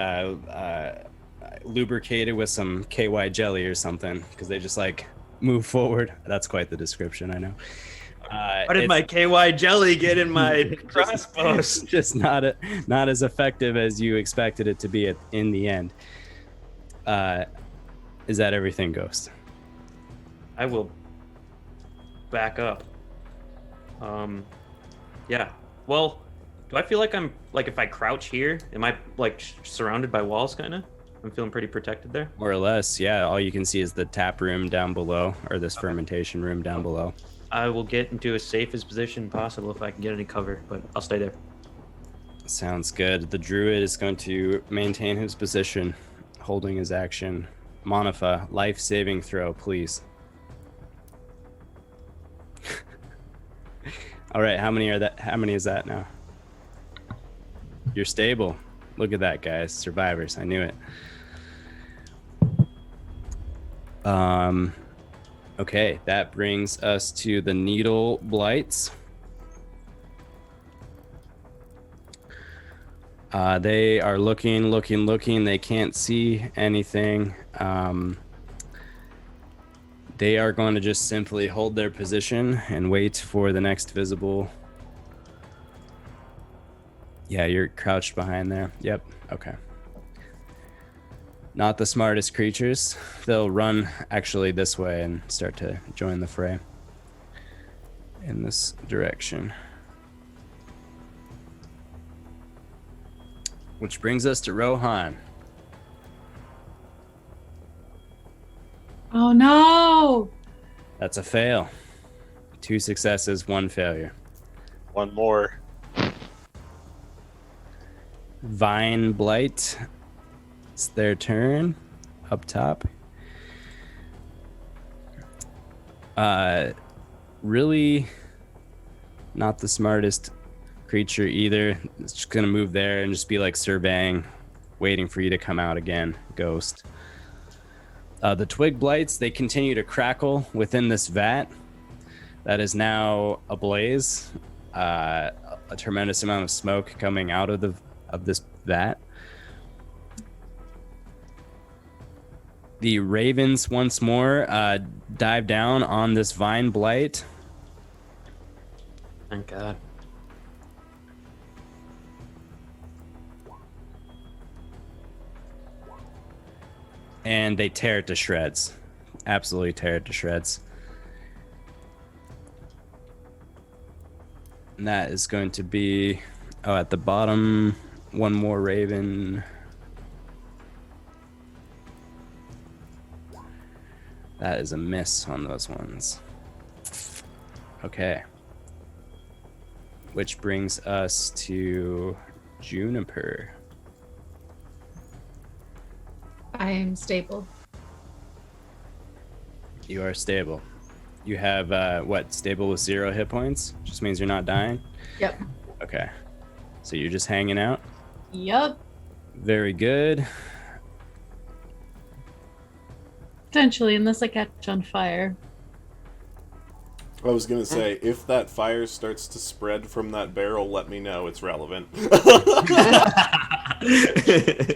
Speaker 2: lubricated with some KY jelly or something, because they just like move forward. That's quite the description, I know.
Speaker 4: How did my KY jelly get in my crossbows?
Speaker 2: Just not as effective as you expected it to be in the end. Is that everything, Ghost?
Speaker 4: I will back up. Yeah. Well, do I feel like I'm like, if I crouch here, am I like surrounded by walls kind of? I'm feeling pretty protected there.
Speaker 2: More or less, yeah. All you can see is the tap room down below, or this fermentation room down below.
Speaker 4: I will get into as safest position possible if I can get any cover, but I'll stay there.
Speaker 2: Sounds good. The druid is going to maintain his position, holding his action. Manafaa, life-saving throw, please. All right, how many is that now? You're stable. Look at that, guys. Survivors. I knew it. Okay, that brings us to the needle blights. They are looking. They can't see anything. They are going to just simply hold their position and wait for the next visible. Yeah, you're crouched behind there. Yep. Okay. Not the smartest creatures. They'll run actually this way and start to join the fray in this direction. Which brings us to Rohan.
Speaker 3: Oh no!
Speaker 2: That's a fail. 2 successes, 1 failure.
Speaker 6: One more.
Speaker 2: Vine Blight. It's their turn. Up top. Really not the smartest creature either. It's just gonna move there and just be like surveying, waiting for you to come out again, Ghost. The twig blights, they continue to crackle within this vat that is now ablaze. A tremendous amount of smoke coming out of this vat. The ravens once more dive down on this vine blight.
Speaker 4: Thank God.
Speaker 2: And they tear it to shreds. Absolutely tear it to shreds. And that is going to be... Oh, at the bottom, one more raven. That is a miss on those ones. Okay. Which brings us to Juniper.
Speaker 3: I am stable.
Speaker 2: You are stable. You have, stable with 0 hit points? Just means you're not dying?
Speaker 3: Yep.
Speaker 2: Okay. So you're just hanging out?
Speaker 3: Yep.
Speaker 2: Very good.
Speaker 3: Potentially, unless I catch on fire.
Speaker 5: I was gonna say, if that fire starts to spread from that barrel, let me know. It's relevant.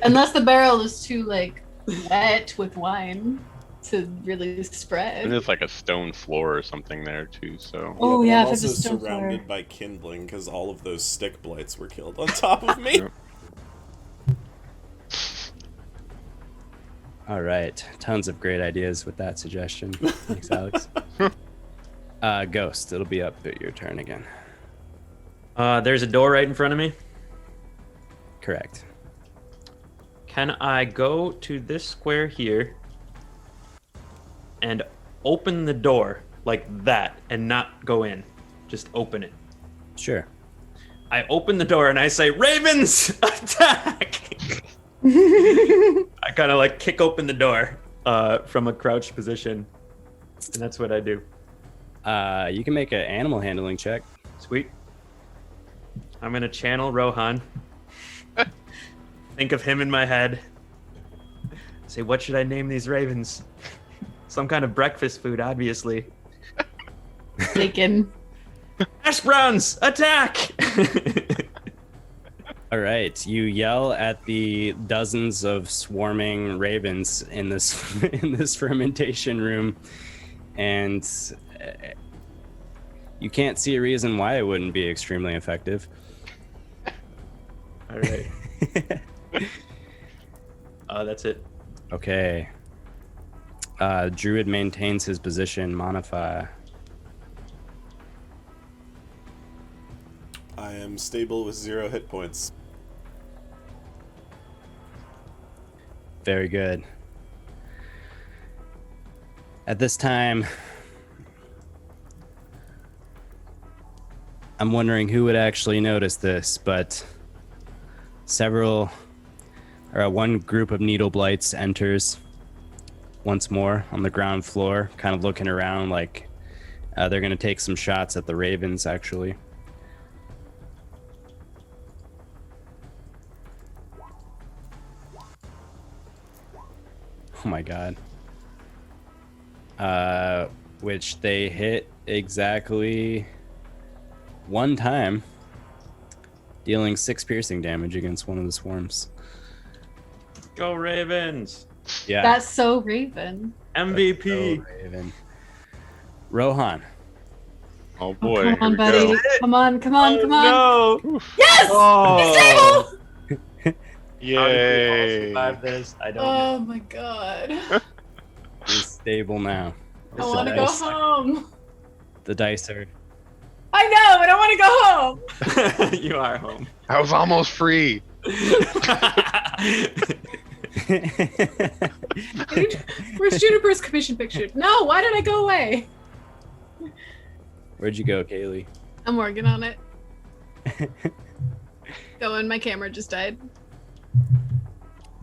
Speaker 3: Unless the barrel is too, wet with wine to really
Speaker 6: And
Speaker 3: spread.
Speaker 6: there's like a stone floor or something there too, so.
Speaker 3: Oh,
Speaker 5: but
Speaker 3: yeah,
Speaker 5: I'm
Speaker 3: if it's
Speaker 5: also
Speaker 3: a stone
Speaker 5: surrounded
Speaker 3: floor.
Speaker 5: by kindling because all of those stick blights were killed on top of me.
Speaker 2: All right. Tons of great ideas with that suggestion. Thanks, Alex. Ghost, it'll be up at your turn again.
Speaker 4: There's a door right in front of me.
Speaker 2: Correct.
Speaker 4: Can I go to this square here and open the door like that and not go in? Just open it.
Speaker 2: Sure.
Speaker 4: I open the door and I say, "Ravens, attack!" I kind of kick open the door from a crouched position, and that's what I do.
Speaker 2: You can make an animal handling check.
Speaker 4: Sweet. I'm gonna channel Rohan. Think of him in my head. Say, what should I name these ravens? Some kind of breakfast food, obviously.
Speaker 3: Bacon.
Speaker 4: Hash browns, attack!
Speaker 2: All right. You yell at the dozens of swarming ravens in this in this fermentation room, and you can't see a reason why it wouldn't be extremely effective.
Speaker 4: All right. That's it.
Speaker 2: Okay. Druid maintains his position. Manafaa.
Speaker 5: I am stable with 0 hit points.
Speaker 2: Very good. At this time, I'm wondering who would actually notice this, but one group of needle blights enters once more on the ground floor, kind of looking around like they're going to take some shots at the ravens, actually. Oh my god. Which they hit exactly 1 time, dealing 6 piercing damage against one of the swarms.
Speaker 4: Go Ravens!
Speaker 2: Yeah.
Speaker 3: That's so Raven.
Speaker 4: MVP!
Speaker 2: So Raven. Rohan.
Speaker 6: Oh boy.
Speaker 3: Come on,
Speaker 6: here we
Speaker 3: buddy.
Speaker 6: go.
Speaker 3: Come on, come on, come on.
Speaker 4: No!
Speaker 3: Yes!
Speaker 4: Oh!
Speaker 3: He's stable!
Speaker 6: Yay.
Speaker 4: Survive this? I don't know.
Speaker 3: Oh my god.
Speaker 2: He's stable now.
Speaker 3: I want to go home.
Speaker 2: The dice are...
Speaker 3: I know, but I want to go home.
Speaker 4: You are home.
Speaker 6: I was almost free.
Speaker 3: Where's Juniper's commission picture? No, why did I go away?
Speaker 2: Where'd you go, Kaylie?
Speaker 7: I'm working on it. Going, my camera just died.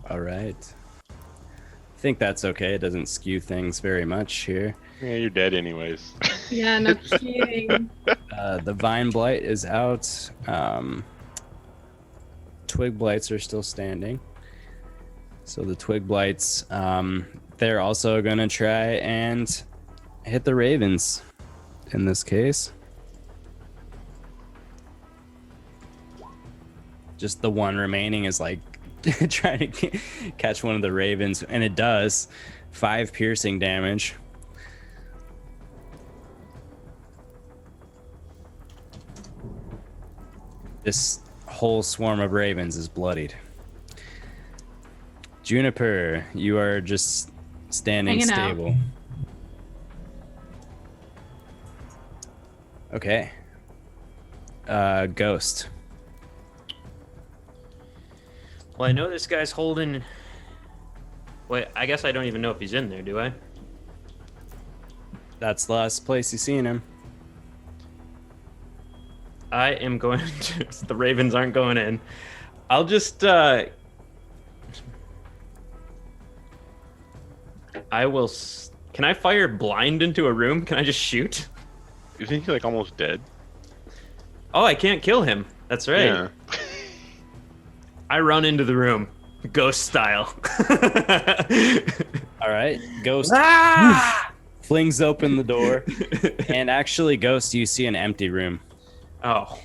Speaker 2: All right. I think that's okay. It doesn't skew things very much here.
Speaker 6: Yeah, you're dead anyways.
Speaker 7: Yeah, no kidding.
Speaker 2: The Vine Blight is out. Twig Blights are still standing. So the Twig Blights, they're also going to try and hit the Ravens in this case. Just the one remaining is like trying to catch one of the Ravens, and it does. 5 piercing damage. This whole swarm of Ravens is bloodied. Juniper, you are just standing
Speaker 3: Hanging out.
Speaker 2: stable. Okay. Ghost.
Speaker 4: Well, I know this guy's holding. Wait, I guess I don't even know if he's in there, do I?
Speaker 2: That's the last place you've seen him.
Speaker 4: I am going to. The Ravens aren't going in. I'll just. I will. Can I fire blind into a room? Can I just shoot?
Speaker 6: Isn't he like almost dead?
Speaker 4: Oh, I can't kill him. That's right.
Speaker 6: Yeah.
Speaker 4: I run into the room, ghost style.
Speaker 2: All right. Ghost
Speaker 4: Ah!
Speaker 2: flings open the door. And actually, Ghost, you see an empty room.
Speaker 4: Oh.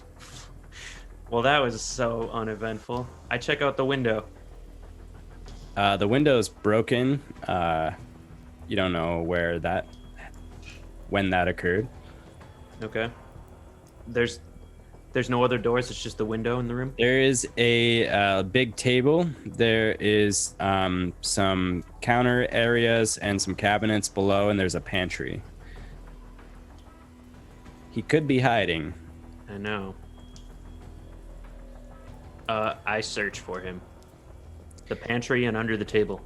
Speaker 4: Well, that was so uneventful. I check out the window.
Speaker 2: The window's broken. You don't know when that occurred.
Speaker 4: Okay. There's no other doors. It's just the window in the room.
Speaker 2: There is a big table. There is some counter areas and some cabinets below, and there's a pantry. He could be hiding.
Speaker 4: I know. I search for him. The pantry and under the table.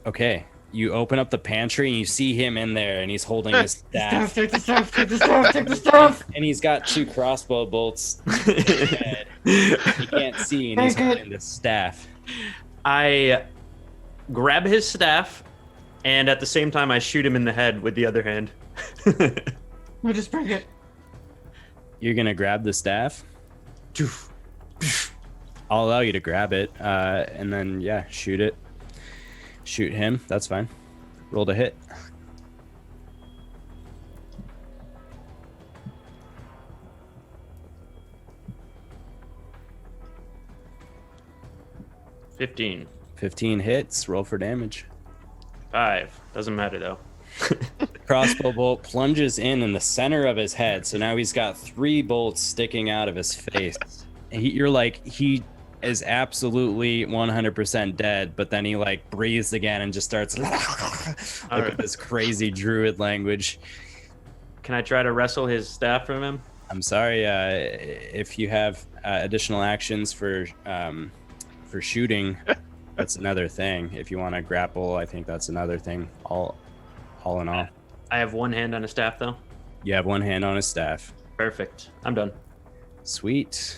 Speaker 2: Okay. You open up the pantry and you see him in there, and he's holding his staff.
Speaker 7: Take the stuff, take the stuff, take the stuff.
Speaker 2: And he's got 2 crossbow bolts to his head. He can't see, and he's holding the staff.
Speaker 4: I grab his staff, and at the same time, I shoot him in the head with the other hand.
Speaker 7: We'll just bring it.
Speaker 2: You're gonna grab the staff? I'll allow you to grab it, and then, yeah, shoot it. Shoot him. That's fine. Roll to hit.
Speaker 4: $15.
Speaker 2: 15 hits. Roll for damage.
Speaker 4: 5. Doesn't matter though.
Speaker 2: Crossbow bolt plunges in the center of his head, so now he's got 3 bolts sticking out of his face. You're like, he is absolutely 100% dead, but then he like breathes again and just starts like with this crazy druid language.
Speaker 4: Can I try to wrestle his staff from him?
Speaker 2: I'm sorry, if you have additional actions for shooting, that's another thing. If you want to grapple, I think that's another thing. All in all,
Speaker 4: I have one hand on a staff though.
Speaker 2: you have one hand on his staff.
Speaker 4: Perfect. I'm done.
Speaker 2: Sweet.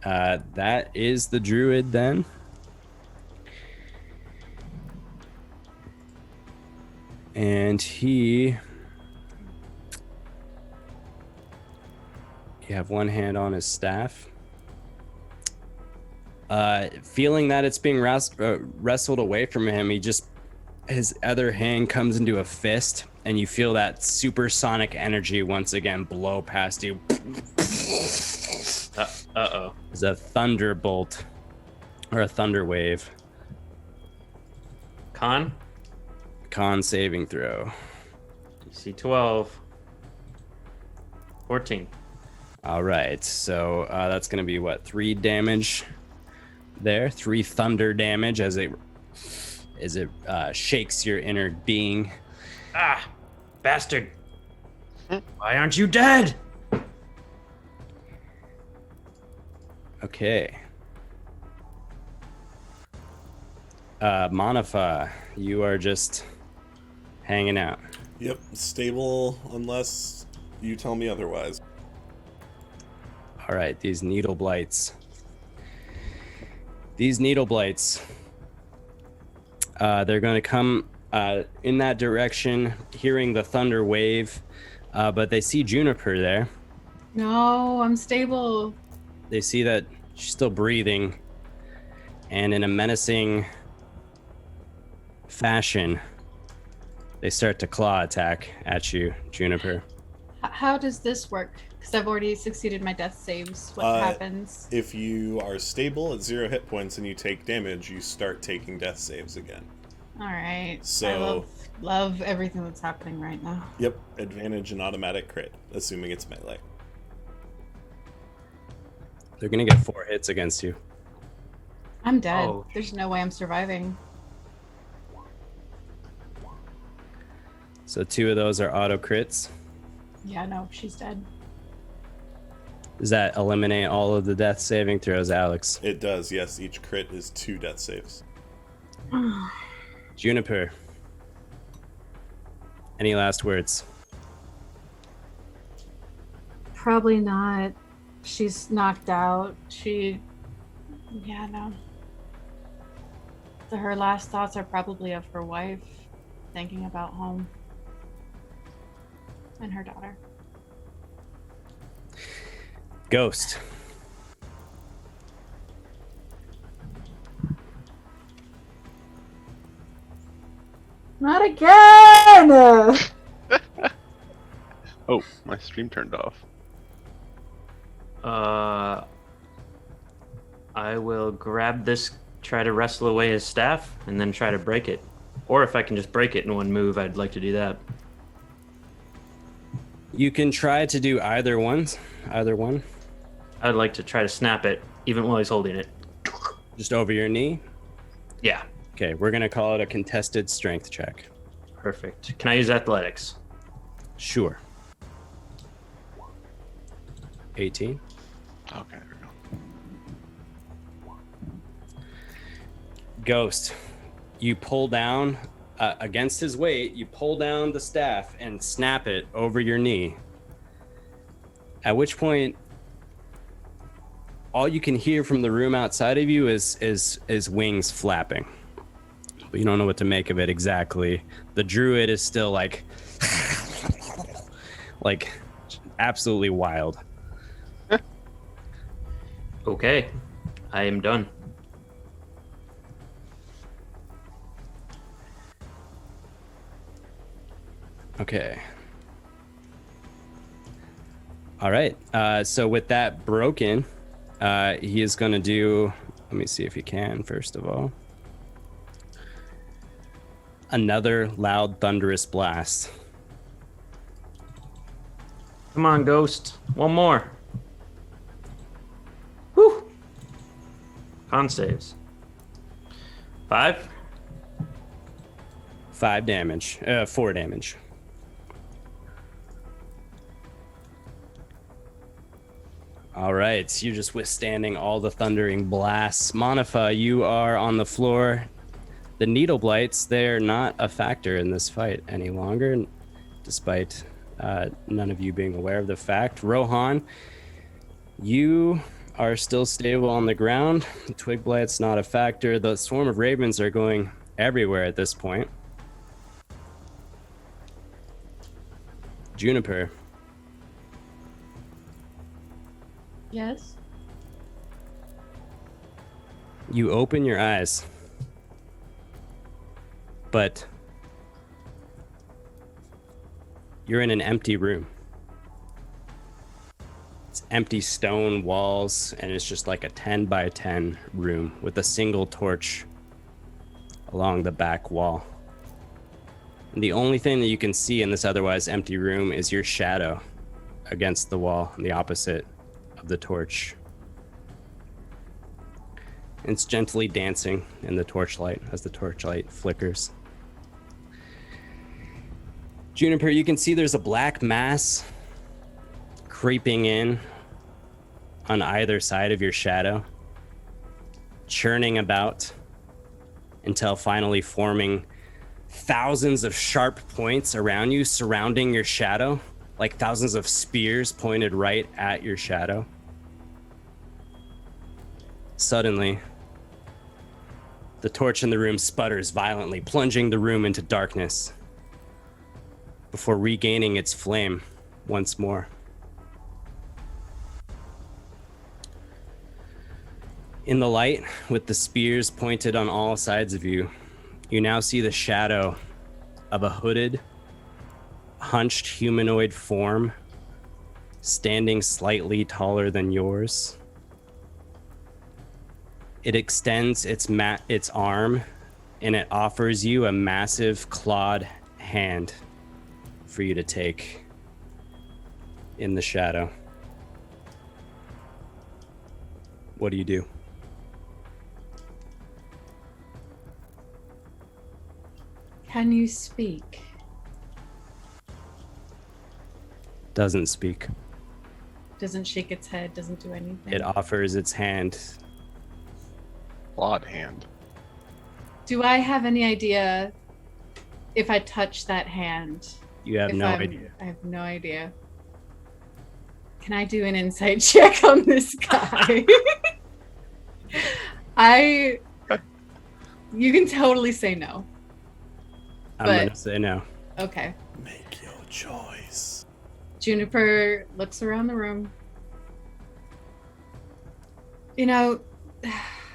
Speaker 2: That is the druid then. And you have one hand on his staff. Feeling that it's being wrestled away from him, his other hand comes into a fist, and you feel that supersonic energy once again blow past you.
Speaker 4: Uh-oh.
Speaker 2: It's a thunderbolt or a thunder wave.
Speaker 4: Con
Speaker 2: Saving throw.
Speaker 4: DC 12. 14.
Speaker 2: All right, so that's gonna be what, 3 damage there, 3 thunder damage as it shakes your inner being.
Speaker 4: Ah, bastard! Why aren't you dead?
Speaker 2: Okay. Manafaa, you are just hanging out.
Speaker 5: Yep, stable unless you tell me otherwise.
Speaker 2: All right, these needle blights. They're going to come in that direction, hearing the thunder wave, but they see Juniper there.
Speaker 3: No, I'm stable.
Speaker 2: They see that she's still breathing, and in a menacing fashion, they start to claw attack at you, Juniper.
Speaker 3: How does this work? Because I've already succeeded my death saves. What happens?
Speaker 5: If you are stable at 0 hit points and you take damage, you start taking death saves again.
Speaker 3: All right.
Speaker 5: So
Speaker 3: I love everything that's happening right now.
Speaker 5: Yep, advantage and automatic crit, assuming it's melee.
Speaker 2: They're going to get 4 hits against you.
Speaker 3: I'm dead.
Speaker 4: Oh.
Speaker 3: There's no way I'm surviving.
Speaker 2: So 2 of those are auto crits.
Speaker 3: Yeah, no, she's dead.
Speaker 2: Does that eliminate all of the death saving throws, Alex?
Speaker 5: It does, yes. Each crit is 2 death saves.
Speaker 2: Juniper. Any last words?
Speaker 3: Probably not. She's knocked out. Yeah, no. Her last thoughts are probably of her wife, thinking about home. And her daughter.
Speaker 2: Ghost.
Speaker 3: Not again!
Speaker 6: Oh, my stream turned off.
Speaker 4: I will grab this, try to wrestle away his staff, and then try to break it. Or if I can just break it in one move, I'd like to do that.
Speaker 2: You can try to do either one.
Speaker 4: I'd like to try to snap it, even while he's holding it.
Speaker 2: Just over your knee.
Speaker 4: Yeah,
Speaker 2: Okay, we're going to call it a contested strength check.
Speaker 4: perfect. Can I use athletics?
Speaker 2: Sure. 18.
Speaker 6: Okay, there we go.
Speaker 2: Ghost, you pull down against his weight, you pull down the staff and snap it over your knee. At which point, all you can hear from the room outside of you is wings flapping. But you don't know what to make of it exactly. The druid is still like absolutely wild.
Speaker 4: Okay, I am done.
Speaker 2: Okay. All right. So with that broken, he is going to do. Let me see if he can. First of all, another loud, thunderous blast.
Speaker 4: Come on, Ghost. One more. Whew. Con saves. 5.
Speaker 2: 5 damage. 4 damage. All right, you're just withstanding all the thundering blasts. Manafaa, you are on the floor. The needle blights, they're not a factor in this fight any longer, despite none of you being aware of the fact. Rohan, you are still stable on the ground. The twig blight's not a factor. The swarm of ravens are going everywhere at this point. Juniper.
Speaker 3: Yes?
Speaker 2: You open your eyes, but you're in an empty room. It's empty stone walls, and it's just like a 10 by 10 room with a single torch along the back wall. And the only thing that you can see in this otherwise empty room is your shadow against the wall on the opposite of the torch. It's gently dancing in the torchlight as the torchlight flickers. Juniper, you can see there's a black mass creeping in on either side of your shadow, churning about until finally forming thousands of sharp points around you surrounding your shadow, like thousands of spears pointed right at your shadow. Suddenly, the torch in the room sputters violently, plunging the room into darkness before regaining its flame once more. In the light, with the spears pointed on all sides of you, you now see the shadow of a hooded, hunched humanoid form standing slightly taller than yours. It extends its arm and it offers you a massive clawed hand for you to take in the shadow. What do you do?
Speaker 3: Can you speak?
Speaker 2: Doesn't speak.
Speaker 3: Doesn't shake its head, doesn't do anything.
Speaker 2: It offers its hand.
Speaker 6: Clawed hand.
Speaker 3: Do I have any idea if I touch that hand?
Speaker 2: You have no idea.
Speaker 3: I have no idea. Can I do an insight check on this guy? You can totally say no.
Speaker 2: I'm gonna say no.
Speaker 3: Okay.
Speaker 5: Make your choice.
Speaker 3: Juniper looks around the room. You know,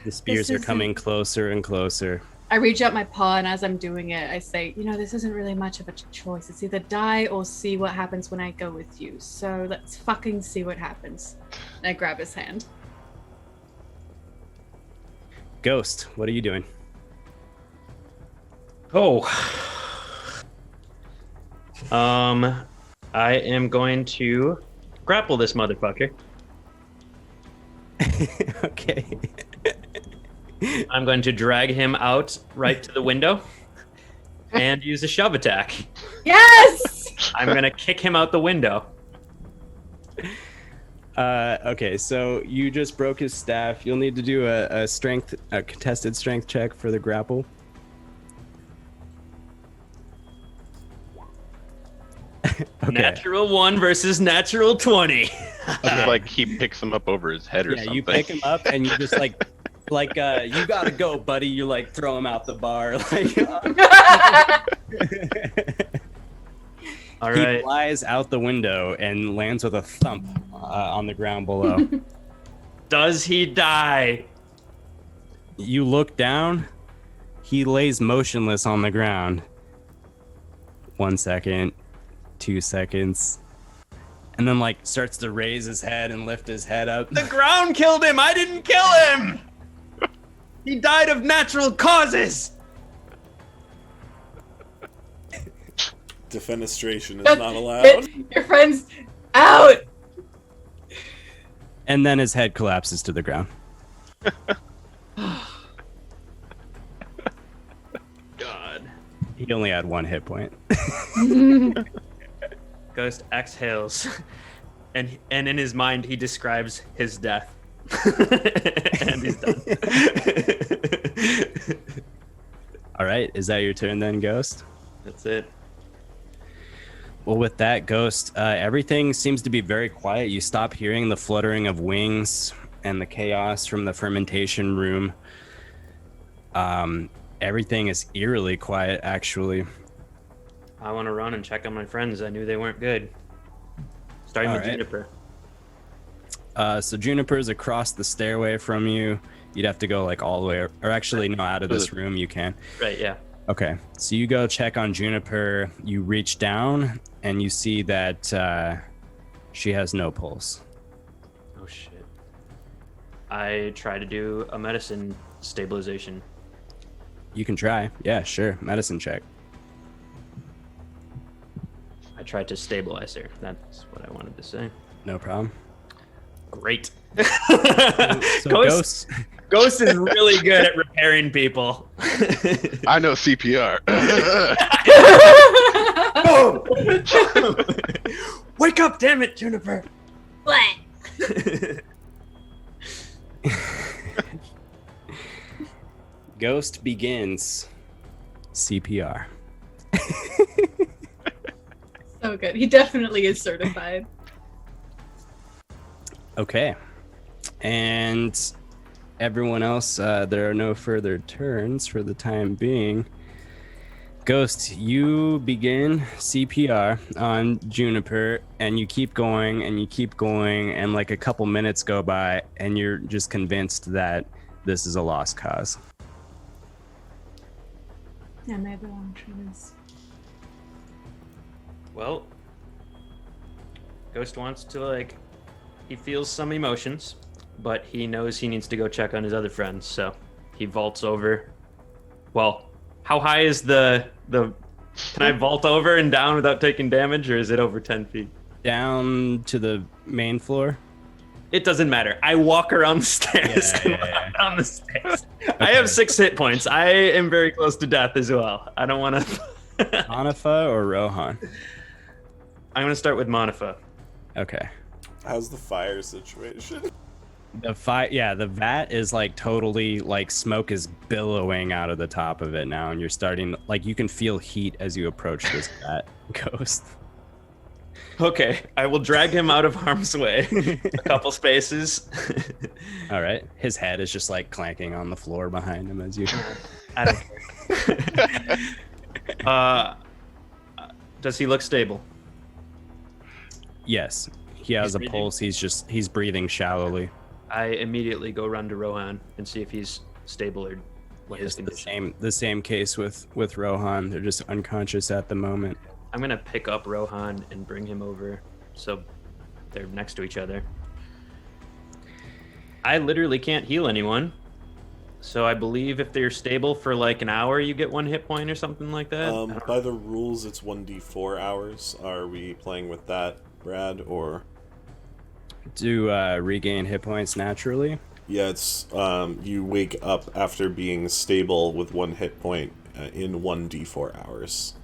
Speaker 2: The spears are coming closer and closer.
Speaker 3: I reach out my paw, and as I'm doing it, I say, you know, this isn't really much of a choice. It's either die or see what happens when I go with you. So let's fucking see what happens. And I grab his hand.
Speaker 2: Ghost, what are you doing?
Speaker 4: Oh. I am going to grapple this motherfucker.
Speaker 2: Okay.
Speaker 4: I'm going to drag him out right to the window and use a shove attack.
Speaker 3: Yes!
Speaker 4: I'm going to kick him out the window.
Speaker 2: Okay, so you just broke his staff. You'll need to do a contested strength check for the grapple. Okay.
Speaker 4: Natural 1 versus natural 20.
Speaker 6: Just like he picks him up over his head or something.
Speaker 2: You pick him up and you just like you gotta go, buddy. You like throw him out the bar.
Speaker 4: All right.
Speaker 2: He flies out the window and lands with a thump on the ground below.
Speaker 4: Does he die?
Speaker 2: You look down. He lays motionless on the ground. 1 second, 2 seconds, and then like starts to raise his head and lift his head up.
Speaker 4: The ground killed him. I didn't kill him. He died of natural causes.
Speaker 5: Defenestration is not allowed.
Speaker 3: Your friend's out!
Speaker 2: And then his head collapses to the ground.
Speaker 4: God.
Speaker 2: He only had 1 hit point.
Speaker 4: Ghost exhales, and in his mind he describes his death. And he's done.
Speaker 2: All right, is that your turn then, Ghost?
Speaker 4: That's it.
Speaker 2: Well, with that, Ghost, everything seems to be very quiet. You stop hearing the fluttering of wings and the chaos from the fermentation room. Everything is eerily quiet, actually.
Speaker 4: I want to run and check on my friends. I knew they weren't good. Starting with Juniper.
Speaker 2: So Juniper's across the stairway from you. You'd have to go like all the way, or actually no, out of this room you can.
Speaker 4: Right, yeah.
Speaker 2: Okay, so you go check on Juniper. You reach down and you see that she has no pulse.
Speaker 4: Oh shit. I try to do a medicine stabilization.
Speaker 2: You can try. Yeah, sure. Medicine check.
Speaker 4: I tried to stabilize her. That's what I wanted to say.
Speaker 2: No problem.
Speaker 4: Great.
Speaker 2: So Ghost
Speaker 4: is really good at repairing people.
Speaker 6: I know CPR.
Speaker 4: Wake up, damn it, Juniper.
Speaker 3: What?
Speaker 2: Ghost begins CPR.
Speaker 3: So good. He definitely is certified.
Speaker 2: Okay. And everyone else, there are no further turns for the time being. Ghost, you begin CPR on Juniper, and you keep going, and like a couple minutes go by, and you're just convinced that this is a lost cause.
Speaker 3: Yeah, maybe I'll choose.
Speaker 4: Well, Ghost wants to he feels some emotions, but he knows he needs to go check on his other friends, so he vaults over. Well, how high is the can I vault over and down without taking damage, or is it over 10 feet?
Speaker 2: Down to the main floor?
Speaker 4: It doesn't matter. I walk around the stairs down the stairs. I have 6 hit points. I am very close to death as well. I don't want to...
Speaker 2: Manafaa or Rohan?
Speaker 4: I'm going to start with Manafaa.
Speaker 2: Okay.
Speaker 5: How's the fire situation?
Speaker 2: The vat is totally smoke is billowing out of the top of it now, and you're starting you can feel heat as you approach this vat, Ghost.
Speaker 4: Okay, I will drag him out of harm's way a couple spaces.
Speaker 2: All right, his head is just clanking on the floor behind him as you.
Speaker 4: I don't care. Does he look stable?
Speaker 2: Yes, he has a pulse. He's breathing shallowly.
Speaker 4: I immediately go run to Rohan and see if he's stable or what his condition.
Speaker 2: The same case with Rohan. They're just unconscious at the moment.
Speaker 4: I'm gonna pick up Rohan and bring him over so they're next to each other. I literally can't heal anyone, so I believe if they're stable for an hour, you get 1 hit point or something like that.
Speaker 5: By the rules, it's 1d4 hours. Are we playing with that, Brad, or?
Speaker 2: Do regain hit points naturally?
Speaker 5: Yeah, it's you wake up after being stable with 1 hit point in 1d4 hours.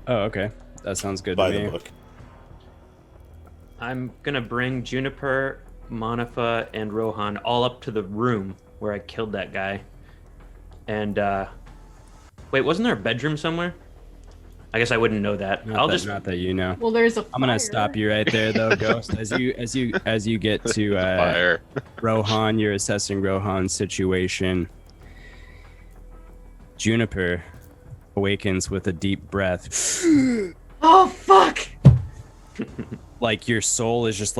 Speaker 2: Oh, okay. That sounds good
Speaker 5: by
Speaker 2: to me.
Speaker 5: the book.
Speaker 4: I'm gonna bring Juniper, Manafaa, and Rohan all up to the room where I killed that guy. And wait, wasn't there a bedroom somewhere? I guess I wouldn't know that.
Speaker 2: Not that you know.
Speaker 3: Well, there's a fire.
Speaker 2: I'm gonna stop you right there, though, Ghost. As you get to
Speaker 6: Fire.
Speaker 2: Rohan, you're assessing Rohan's situation. Juniper awakens with a deep breath.
Speaker 3: Oh fuck!
Speaker 2: Your soul is just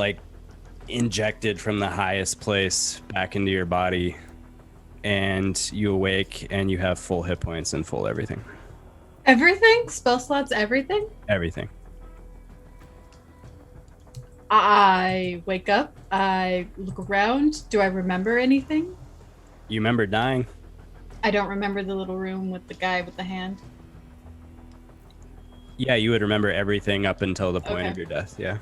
Speaker 2: injected from the highest place back into your body, and you awake and you have full hit points and full everything.
Speaker 3: Everything? Spell slots, everything?
Speaker 2: Everything.
Speaker 3: I wake up, I look around. Do I remember anything?
Speaker 2: You remember dying?
Speaker 3: I don't remember the little room with the guy with the hand.
Speaker 2: Yeah, you would remember everything up until the point of your death, yeah.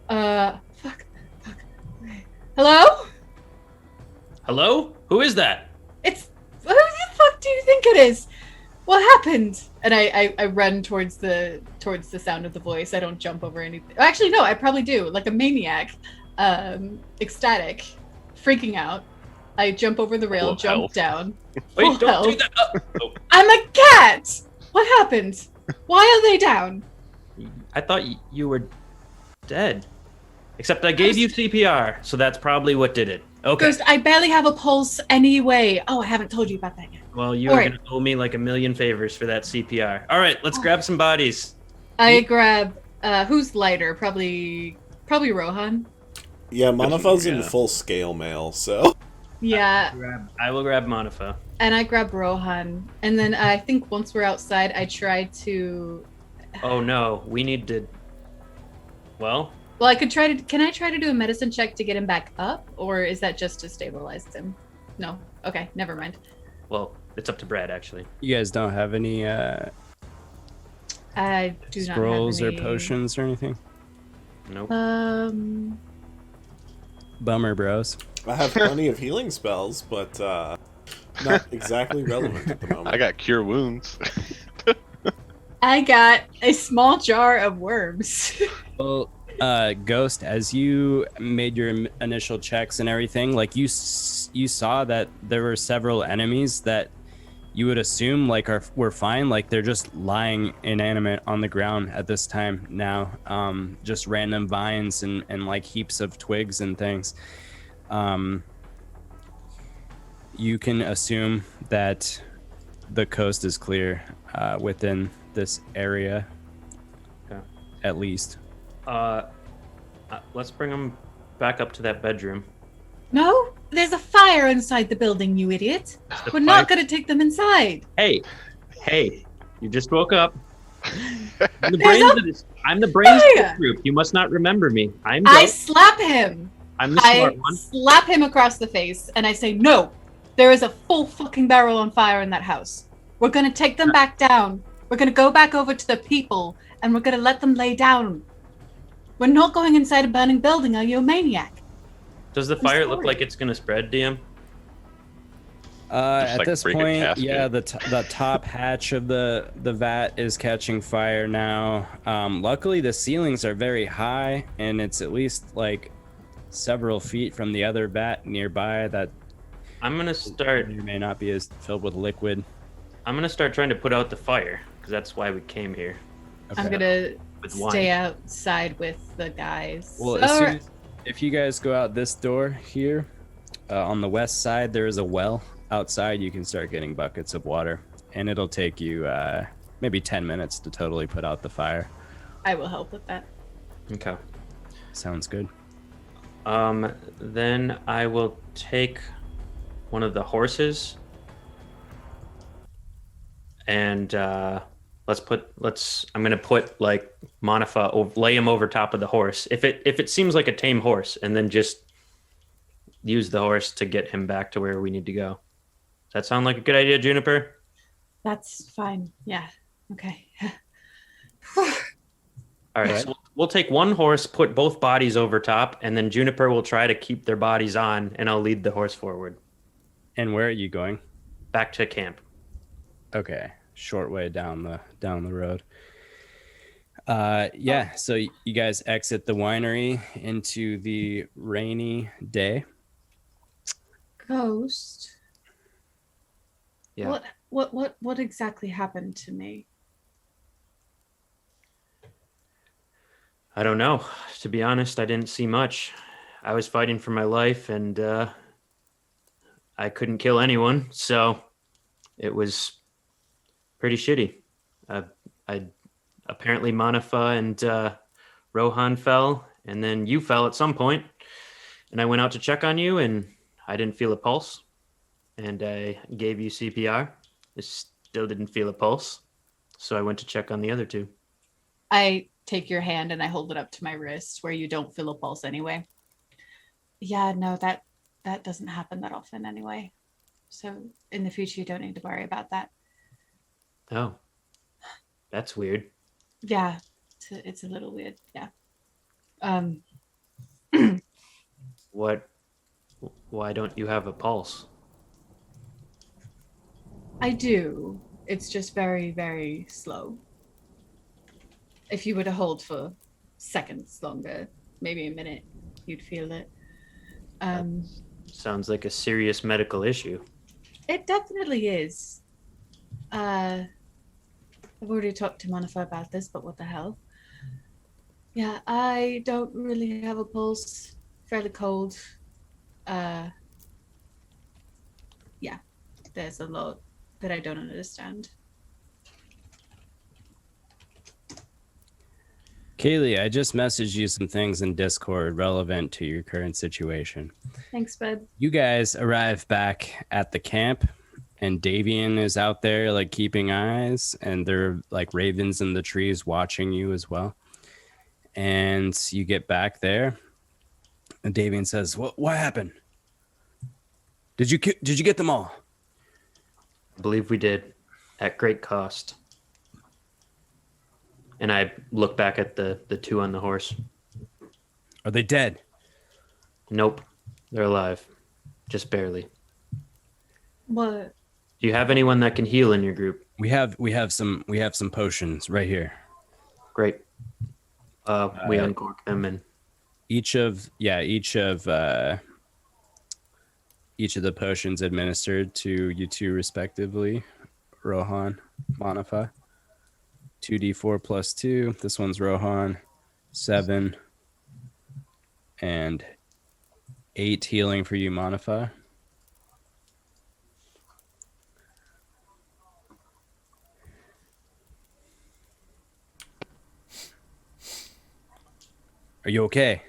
Speaker 3: Fuck. Okay. Hello?
Speaker 4: Hello? Who is that?
Speaker 3: It's... Who the fuck do you think it is? What happened? And I run towards the sound of the voice. I don't jump over anything. Actually, no, I probably do. Like a maniac. Ecstatic. Freaking out. I jump over the rail, jump down.
Speaker 4: Wait, don't do that. Oh.
Speaker 3: I'm a cat! What happened? Why are they down?
Speaker 4: I thought you were dead. Except I gave you CPR, so that's probably what did it. Okay.
Speaker 3: Ghost, I barely have a pulse anyway. Oh, I haven't told you about that yet.
Speaker 4: Well, you are going to owe me like a million favors for that CPR. All right, let's grab some bodies.
Speaker 3: I grab... who's lighter? Probably Rohan.
Speaker 5: Yeah, Manafaa's in full scale mail, so...
Speaker 3: Yeah.
Speaker 4: I will grab Manafaa.
Speaker 3: And I grab Rohan. And then I think once we're outside, I try to...
Speaker 4: Oh no, we need to... Well,
Speaker 3: I could try to... Can I try to do a medicine check to get him back up? Or is that just to stabilize him? No. Okay, never mind.
Speaker 4: Well, it's up to Brad, actually.
Speaker 2: You guys don't have any
Speaker 3: I do not have
Speaker 2: scrolls
Speaker 3: any...
Speaker 2: or potions or anything?
Speaker 4: Nope.
Speaker 2: Bummer, bros.
Speaker 5: I have plenty of healing spells, but not exactly relevant at the moment.
Speaker 6: I got cure wounds.
Speaker 3: I got a small jar of worms.
Speaker 2: Well, Ghost, as you made your initial checks and everything, like you saw that there were several enemies that you would assume like we're fine. Like they're just lying inanimate on the ground at this time now. Just random vines and like heaps of twigs and things. You can assume that the coast is clear within this area, at least.
Speaker 4: Let's bring them back up to that bedroom.
Speaker 3: No, there's a fire inside the building, you idiot. We're not going to take them inside.
Speaker 4: Hey, you just woke up. I'm the brains of this group. You must not remember me.
Speaker 3: I slap him.
Speaker 4: I'm the smart one.
Speaker 3: I slap him across the face and I say, no, there is a full fucking barrel on fire in that house. We're going to take them back down. We're going to go back over to the people and we're going to let them lay down. We're not going inside a burning building. Are you a maniac?
Speaker 4: Does the fire look like it's going to spread, DM?
Speaker 2: At
Speaker 6: like
Speaker 2: this
Speaker 6: break a
Speaker 2: point,
Speaker 6: casket.
Speaker 2: yeah, the top hatch of the vat is catching fire now. Luckily, the ceilings are very high, and it's at least like several feet from the other vat nearby that
Speaker 4: I'm going to start...
Speaker 2: may not be as filled with liquid.
Speaker 4: I'm going to start trying to put out the fire, because that's why we came here.
Speaker 3: Okay. I'm going to stay
Speaker 4: wine.
Speaker 3: outside with the guys.
Speaker 2: Well, if you guys go out this door here, on the west side, there is a well. Outside, you can start getting buckets of water, and it'll take you maybe 10 minutes to totally put out the fire.
Speaker 3: I will help with that.
Speaker 4: Okay.
Speaker 2: Sounds good.
Speaker 4: Then I will take one of the horses, and I'm gonna put like Manafaa, lay him over top of the horse. If it seems like a tame horse, and then just use the horse to get him back to where we need to go. Does that sound like a good idea, Juniper?
Speaker 3: That's fine. Yeah. Okay.
Speaker 4: All right. So we'll take one horse, put both bodies over top, and then Juniper will try to keep their bodies on, and I'll lead the horse forward.
Speaker 2: And where are you going?
Speaker 4: Back to camp.
Speaker 2: Okay. Short way down the road. Yeah. So you guys exit the winery into the rainy day.
Speaker 3: Ghost.
Speaker 4: Yeah.
Speaker 3: What exactly happened to me?
Speaker 4: I don't know. To be honest, I didn't see much. I was fighting for my life, and I couldn't kill anyone, so it was pretty shitty. Apparently Manafaa and Rohan fell, and then you fell at some point, and I went out to check on you, and I didn't feel a pulse, and I gave you CPR. I still didn't feel a pulse, so I went to check on the other two.
Speaker 3: I take your hand and I hold it up to my wrist where you don't feel a pulse anyway. Yeah, no, that doesn't happen that often anyway. So in the future, you don't need to worry about that.
Speaker 4: Oh, that's weird.
Speaker 3: Yeah, it's a little weird. Yeah.
Speaker 4: Why don't you have a pulse?
Speaker 3: I do. It's just very, very slow. If you were to hold for seconds longer, maybe a minute, you'd feel it.
Speaker 4: Sounds like a serious medical issue.
Speaker 3: It definitely is. I've already talked to Manafaa about this, but what the hell? Yeah, I don't really have a pulse. Fairly cold. Yeah, there's a lot that I don't understand.
Speaker 2: Kaylie, I just messaged you some things in Discord relevant to your current situation.
Speaker 3: Thanks, bud.
Speaker 2: You guys arrive back at the camp, and Davian is out there like keeping eyes, and there are like ravens in the trees watching you as well. And you get back there, and Davian says, "What happened? Did you get them all?"
Speaker 4: I believe we did, at great cost. And I look back at the two on the horse.
Speaker 2: Are they dead?
Speaker 4: Nope, they're alive, just barely.
Speaker 3: What?
Speaker 4: Do you have anyone that can heal in your group?
Speaker 2: We have some potions right here.
Speaker 4: Great. We uncork them and
Speaker 2: each of the potions administered to you two respectively Rohan, Manafaa. 2d4 plus 2. This one's Rohan. 7. And 8 healing for you, Manafaa. Are you okay?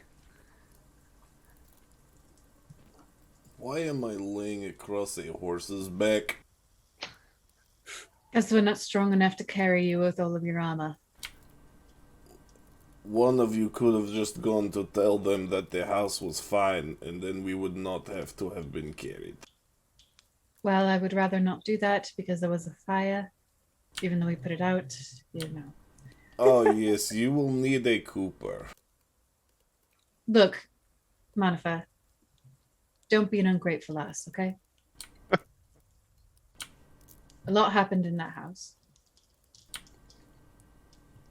Speaker 5: Why am I laying across a horse's back?
Speaker 3: Guess we're not strong enough to carry you with all of your armor.
Speaker 5: One of you could have just gone to tell them that the house was fine, and then we would not have to have been carried.
Speaker 3: Well, I would rather not do that because there was a fire. Even though we put it out, you know.
Speaker 5: Oh yes, you will need a Cooper.
Speaker 3: Look, Manafaa, don't be an ungrateful ass, okay? A lot happened in that house.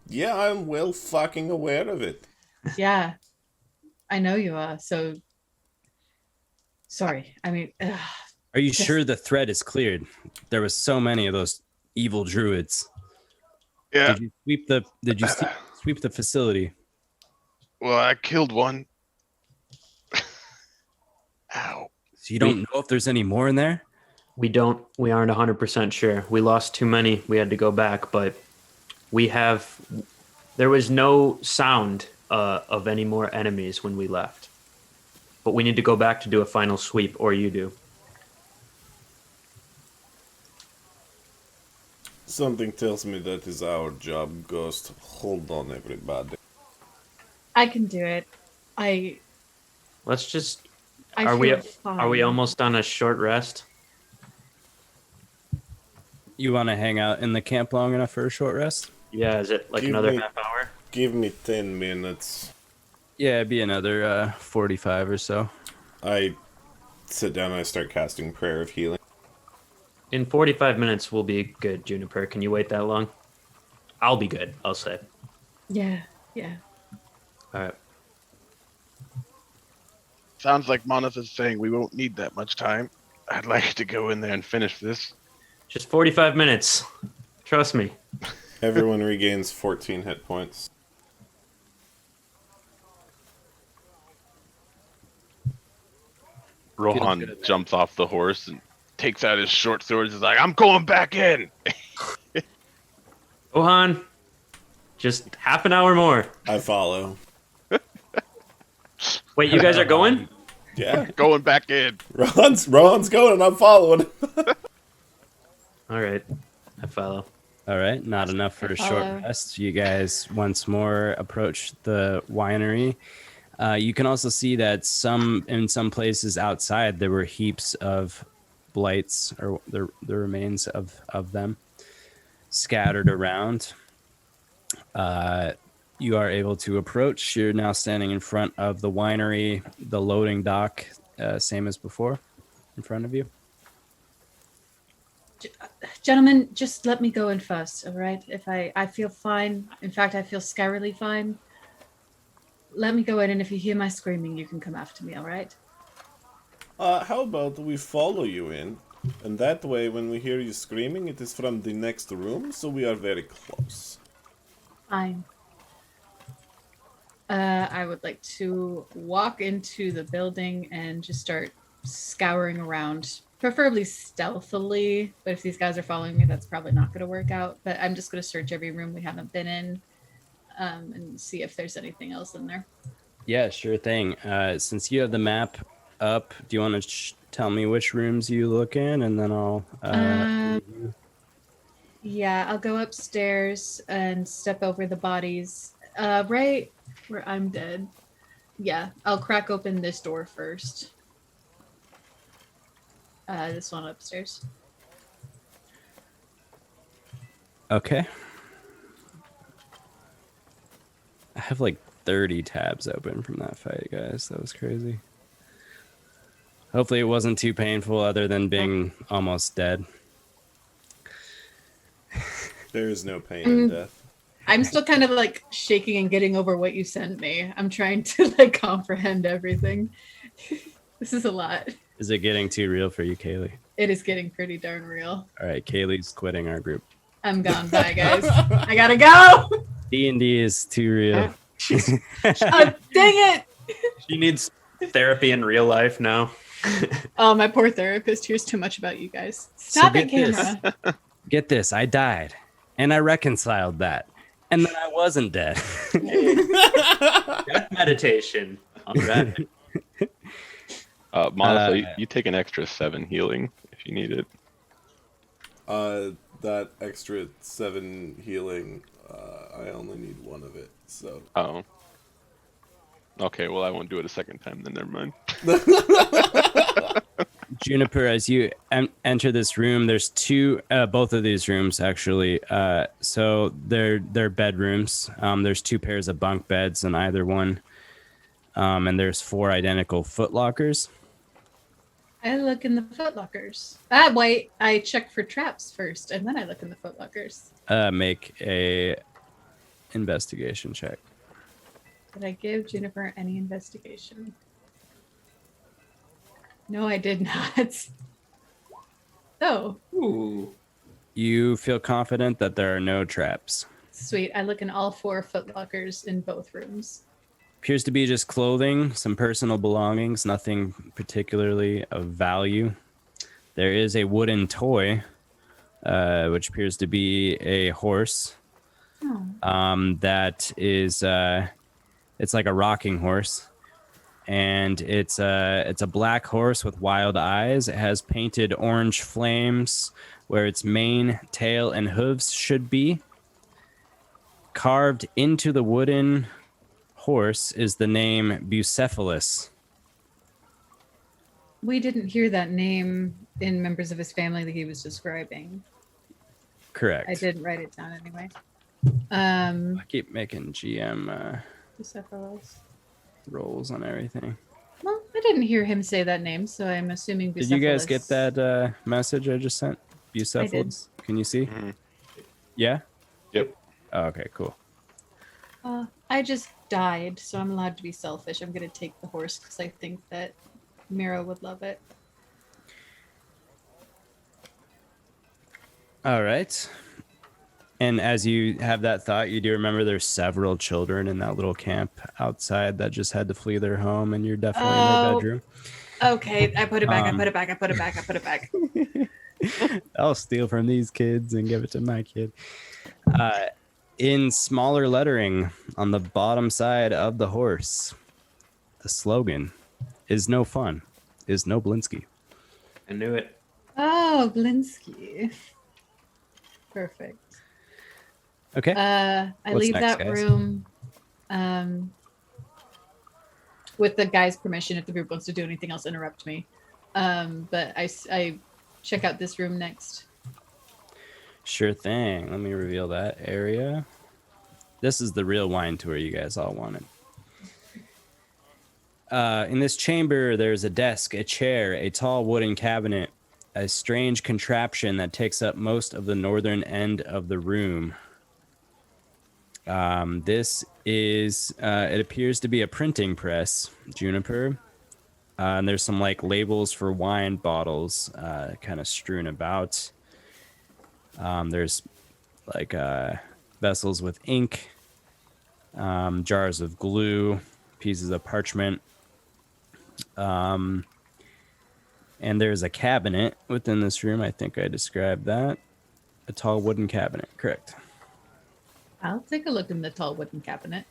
Speaker 5: Yeah, I'm well fucking aware of it.
Speaker 3: Yeah, I know you are, so... Sorry, I mean... Ugh.
Speaker 2: Are you sure the threat is cleared? There was so many of those evil druids.
Speaker 6: Yeah.
Speaker 2: Did you sweep the facility?
Speaker 6: Well, I killed one. Ow.
Speaker 2: So you don't know if there's any more in there?
Speaker 4: We aren't 100% sure. We lost too many. We had to go back, but there was no sound of any more enemies when we left. But we need to go back to do a final sweep, or you do.
Speaker 5: Something tells me that is our job, Ghost. Hold on, everybody.
Speaker 3: I can do it.
Speaker 4: Let's just...
Speaker 3: I
Speaker 4: Are we
Speaker 3: feel fine.
Speaker 4: Are we almost on a short rest?
Speaker 2: You want to hang out in the camp long enough for a short rest?
Speaker 4: Yeah, is it like
Speaker 5: Give
Speaker 4: another
Speaker 5: me-
Speaker 4: half hour?
Speaker 5: Give me 10 minutes.
Speaker 2: Yeah, it'd be another 45 or so.
Speaker 5: I sit down and I start casting Prayer of Healing.
Speaker 4: In 45 minutes, we'll be good, Juniper. Can you wait that long? I'll be good, I'll say.
Speaker 3: Yeah.
Speaker 4: All right.
Speaker 6: Sounds like Manafaa's saying we won't need that much time. I'd like to go in there and finish this.
Speaker 4: Just 45 minutes. Trust me.
Speaker 5: Everyone regains 14 hit points.
Speaker 6: Rohan jumps off the horse and takes out his short sword. He's like, I'm going back in.
Speaker 4: Rohan, just half an hour more.
Speaker 5: I follow.
Speaker 4: Wait, you guys are going?
Speaker 5: Yeah.
Speaker 6: Going back in.
Speaker 5: Rohan's going and I'm following.
Speaker 4: All right. I follow.
Speaker 2: All right, not enough for a short
Speaker 3: Follow.
Speaker 2: rest. You guys once more approach the winery. You can also see that in some places outside there were heaps of blights, or the remains of them scattered around. You are able to approach. You're now standing in front of the winery, the loading dock, same as before, in front of you.
Speaker 3: Gentlemen, just let me go in first, all right? If I feel fine. In fact, I feel scarily fine. Let me go in, and if you hear my screaming, you can come after me, all right?
Speaker 5: How about we follow you in? And that way, when we hear you screaming, it is from the next room, so we are very close.
Speaker 3: Fine. I would like to walk into the building and just start scouring around, preferably stealthily. But if these guys are following me, that's probably not going to work out. But I'm just going to search every room we haven't been in, and see if there's anything else in there.
Speaker 2: Yeah, sure thing. Since you have the map up, do you want to tell me which rooms you look in, and then I'll...
Speaker 3: Yeah, I'll go upstairs and step over the bodies. Right where I'm dead. Yeah, I'll crack open this door first. This one upstairs.
Speaker 2: Okay. I have like 30 tabs open from that fight, guys. That was crazy. Hopefully it wasn't too painful other than being almost dead.
Speaker 5: There is no pain in death.
Speaker 3: I'm still kind of like shaking and getting over what you sent me. I'm trying to like comprehend everything. This is a lot.
Speaker 2: Is it getting too real for you, Kaylie?
Speaker 3: It is getting pretty darn real.
Speaker 2: All right, Kaylee's quitting our group.
Speaker 3: I'm gone. Bye, guys. I gotta go.
Speaker 2: D&D is too real.
Speaker 3: Oh, dang it.
Speaker 4: She needs therapy in real life now.
Speaker 3: Oh, my poor therapist hears too much about you guys. Stop it, camera.
Speaker 2: Get this. I died, and I reconciled that, and then I wasn't dead.
Speaker 4: Death meditation. All right.
Speaker 6: Manafaa, you take an extra 7 healing if you need it.
Speaker 5: That extra 7 healing, I only need 1 of it, so.
Speaker 6: Oh. Okay, well, I won't do it a second time, then never mind.
Speaker 2: Juniper, as you enter this room, there's both of these rooms actually. So they're bedrooms. There's 2 pairs of bunk beds in either one, and there's 4 identical footlockers.
Speaker 3: I look in the footlockers. Wait, I check for traps first, and then I look in the footlockers.
Speaker 2: Make a investigation check.
Speaker 3: Did I give Juniper any investigation? No, I did not. Oh.
Speaker 4: Ooh.
Speaker 2: You feel confident that there are no traps.
Speaker 3: Sweet. I look in all 4 footlockers in both rooms.
Speaker 2: Appears to be just clothing, some personal belongings, nothing particularly of value. There is a wooden toy, which appears to be a horse.
Speaker 3: Oh.
Speaker 2: That is, it's like a rocking horse. And it's a black horse with wild eyes. It has painted orange flames where its mane, tail, and hooves should be. Carved into the wooden horse is the name Bucephalus.
Speaker 3: We didn't hear that name in members of his family that he was describing.
Speaker 2: Correct.
Speaker 3: I didn't write it down anyway.
Speaker 2: I keep making GM
Speaker 3: Bucephalus.
Speaker 2: rolls on everything.
Speaker 3: Well, I didn't hear him say that name, so I'm assuming Bucephalus.
Speaker 2: Did you guys get that message I just sent? Bucephalus? Can you see?
Speaker 6: Mm-hmm.
Speaker 2: Yeah?
Speaker 6: Yep.
Speaker 2: Oh, okay, cool.
Speaker 3: I just died, so I'm allowed to be selfish. I'm going to take the horse because I think that Mira would love it.
Speaker 2: All right. And as you have that thought, you do remember there's several children in that little camp outside that just had to flee their home, and you're definitely in their bedroom.
Speaker 3: Okay, I put it back, I put it back, I put it back, I put it back.
Speaker 2: I'll steal from these kids and give it to my kid. In smaller lettering on the bottom side of the horse, the slogan is no fun, is no Blinsky.
Speaker 4: I knew it.
Speaker 3: Oh, Blinsky. Perfect.
Speaker 2: Okay.
Speaker 3: I
Speaker 2: What's
Speaker 3: leave
Speaker 2: next,
Speaker 3: that
Speaker 2: guys?
Speaker 3: room with the guy's permission. If the group wants to do anything else, interrupt me. But I check out this room next.
Speaker 2: Sure thing. Let me reveal that area. This is the real wine tour you guys all wanted. In this chamber, there's a desk, a chair, a tall wooden cabinet, a strange contraption that takes up most of the northern end of the room. This is, it appears to be a printing press, Juniper. And there's some like labels for wine bottles kind of strewn about. There's like vessels with ink, jars of glue, pieces of parchment. And there's a cabinet within this room. I think I described that. A tall wooden cabinet, correct.
Speaker 3: I'll take a look in the tall wooden cabinet.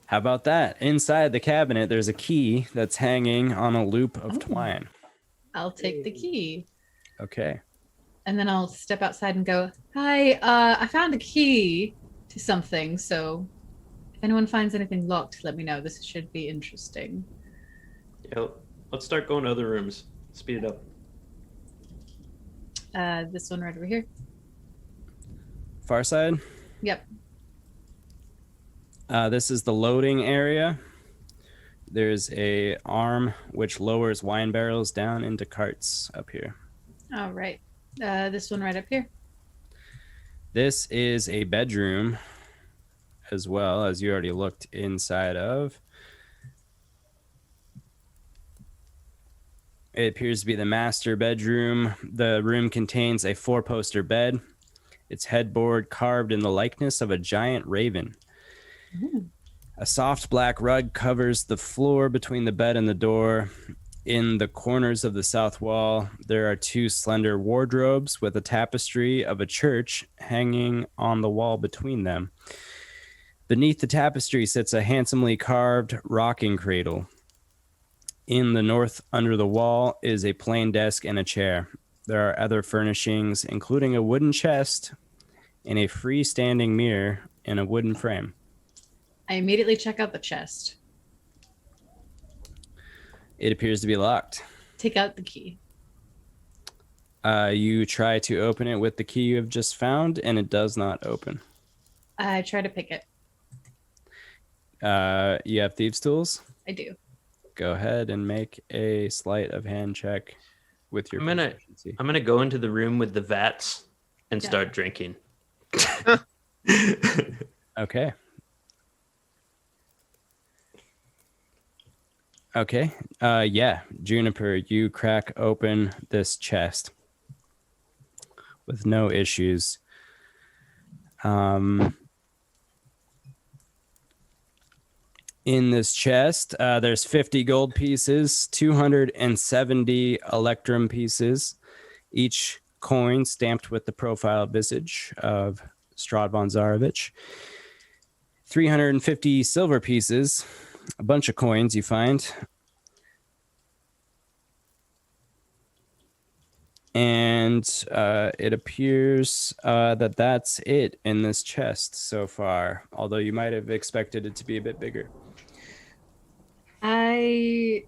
Speaker 2: How about that? Inside the cabinet, there's a key that's hanging on a loop of twine.
Speaker 3: I'll take the key.
Speaker 2: Okay.
Speaker 3: And then I'll step outside and go, hi, I found a key to something. So if anyone finds anything locked, let me know. This should be interesting.
Speaker 4: Yeah, let's start going to other rooms. Speed it up.
Speaker 3: This one right over here.
Speaker 2: Far side?
Speaker 3: Yep.
Speaker 2: This is the loading area. There's a arm which lowers wine barrels down into carts up here.
Speaker 3: All right. This one right up here.
Speaker 2: This is a bedroom as well, as you already looked inside of. It appears to be the master bedroom. The room contains a 4-poster bed. Its headboard carved in the likeness of a giant raven. A soft black rug covers the floor between the bed and the door. In the corners of the south wall, there are 2 slender wardrobes with a tapestry of a church hanging on the wall between them. Beneath the tapestry sits a handsomely carved rocking cradle. In the north, under the wall, is a plain desk and a chair. There are other furnishings, including a wooden chest and a freestanding mirror in a wooden frame.
Speaker 3: I immediately check out the chest.
Speaker 2: It appears to be locked.
Speaker 3: Take out the key.
Speaker 2: You try to open it with the key you have just found, and it does not open.
Speaker 3: I try to pick it.
Speaker 2: You have thieves' tools?
Speaker 3: I do.
Speaker 2: Go ahead and make a sleight of hand check with your proficiency.
Speaker 4: I'm gonna go into the room with the vats and start drinking.
Speaker 2: Okay. Okay. Yeah, Juniper, you crack open this chest with no issues. In this chest, there's 50 gold pieces, 270 electrum pieces, each coin stamped with the profile visage of Strahd von Zarovich, 350 silver pieces, a bunch of coins you find, and it appears that that's it in this chest so far, although you might have expected it to be a bit bigger.
Speaker 3: I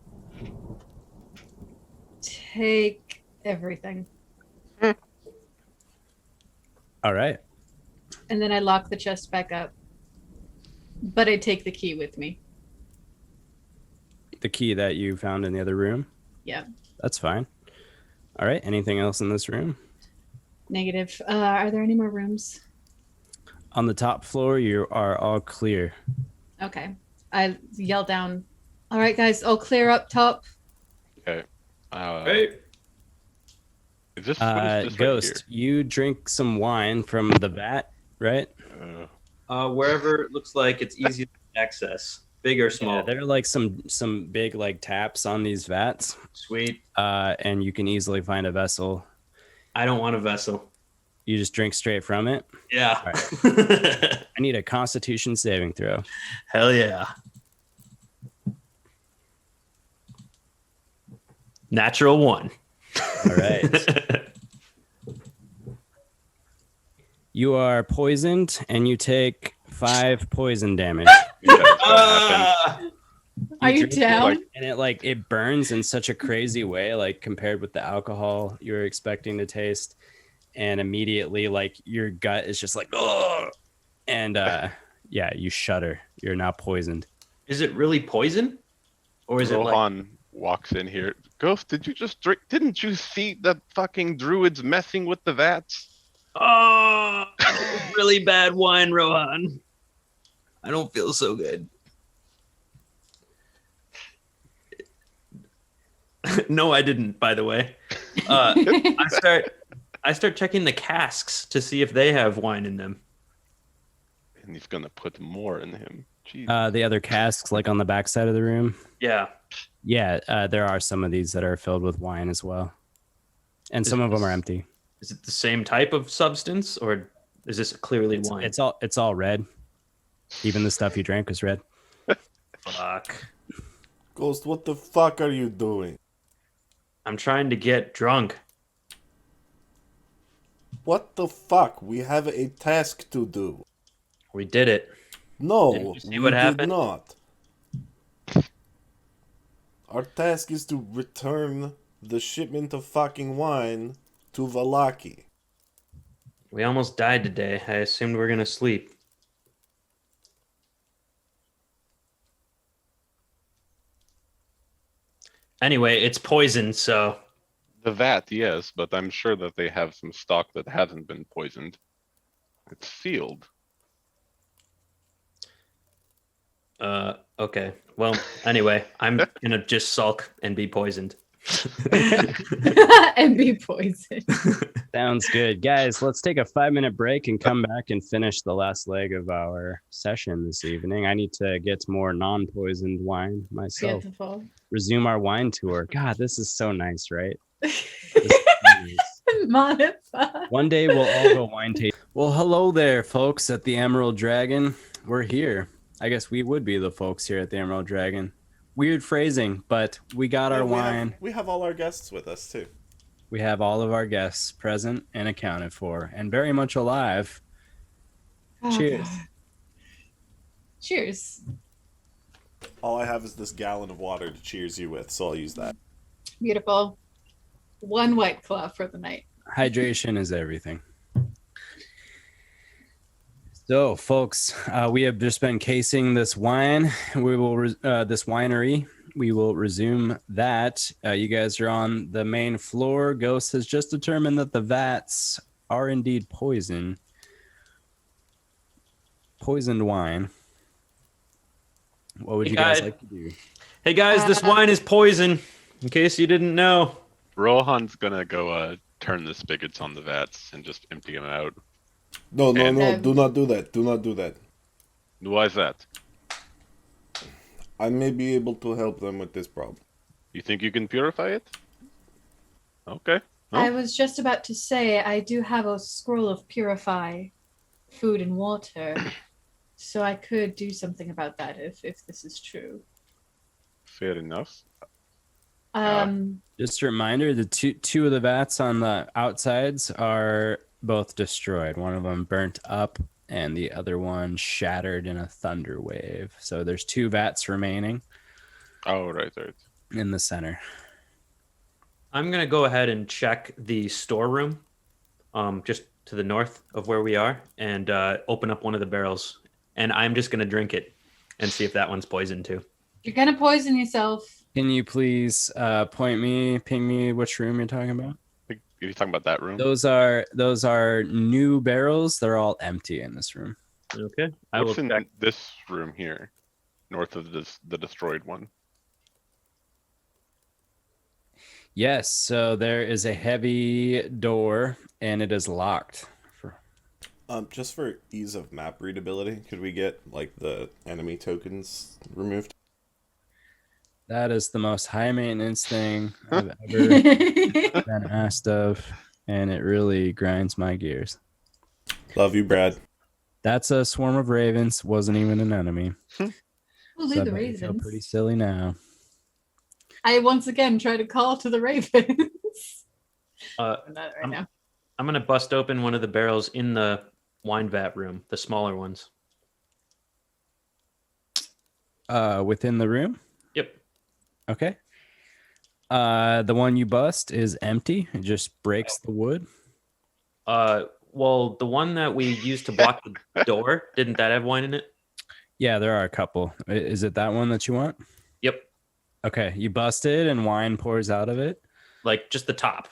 Speaker 3: take everything.
Speaker 2: All right.
Speaker 3: And then I lock the chest back up. But I take the key with me.
Speaker 2: The key that you found in the other room?
Speaker 3: Yeah.
Speaker 2: That's fine. All right. Anything else in this room?
Speaker 3: Negative. Are there any more rooms?
Speaker 2: On the top floor, you are all clear.
Speaker 3: Okay. I yell down. All right, guys, all clear up top.
Speaker 6: Okay.
Speaker 4: Hey.
Speaker 6: Is this, what is this
Speaker 2: Ghost,
Speaker 6: right
Speaker 2: you drink some wine from the vat, right?
Speaker 6: here?
Speaker 4: Wherever it looks like it's easy to access, big or small.
Speaker 2: Yeah, there are like some big like taps on these vats.
Speaker 4: Sweet.
Speaker 2: And you can easily find a vessel.
Speaker 4: I don't want a vessel.
Speaker 2: You just drink straight from it.
Speaker 4: Yeah.
Speaker 2: I need a Constitution saving throw.
Speaker 4: Hell yeah. Natural 1.
Speaker 2: All right. You are poisoned, and you take 5 poison damage.
Speaker 3: Are you
Speaker 2: drink it,
Speaker 3: down?
Speaker 2: and it burns in such a crazy way, like compared with the alcohol you were expecting to taste, and immediately like your gut is just like, oh, and yeah, you shudder. You're now poisoned.
Speaker 4: Is it really poison, or is it like?
Speaker 6: Rohan walks in here. Ghost, did you just drink? Didn't you see the fucking druids messing with the vats?
Speaker 4: Oh, really bad wine, Rohan. I don't feel so good. No, I didn't, by the way. I start checking the casks to see if they have wine in them.
Speaker 6: And he's gonna put more in him. Jeez.
Speaker 2: The other casks, like on the back side of the room.
Speaker 4: Yeah.
Speaker 2: Yeah, there are some of these that are filled with wine as well, and some of them are empty.
Speaker 4: Is it the same type of substance, or is this clearly wine?
Speaker 2: It's all red. Even the stuff you drank was red.
Speaker 4: Fuck.
Speaker 5: Ghost, what the fuck are you doing?
Speaker 4: I'm trying to get drunk.
Speaker 5: What the fuck? We have a task to do.
Speaker 4: We did it.
Speaker 5: No,
Speaker 4: Didn't you see
Speaker 5: we
Speaker 4: what
Speaker 5: did
Speaker 4: happened?
Speaker 5: not. Our task is to return the shipment of fucking wine to Vallaki.
Speaker 4: We almost died today. I assumed we were gonna sleep. Anyway, it's poison, so
Speaker 6: The vat, yes, but I'm sure that they have some stock that hasn't been poisoned. It's sealed.
Speaker 4: okay. Well, anyway, I'm gonna just sulk and be poisoned.
Speaker 3: And be poisoned.
Speaker 2: Sounds good. Guys, let's take a 5-minute break and come back and finish the last leg of our session this evening. I need to get more non-poisoned wine myself.
Speaker 3: Beautiful.
Speaker 2: Resume our wine tour. God, this is so nice, right?
Speaker 3: Manafaa.
Speaker 2: One day we'll all go wine tasting. Well, hello there, folks at the Emerald Dragon. We're here. I guess we would be the folks here at the Emerald Dragon. Weird phrasing, but we got our wine.
Speaker 5: We have all our guests with us, too.
Speaker 2: We have all of our guests present and accounted for, and very much alive.
Speaker 3: Oh,
Speaker 2: Cheers.
Speaker 3: God. Cheers.
Speaker 5: All I have is this gallon of water to cheers you with, so I'll use that.
Speaker 3: Beautiful. One White Claw for the night.
Speaker 2: Hydration is everything. So, folks, we have just been casing this wine. We will this winery. We will resume that. You guys are on the main floor. Ghost has just determined that the vats are indeed poisoned wine. What would you guys like to do?
Speaker 4: Hey guys, this wine is poison. In case you didn't know.
Speaker 6: Rohan's gonna go turn the spigots on the vats and just empty them out.
Speaker 5: No, do not do that. Do not do that.
Speaker 6: Why is that?
Speaker 5: I may be able to help them with this problem.
Speaker 6: You think you can purify it? Okay. Oh.
Speaker 3: I was just about to say I do have a scroll of purify food and water, so I could do something about that if this is true.
Speaker 6: Fair enough.
Speaker 2: Just a reminder, the two of the vats on the outsides are both destroyed. One of them burnt up and the other one shattered in a thunder wave. So there's 2 vats remaining.
Speaker 6: Oh, right.
Speaker 2: In the center.
Speaker 4: I'm going to go ahead and check the storeroom just to the north of where we are and open up one of the barrels. And I'm just going to drink it and see if that one's poisoned too.
Speaker 3: You're gonna poison yourself.
Speaker 2: Can you please ping me which room you're talking about?
Speaker 6: You're talking about that room?
Speaker 2: Those are new barrels. They're all empty in this room.
Speaker 4: Okay.
Speaker 6: What's in this room here, north of the destroyed one?
Speaker 2: Yes, so there is a heavy door, and it is locked.
Speaker 5: Just for ease of map readability, could we get like the enemy tokens removed?
Speaker 2: That is the most high maintenance thing I've ever been asked of, and it really grinds my gears.
Speaker 5: Love you, Brad.
Speaker 2: That's a swarm of ravens. Wasn't even an enemy.
Speaker 3: We'll leave
Speaker 2: So
Speaker 3: the
Speaker 2: I feel
Speaker 3: ravens.
Speaker 2: pretty silly now.
Speaker 3: I once again try to call to the ravens. Not right now.
Speaker 4: I'm going to bust open one of the barrels in the wine vat room, the smaller ones.
Speaker 2: Within the room?
Speaker 4: Yep.
Speaker 2: Okay. The one you bust is empty. It just breaks the wood.
Speaker 4: Well, the one that we used to block the door, didn't that have wine in it?
Speaker 2: Yeah, there are a couple. Is it that one that you want?
Speaker 4: Yep.
Speaker 2: Okay, you bust it and wine pours out of it.
Speaker 4: Like just the top.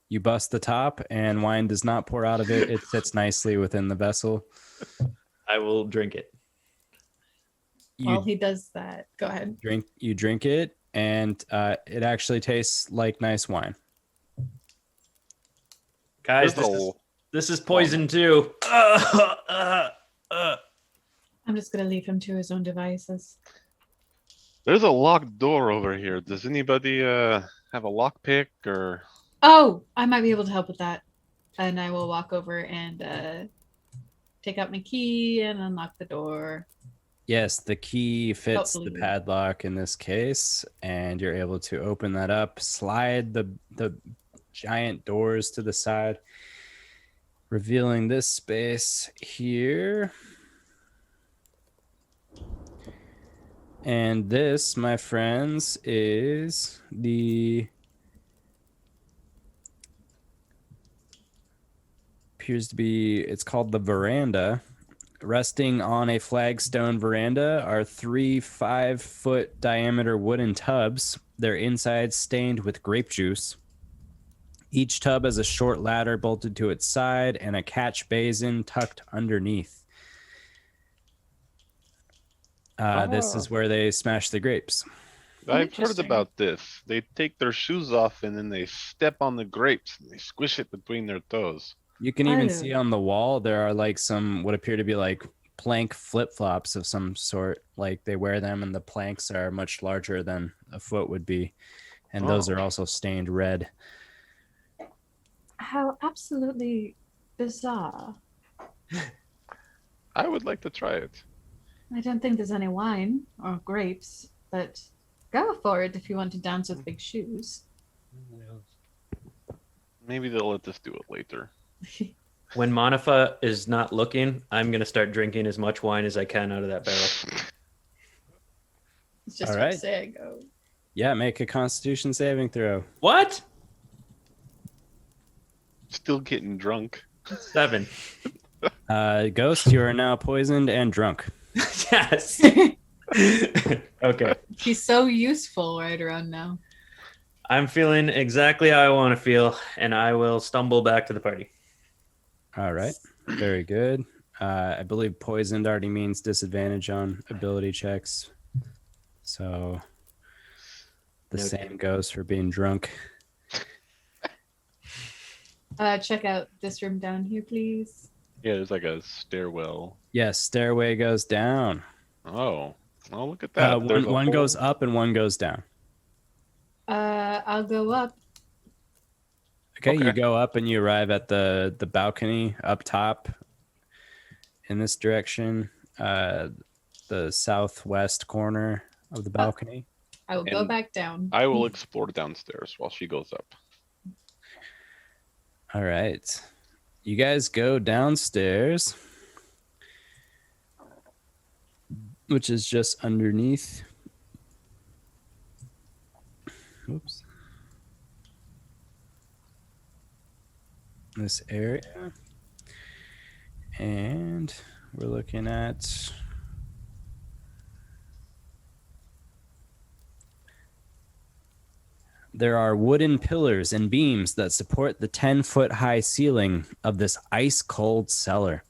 Speaker 2: You bust the top and wine does not pour out of it. It sits nicely within the vessel.
Speaker 4: I will drink it.
Speaker 3: While he does that, go ahead.
Speaker 2: You drink it, and it actually tastes like nice wine.
Speaker 4: Guys, this is poison too.
Speaker 3: I'm just gonna leave him to his own devices.
Speaker 6: There's a locked door over here. Does anybody have a lockpick or?
Speaker 3: Oh, I might be able to help with that. And I will walk over and take out my key and unlock the door.
Speaker 2: Yes, the key fits
Speaker 3: Hopefully.
Speaker 2: the padlock in this case, and you're able to open that up, slide the giant doors to the side, revealing this space here. And this, my friends, is appears to be, it's called the veranda. Resting on a flagstone veranda are 3 5-foot diameter wooden tubs. Their insides stained with grape juice. Each tub has a short ladder bolted to its side and a catch basin tucked underneath. This is where they smash the grapes.
Speaker 6: I've heard
Speaker 3: Interesting.
Speaker 6: about this. They take their shoes off and then they step on the grapes and they squish it between their toes.
Speaker 2: You can even see
Speaker 3: Oh.
Speaker 2: on the wall there are like some what appear to be like plank flip-flops of some sort. Like they wear them and the planks are much larger than a foot would be. And those
Speaker 6: Oh.
Speaker 2: are also stained red.
Speaker 3: How absolutely bizarre.
Speaker 6: I would like to try it.
Speaker 3: I don't think there's any wine or grapes, but go for it if you want to dance with big shoes.
Speaker 6: Maybe they'll let us do it later.
Speaker 4: When Manafaa is not looking, I'm gonna start drinking as much wine as I can out of that barrel.
Speaker 3: It's just
Speaker 2: All
Speaker 3: what
Speaker 2: right.
Speaker 3: say I go.
Speaker 2: Yeah, make a Constitution saving throw.
Speaker 4: What?
Speaker 6: Still getting drunk.
Speaker 4: 7.
Speaker 2: Ghost, you are now poisoned and drunk.
Speaker 4: Yes. Okay.
Speaker 3: He's so useful right around now.
Speaker 4: I'm feeling exactly how I want to feel, and I will stumble back to the party.
Speaker 2: All right, very good. I believe poisoned already means disadvantage on ability checks. So the
Speaker 4: Noted.
Speaker 2: same goes for being drunk.
Speaker 3: Check out this room down here, please.
Speaker 6: Yeah, there's like a stairwell.
Speaker 2: Yes, stairway goes down.
Speaker 6: Oh, look at that. There's a
Speaker 2: One
Speaker 6: whole-
Speaker 2: goes up and one goes down.
Speaker 3: I'll go up.
Speaker 2: Okay, you
Speaker 6: Okay.
Speaker 2: go up and you arrive at the balcony up top in this direction, the southwest corner of the balcony.
Speaker 3: I will go
Speaker 6: And
Speaker 3: back down.
Speaker 6: I will explore downstairs while she goes up.
Speaker 2: All right. You guys go downstairs, which is just underneath. Oops. This area. And we're looking at there are wooden pillars and beams that support the 10-foot high ceiling of this ice cold cellar.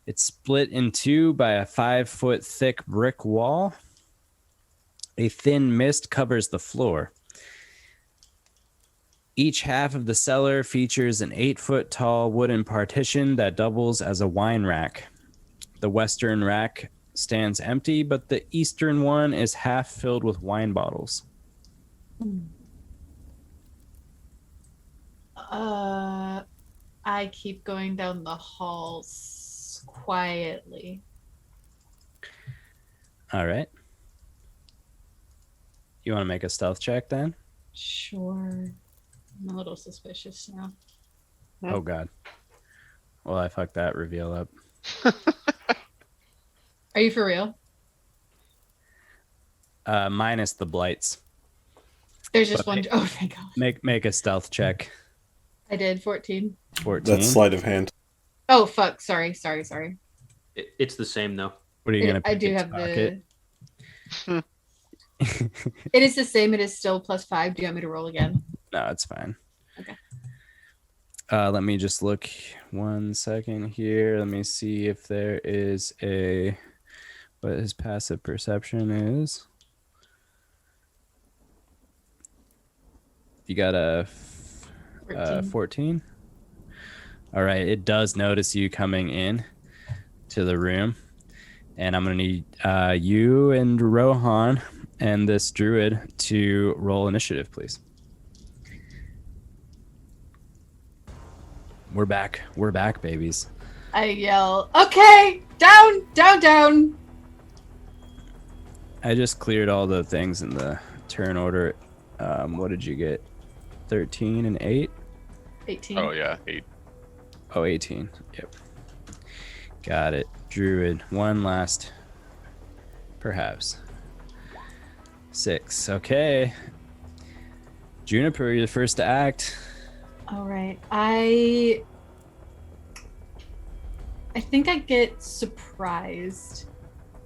Speaker 2: It's split in two by a 5-foot thick brick wall. A thin mist covers the floor. Each half of the cellar features an 8-foot tall wooden partition that doubles as a wine rack. The western rack stands empty, but the eastern one is half filled with wine bottles.
Speaker 3: I keep going down the halls quietly.
Speaker 2: All right. You want to make a stealth check then?
Speaker 3: Sure. I'm a little suspicious now.
Speaker 2: Oh, God. Well, I fucked that reveal up.
Speaker 3: Are you for real?
Speaker 2: Minus the blights.
Speaker 3: There's just
Speaker 2: But
Speaker 3: one. Oh, thank God.
Speaker 2: Make a stealth check.
Speaker 3: I did 14.
Speaker 2: 14.
Speaker 5: That's sleight of hand.
Speaker 3: Oh, fuck. Sorry.
Speaker 4: It's the same though.
Speaker 2: What are you going to
Speaker 3: I
Speaker 2: pick?
Speaker 3: do
Speaker 2: its
Speaker 3: have
Speaker 2: pocket?
Speaker 3: the. It is the same. It is still +5. Do you want me to roll again?
Speaker 2: No, it's fine.
Speaker 3: Okay.
Speaker 2: Let me just look 1 second here. Let me see if there is what his passive perception is. You got a 14. All right, it does notice you coming in to the room, and I'm gonna need you and Rohan and this druid to roll initiative, please. We're back, babies.
Speaker 3: I yell, okay, down.
Speaker 2: I just cleared all the things in the turn order. What did you get? 13 and 8?
Speaker 3: 18.
Speaker 6: Oh yeah, 8.
Speaker 2: Oh, 18. Yep. Got it. Druid. One last. Perhaps. 6. Okay. Juniper, you're the first to act.
Speaker 3: All right. I think I get surprised,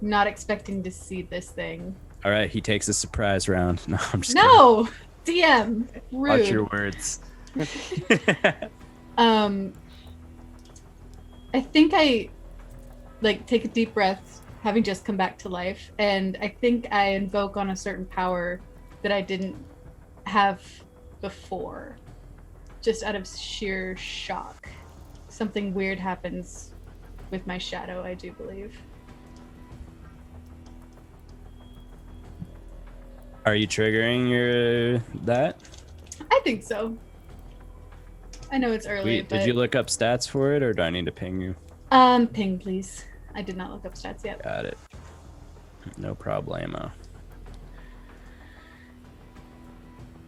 Speaker 3: not expecting to see this thing.
Speaker 2: All right, he takes a surprise round. No, I'm just
Speaker 3: No, DM,
Speaker 2: kidding.
Speaker 3: rude.
Speaker 2: Watch your words.
Speaker 3: I think I take a deep breath having just come back to life, and I think I invoke on a certain power that I didn't have before, just out of sheer shock. Something weird happens with my shadow, I do believe.
Speaker 2: Are you triggering that?
Speaker 3: I think so. I know it's early,
Speaker 2: Wait,
Speaker 3: but...
Speaker 2: did you look up stats for it, or do I need to ping you?
Speaker 3: Ping, please. I did not look up stats yet.
Speaker 2: Got it. No problemo.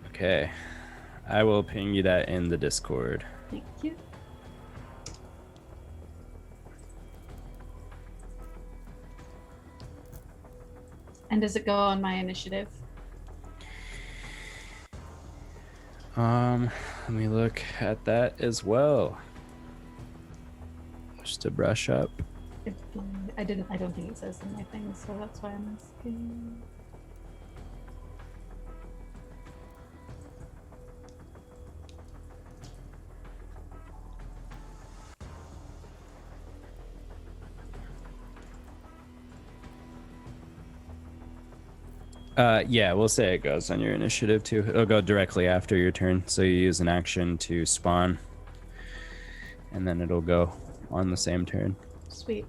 Speaker 2: Okay. I will ping you that in the Discord.
Speaker 3: Thank you. And does it go on my initiative?
Speaker 2: Let me look at that as well. Just to brush up.
Speaker 3: I don't think it says in my thing, so that's why I'm asking.
Speaker 2: Yeah, we'll say it goes on your initiative too. It'll go directly after your turn, so you use an action to spawn, and then it'll go on the same turn.
Speaker 3: Sweet.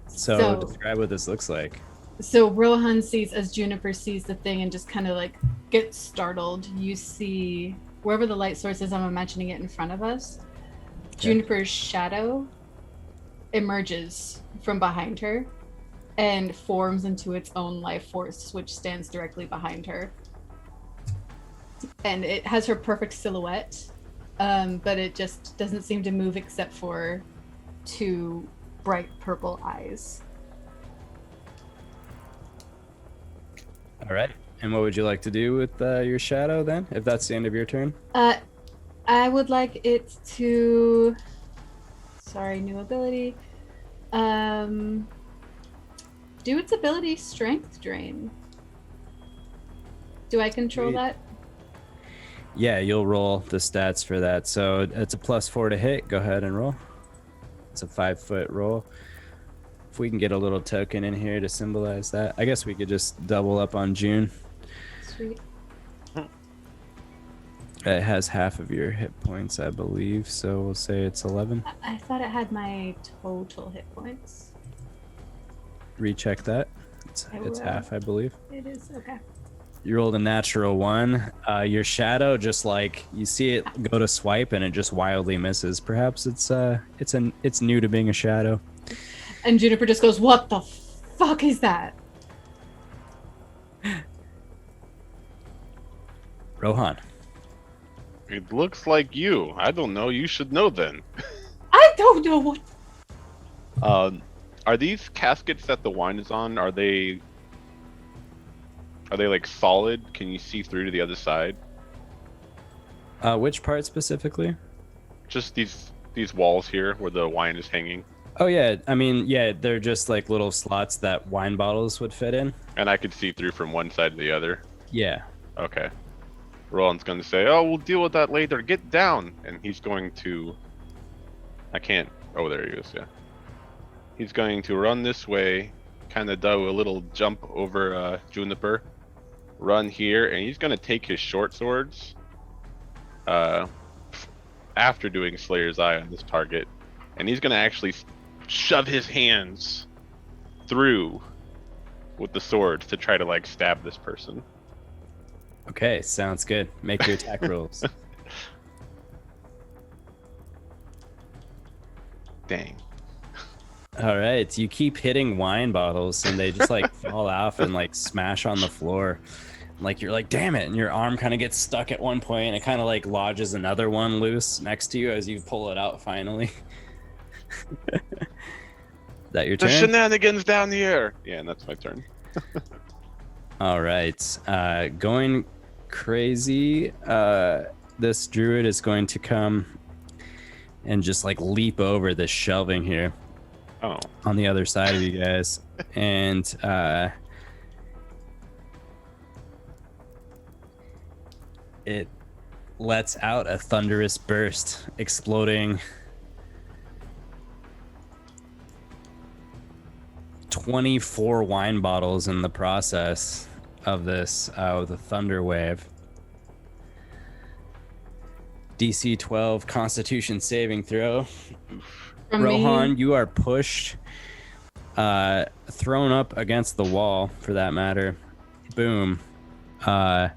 Speaker 2: So describe what this looks like.
Speaker 3: So Rohan sees, as Juniper sees the thing and just kind of like gets startled. You see wherever the light source is, I'm imagining it in front of us.
Speaker 2: Okay.
Speaker 3: Juniper's shadow emerges from behind her and forms into its own life force, which stands directly behind her. And it has her perfect silhouette, but it just doesn't seem to move except for two bright purple eyes.
Speaker 2: All right. And what would you like to do with your shadow then, if that's the end of your turn?
Speaker 3: I would like it to... Sorry, new ability. Do its ability Strength Drain. Do I control that?
Speaker 2: Yeah, you'll roll the stats for that. So it's a +4 to hit. Go ahead and roll. It's a 5-foot roll. If we can get a little token in here to symbolize that. I guess we could just double up on June.
Speaker 3: Sweet.
Speaker 2: It has half of your hit points, I believe. So we'll say it's 11.
Speaker 3: I thought it had my total hit points.
Speaker 2: Recheck that. It's
Speaker 3: will.
Speaker 2: half, I believe.
Speaker 3: It is, okay.
Speaker 2: You rolled a natural 1. Your shadow, just like you see it go to swipe and it just wildly misses. Perhaps it's new to being a shadow.
Speaker 3: And Juniper just goes, "What the fuck is that?"
Speaker 2: Rohan.
Speaker 6: It looks like you. I don't know. You should know then.
Speaker 3: I don't know what.
Speaker 6: Are these caskets that the wine is on? Are they like solid? Can you see through to the other side?
Speaker 2: Which part specifically?
Speaker 6: Just these walls here where the wine is hanging.
Speaker 2: Oh yeah, I mean, yeah, they're just like little slots that wine bottles would fit in.
Speaker 6: And I could see through from one side to the other.
Speaker 2: Yeah.
Speaker 6: Okay. Roland's going to say, "Oh, we'll deal with that later. Get down." And he's going to... I can't... Oh, there he is, yeah. He's going to run this way, kind of do a little jump over Juniper, run here, and he's going to take his short swords after doing Slayer's Eye on this target, and he's going to actually shove his hands through with the swords to try to like stab this person.
Speaker 2: Okay, sounds good. Make your attack rolls.
Speaker 6: Dang.
Speaker 2: All right, you keep hitting wine bottles and they just like fall off and like smash on the floor. Like you're like, damn it, and your arm kind of gets stuck at one point and it kind of like lodges another one loose next to you as you pull it out finally. That your turn?
Speaker 6: The shenanigans down here. Yeah, and that's my turn.
Speaker 2: All right, going crazy. This druid is going to come and just like leap over this shelving here.
Speaker 6: Oh.
Speaker 2: On the other side of you guys, and it lets out a thunderous burst, exploding 24 wine bottles in the process of this with a thunder wave. DC 12 Constitution saving throw.
Speaker 3: From
Speaker 2: Rohan,
Speaker 3: me,
Speaker 2: you are pushed, thrown up against the wall, for that matter. Boom. And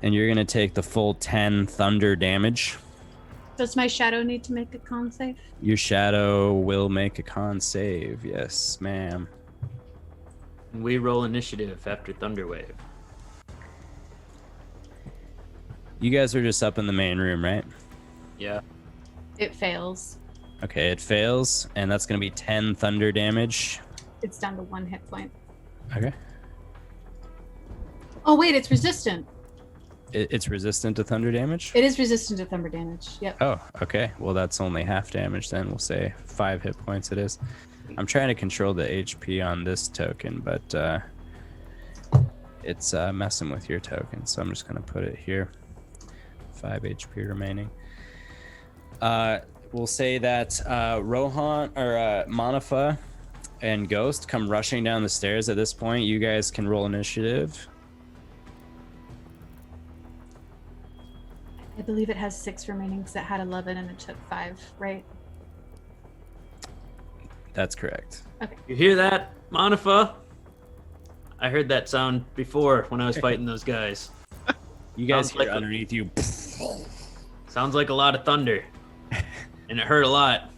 Speaker 2: you're going to take the full 10 thunder damage.
Speaker 3: does my shadow need to make a con save?
Speaker 2: Your shadow will make a con save. Yes, ma'am.
Speaker 4: We roll initiative after Thunderwave.
Speaker 2: You guys are just up in the main room, right?
Speaker 4: Yeah.
Speaker 3: It fails.
Speaker 2: Okay, it fails, and that's going to be 10 thunder damage.
Speaker 3: It's down to 1 hit point.
Speaker 2: Okay.
Speaker 3: Oh wait, it's resistant.
Speaker 2: It's resistant to thunder damage?
Speaker 3: It is resistant to thunder damage. Yep.
Speaker 2: Oh, okay. Well, that's only half damage then. We'll say 5 hit points it is. I'm trying to control the HP on this token, but it's messing with your token, so I'm just going to put it here. 5 HP remaining. We'll say that Rohan or Manafaa and Ghost come rushing down the stairs at this point. You guys can roll initiative.
Speaker 3: I believe it has 6 remaining because it had 11 and it took 5, right?
Speaker 2: That's correct.
Speaker 4: You hear that, Manafaa? I heard that sound before when I was fighting those guys.
Speaker 2: You guys
Speaker 4: Sounds
Speaker 2: hear
Speaker 4: like
Speaker 2: underneath you.
Speaker 4: Sounds like a lot of thunder. And it hurt a lot.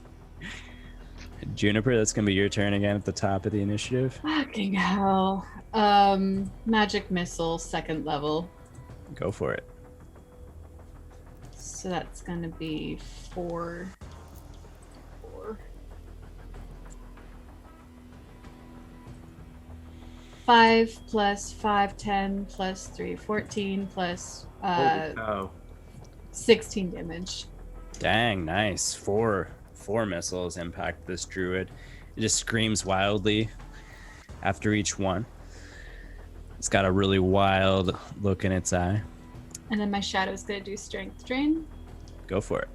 Speaker 2: Juniper, that's going to be your turn again at the top of the initiative.
Speaker 3: Fucking hell. Magic missile, 2nd level.
Speaker 2: Go for it.
Speaker 3: So that's gonna be 4. 5 plus 5, 10 plus 3, 14 plus
Speaker 4: Holy cow.
Speaker 3: 16 damage.
Speaker 2: Dang, nice. Four missiles impact this druid. It just screams wildly after each one. It's got a really wild look in its eye.
Speaker 3: And then my shadow's gonna do strength drain.
Speaker 2: Go for it.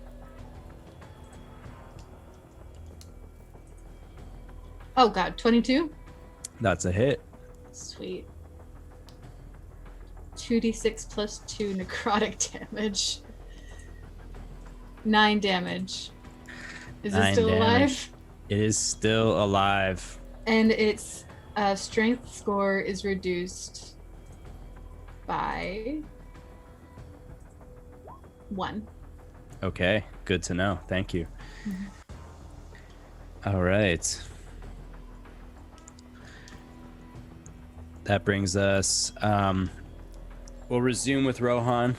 Speaker 3: Oh god, 22?
Speaker 2: That's a hit.
Speaker 3: Sweet. 2d6 plus 2 necrotic damage. 9 damage. Is it
Speaker 2: 9
Speaker 3: still
Speaker 2: damage.
Speaker 3: alive?
Speaker 2: It is still alive.
Speaker 3: And its strength score is reduced by 1.
Speaker 2: Okay, good to know. Thank you. All right. That brings us. We'll resume with Rohan.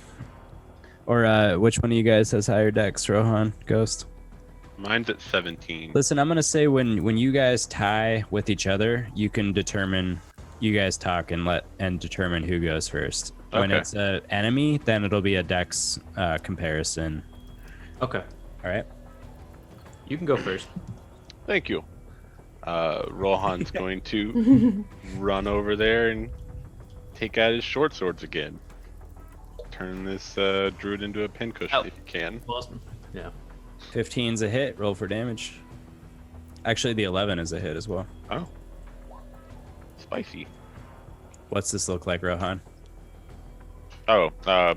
Speaker 2: Or which one of you guys has higher dex? Rohan, Ghost?
Speaker 6: Mine's at 17.
Speaker 2: Listen, I'm gonna say when you guys tie with each other, you can determine. You guys talk and determine who goes first. When
Speaker 6: Okay.
Speaker 2: it's an enemy, then it'll be a dex comparison.
Speaker 4: Okay.
Speaker 2: All right.
Speaker 4: You can go first.
Speaker 6: Thank you. Rohan's going to run over there and take out his short swords again. Turn this druid into a pincushion
Speaker 4: Oh.
Speaker 6: if you can.
Speaker 4: Awesome. Yeah.
Speaker 2: 15's a hit. Roll for damage. Actually, the 11 is a hit as well.
Speaker 6: Oh. Spicy.
Speaker 2: What's this look like, Rohan?
Speaker 6: Oh,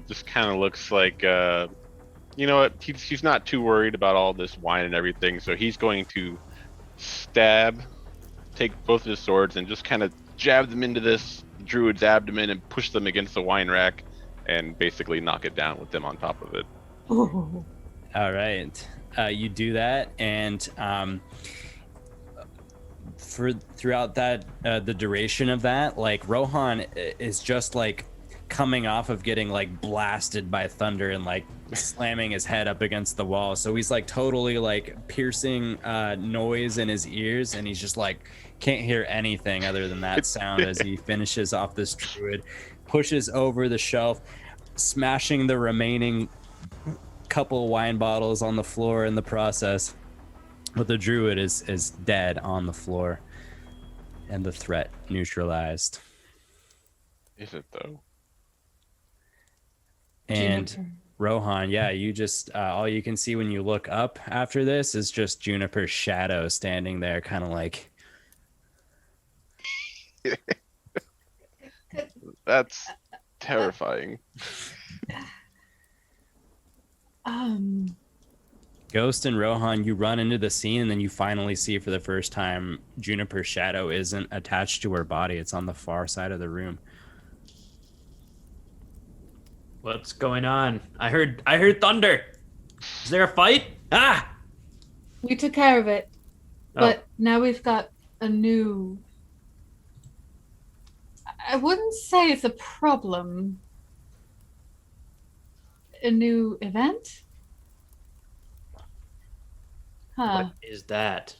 Speaker 6: this kind of looks like, you know what? He's not too worried about all this wine and everything, so he's going to take both of his swords and just kind of jab them into this druid's abdomen and push them against the wine rack and basically knock it down with them on top of it.
Speaker 3: Oh.
Speaker 2: All right. You do that, and throughout that the duration of that, like Rohan is just like coming off of getting like blasted by thunder and like slamming his head up against the wall, so he's like totally like piercing noise in his ears, and he's just like can't hear anything other than that sound as he finishes off this druid, pushes over the shelf, smashing the remaining couple wine bottles on the floor in the process. But the druid is dead on the floor, and the threat neutralized.
Speaker 6: Is it though?
Speaker 2: And
Speaker 3: Juniper.
Speaker 2: Rohan, yeah, you just all you can see when you look up after this is just Juniper's shadow standing there, kind of like
Speaker 6: That's terrifying.
Speaker 2: Ghost and Rohan, you run into the scene and then you finally see for the first time Juniper's shadow isn't attached to her body. It's on the far side of the room.
Speaker 4: What's going on? I heard thunder. Is there a fight? Ah!
Speaker 3: We took care of it,
Speaker 4: Oh.
Speaker 3: but now we've got a new. I wouldn't say it's a problem. A new event? Huh.
Speaker 4: What is that?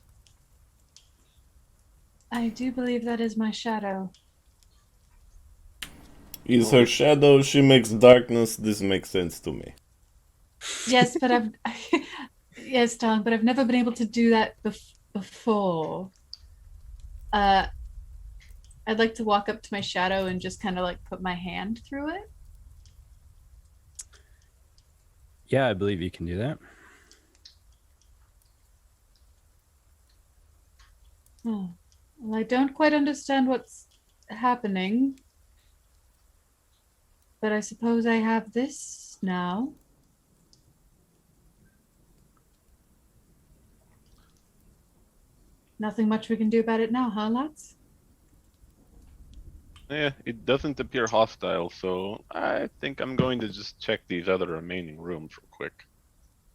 Speaker 3: I do believe that is my shadow.
Speaker 5: Is her shadow, she makes darkness, this makes sense to me.
Speaker 3: Yes, but I've. Yes, Tom, but I've never been able to do that before. I'd like to walk up to my shadow and just kind of like put my hand through it.
Speaker 2: Yeah, I believe you can do that.
Speaker 3: Oh. Well, I don't quite understand what's happening, but I suppose I have this now. Nothing much we can do about it now, huh, lads?
Speaker 6: Yeah, it doesn't appear hostile, so I think I'm going to just check these other remaining rooms real quick.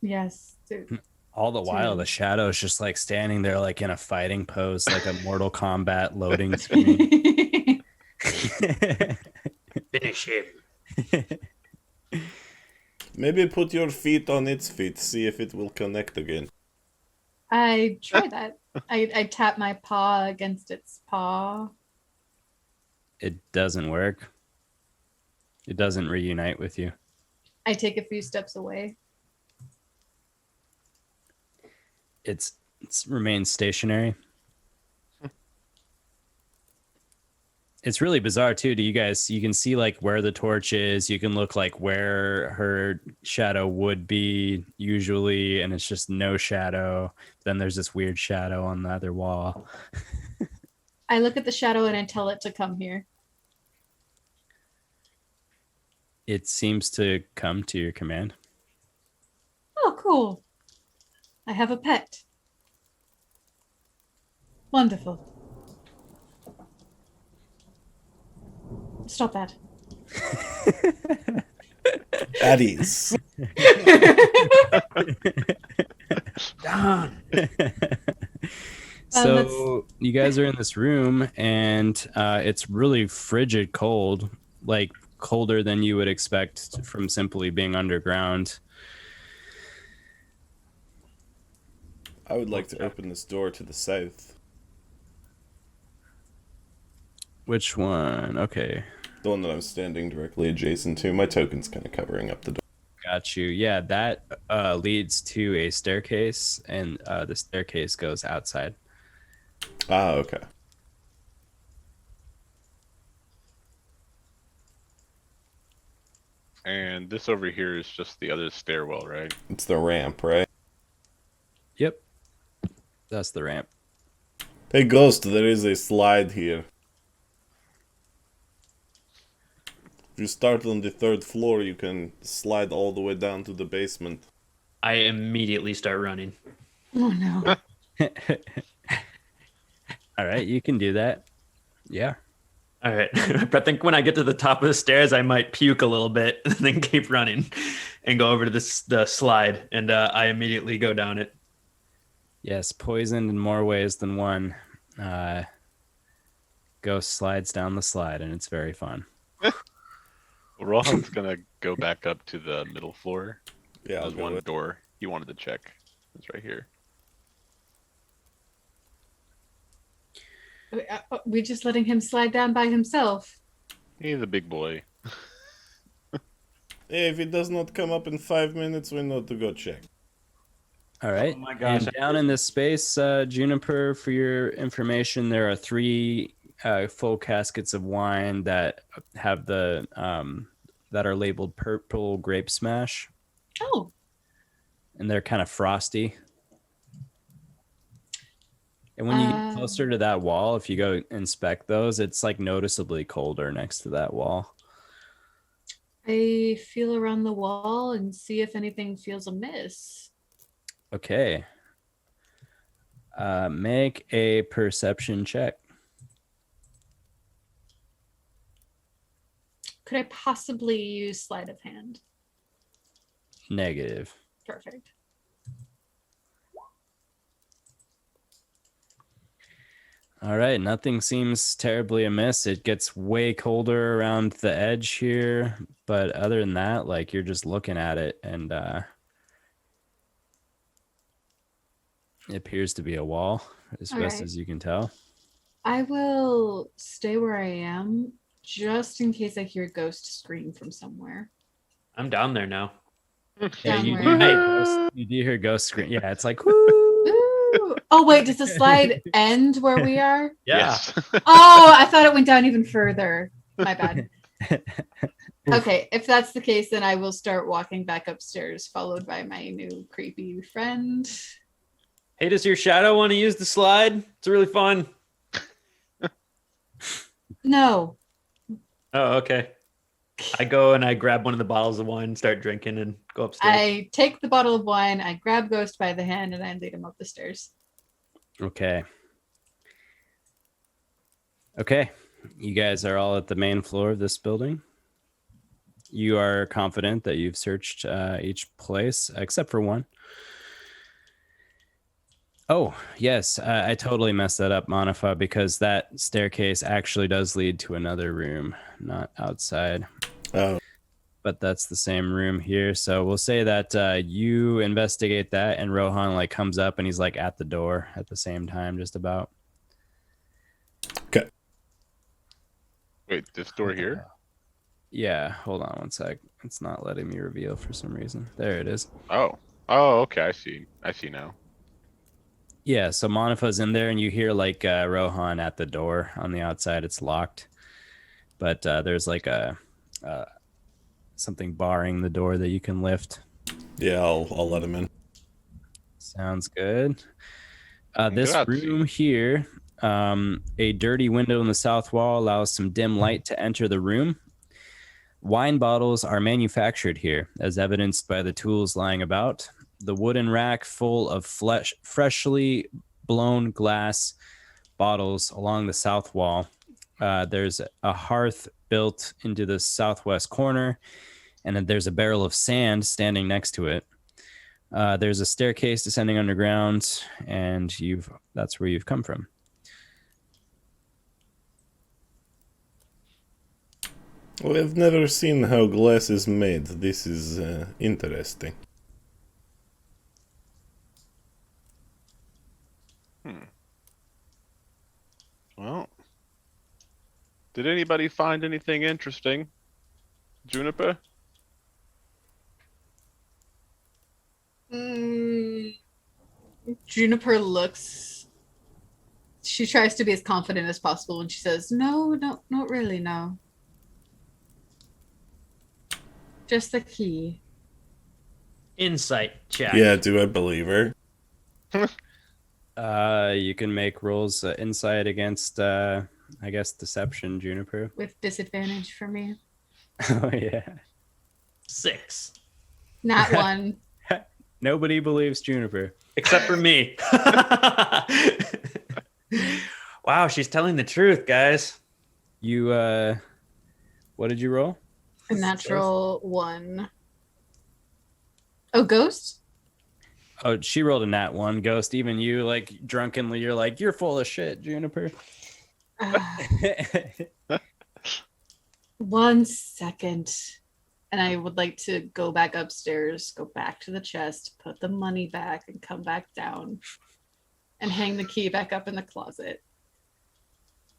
Speaker 3: Yes. Dude.
Speaker 2: All the while, the shadow is just like standing there, like in a fighting pose, like a Mortal Kombat loading screen.
Speaker 4: Finish him.
Speaker 5: Maybe put your feet on its feet, see if it will connect again.
Speaker 3: I try that. I tap my paw against its paw.
Speaker 2: It doesn't work. It doesn't reunite with you.
Speaker 3: I take a few steps away.
Speaker 2: It's remains stationary. It's really bizarre too. Do you guys? You can see like where the torch is. You can look like where her shadow would be usually, and it's just no shadow. Then there's this weird shadow on the other wall.
Speaker 3: I look at the shadow and I tell it to come here.
Speaker 2: It seems to come to your command.
Speaker 3: Oh, cool. I have a pet. Wonderful. Stop that.
Speaker 5: At ease.
Speaker 2: So you guys are in this room and it's really frigid cold, like colder than you would expect from simply being underground.
Speaker 5: I would like to open this door to the south.
Speaker 2: Which one? Okay.
Speaker 5: The one that I'm standing directly adjacent to. My token's kind of covering up the door.
Speaker 2: Got you. Yeah, that leads to a staircase, and the staircase goes outside.
Speaker 5: Ah, okay.
Speaker 6: And this over here is just the other stairwell, right?
Speaker 5: It's the ramp, right?
Speaker 2: Yep. That's the ramp.
Speaker 5: Hey, Ghost, there is a slide here. If you start on the 3rd floor, you can slide all the way down to the basement.
Speaker 4: I immediately start running.
Speaker 3: Oh, no.
Speaker 2: All right, you can do that. Yeah.
Speaker 4: All right. I think when I get to the top of the stairs, I might puke a little bit and then keep running and go over to the slide. And I immediately go down it.
Speaker 2: Yes, poisoned in more ways than one. Ghost slides down the slide, and it's very fun.
Speaker 6: Rohan's gonna go back up to the middle floor.
Speaker 5: Yeah,
Speaker 6: There's one door he wanted to check. It's right here.
Speaker 3: We're just letting him slide down by himself.
Speaker 6: He's a big boy.
Speaker 5: Hey, if it does not come up in 5 minutes, we know to go check.
Speaker 2: All right.
Speaker 4: Oh my gosh.
Speaker 2: And down in this space, Juniper, for your information, there are 3 full caskets of wine that have the that are labeled purple grape smash,
Speaker 3: Oh,
Speaker 2: and they're kind of frosty. And when you get closer to that wall, if you go inspect those, it's like noticeably colder next to that wall.
Speaker 3: I feel around the wall and see if anything feels amiss.
Speaker 2: Okay. Make a perception check.
Speaker 3: Could I possibly use sleight of hand?
Speaker 2: Negative.
Speaker 3: Perfect.
Speaker 2: All right, nothing seems terribly amiss. It gets way colder around the edge here, but other than that, like you're just looking at it and it appears to be a wall as best as you can tell.
Speaker 3: I will stay where I am just in case I hear a ghost scream from somewhere.
Speaker 4: I'm down there now.
Speaker 2: Yeah,
Speaker 3: Down
Speaker 2: you
Speaker 3: where?
Speaker 2: do hear ghost scream. Yeah, it's like whoo.
Speaker 3: Ooh. Oh wait, does the slide end where we are?
Speaker 4: Yeah.
Speaker 6: Yes.
Speaker 3: Oh, I thought it went down even further. My bad. Okay, if that's the case, then I will start walking back upstairs, followed by my new creepy friend.
Speaker 4: Hey, does your shadow want to use the slide? It's really fun.
Speaker 3: No.
Speaker 4: Oh, okay. I go and I grab one of the bottles of wine and start drinking and go upstairs.
Speaker 3: I take the bottle of wine, I grab Ghost by the hand, and I lead him up the stairs.
Speaker 2: Okay. Okay. You guys are all at the main floor of this building. You are confident that you've searched each place except for one. Oh, yes. I totally messed that up, Manafaa, because that staircase actually does lead to another room, not outside.
Speaker 5: Oh.
Speaker 2: But that's the same room here. So we'll say that you investigate that and Rohan like comes up and he's like at the door at the same time, just about.
Speaker 5: Okay.
Speaker 6: Wait, this door here?
Speaker 2: Yeah, hold on one sec. It's not letting me reveal for some reason. There it is.
Speaker 6: Oh. Oh, okay. I see. I see now.
Speaker 2: Yeah, so Manafaa's in there and you hear like Rohan at the door on the outside. It's locked. But there's like a something barring the door that you can lift.
Speaker 5: Yeah, I'll let him in.
Speaker 2: Sounds good. This
Speaker 6: Grazie.
Speaker 2: room here, a dirty window in the south wall allows some dim light to enter the room. Wine bottles are manufactured here, as evidenced by the tools lying about. The wooden rack full of freshly blown glass bottles along the south wall. There's a hearth built into the southwest corner, and then there's a barrel of sand standing next to it. There's a staircase descending underground, and that's where you've come from.
Speaker 5: Well, I've never seen how glass is made. This is interesting.
Speaker 6: Well, did anybody find anything interesting? Juniper?
Speaker 3: Juniper looks. She tries to be as confident as possible when she says, "No, not really, no. Just the key."
Speaker 4: Insight check.
Speaker 5: Yeah, do I believe her?
Speaker 2: You can make rolls insight against, I guess, deception, Juniper.
Speaker 3: With disadvantage for me.
Speaker 2: Oh, yeah.
Speaker 4: 6.
Speaker 3: Not one.
Speaker 2: Nobody believes Juniper.
Speaker 4: Except for me. Wow, she's telling the truth, guys.
Speaker 2: You, what did you roll?
Speaker 3: A natural 1. Oh, ghost?
Speaker 2: Oh, she rolled a nat 1. Ghost, even you, like, drunkenly, you're like, you're full of shit, Juniper.
Speaker 3: 1 second. And I would like to go back upstairs, go back to the chest, put the money back, and come back down. And hang the key back up in the closet.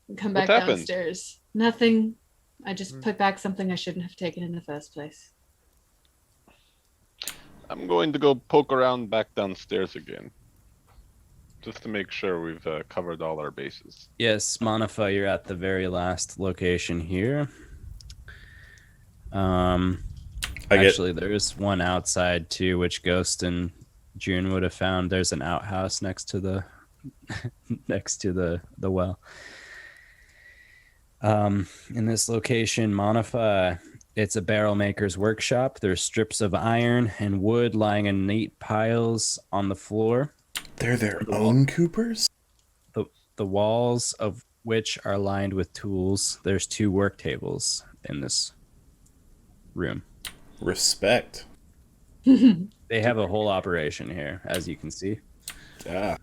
Speaker 3: And come back
Speaker 6: What happened?
Speaker 3: downstairs. Nothing. I just put back something I shouldn't have taken in the first place.
Speaker 6: I'm going to go poke around back downstairs again. Just to make sure we've covered all our bases.
Speaker 2: Yes, Manafaa, you're at the very last location here. Actually, there's one outside too, which Ghost and June would have found. There's an outhouse next to the next to the well. In this location, Manafaa, it's a barrel maker's workshop. There's strips of iron and wood lying in neat piles on the floor.
Speaker 5: They're their own coopers?
Speaker 2: The walls of which are lined with tools. There's 2 work tables in this room.
Speaker 5: Respect.
Speaker 2: They have a whole operation here, as you can see.
Speaker 5: Yeah.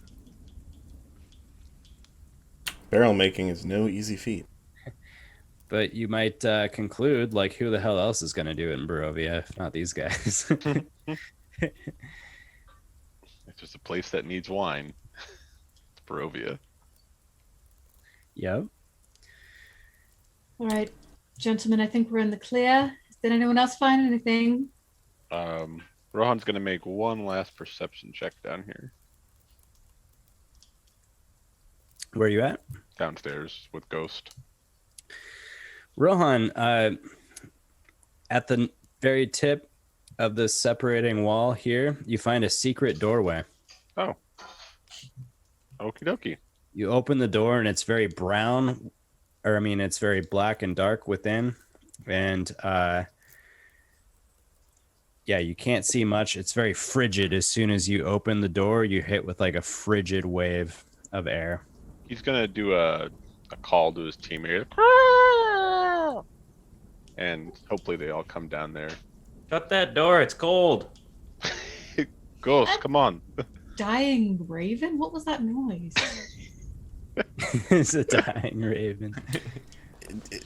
Speaker 5: Barrel making is no easy feat.
Speaker 2: But you might conclude, like, who the hell else is going to do it in Barovia if not these guys?
Speaker 6: It's just a place that needs wine. It's Barovia.
Speaker 2: Yep.
Speaker 3: All right, gentlemen, I think we're in the clear. Did anyone else find anything?
Speaker 6: Rohan's gonna make one last perception check down here.
Speaker 2: Where are you at?
Speaker 6: Downstairs with Ghost.
Speaker 2: Rohan, at the very tip of the separating wall here, you find a secret doorway.
Speaker 6: Oh. Okie dokie.
Speaker 2: You open the door and it's very brown, or I mean, it's very black and dark within. And yeah, you can't see much. It's very frigid. As soon as you open the door, you're hit with like a frigid wave of air.
Speaker 6: He's gonna do a call to his teammate. And hopefully they all come down there.
Speaker 4: Shut that door. It's cold.
Speaker 6: Ghost, come on.
Speaker 3: Dying raven? What was that noise?
Speaker 2: It's a dying raven.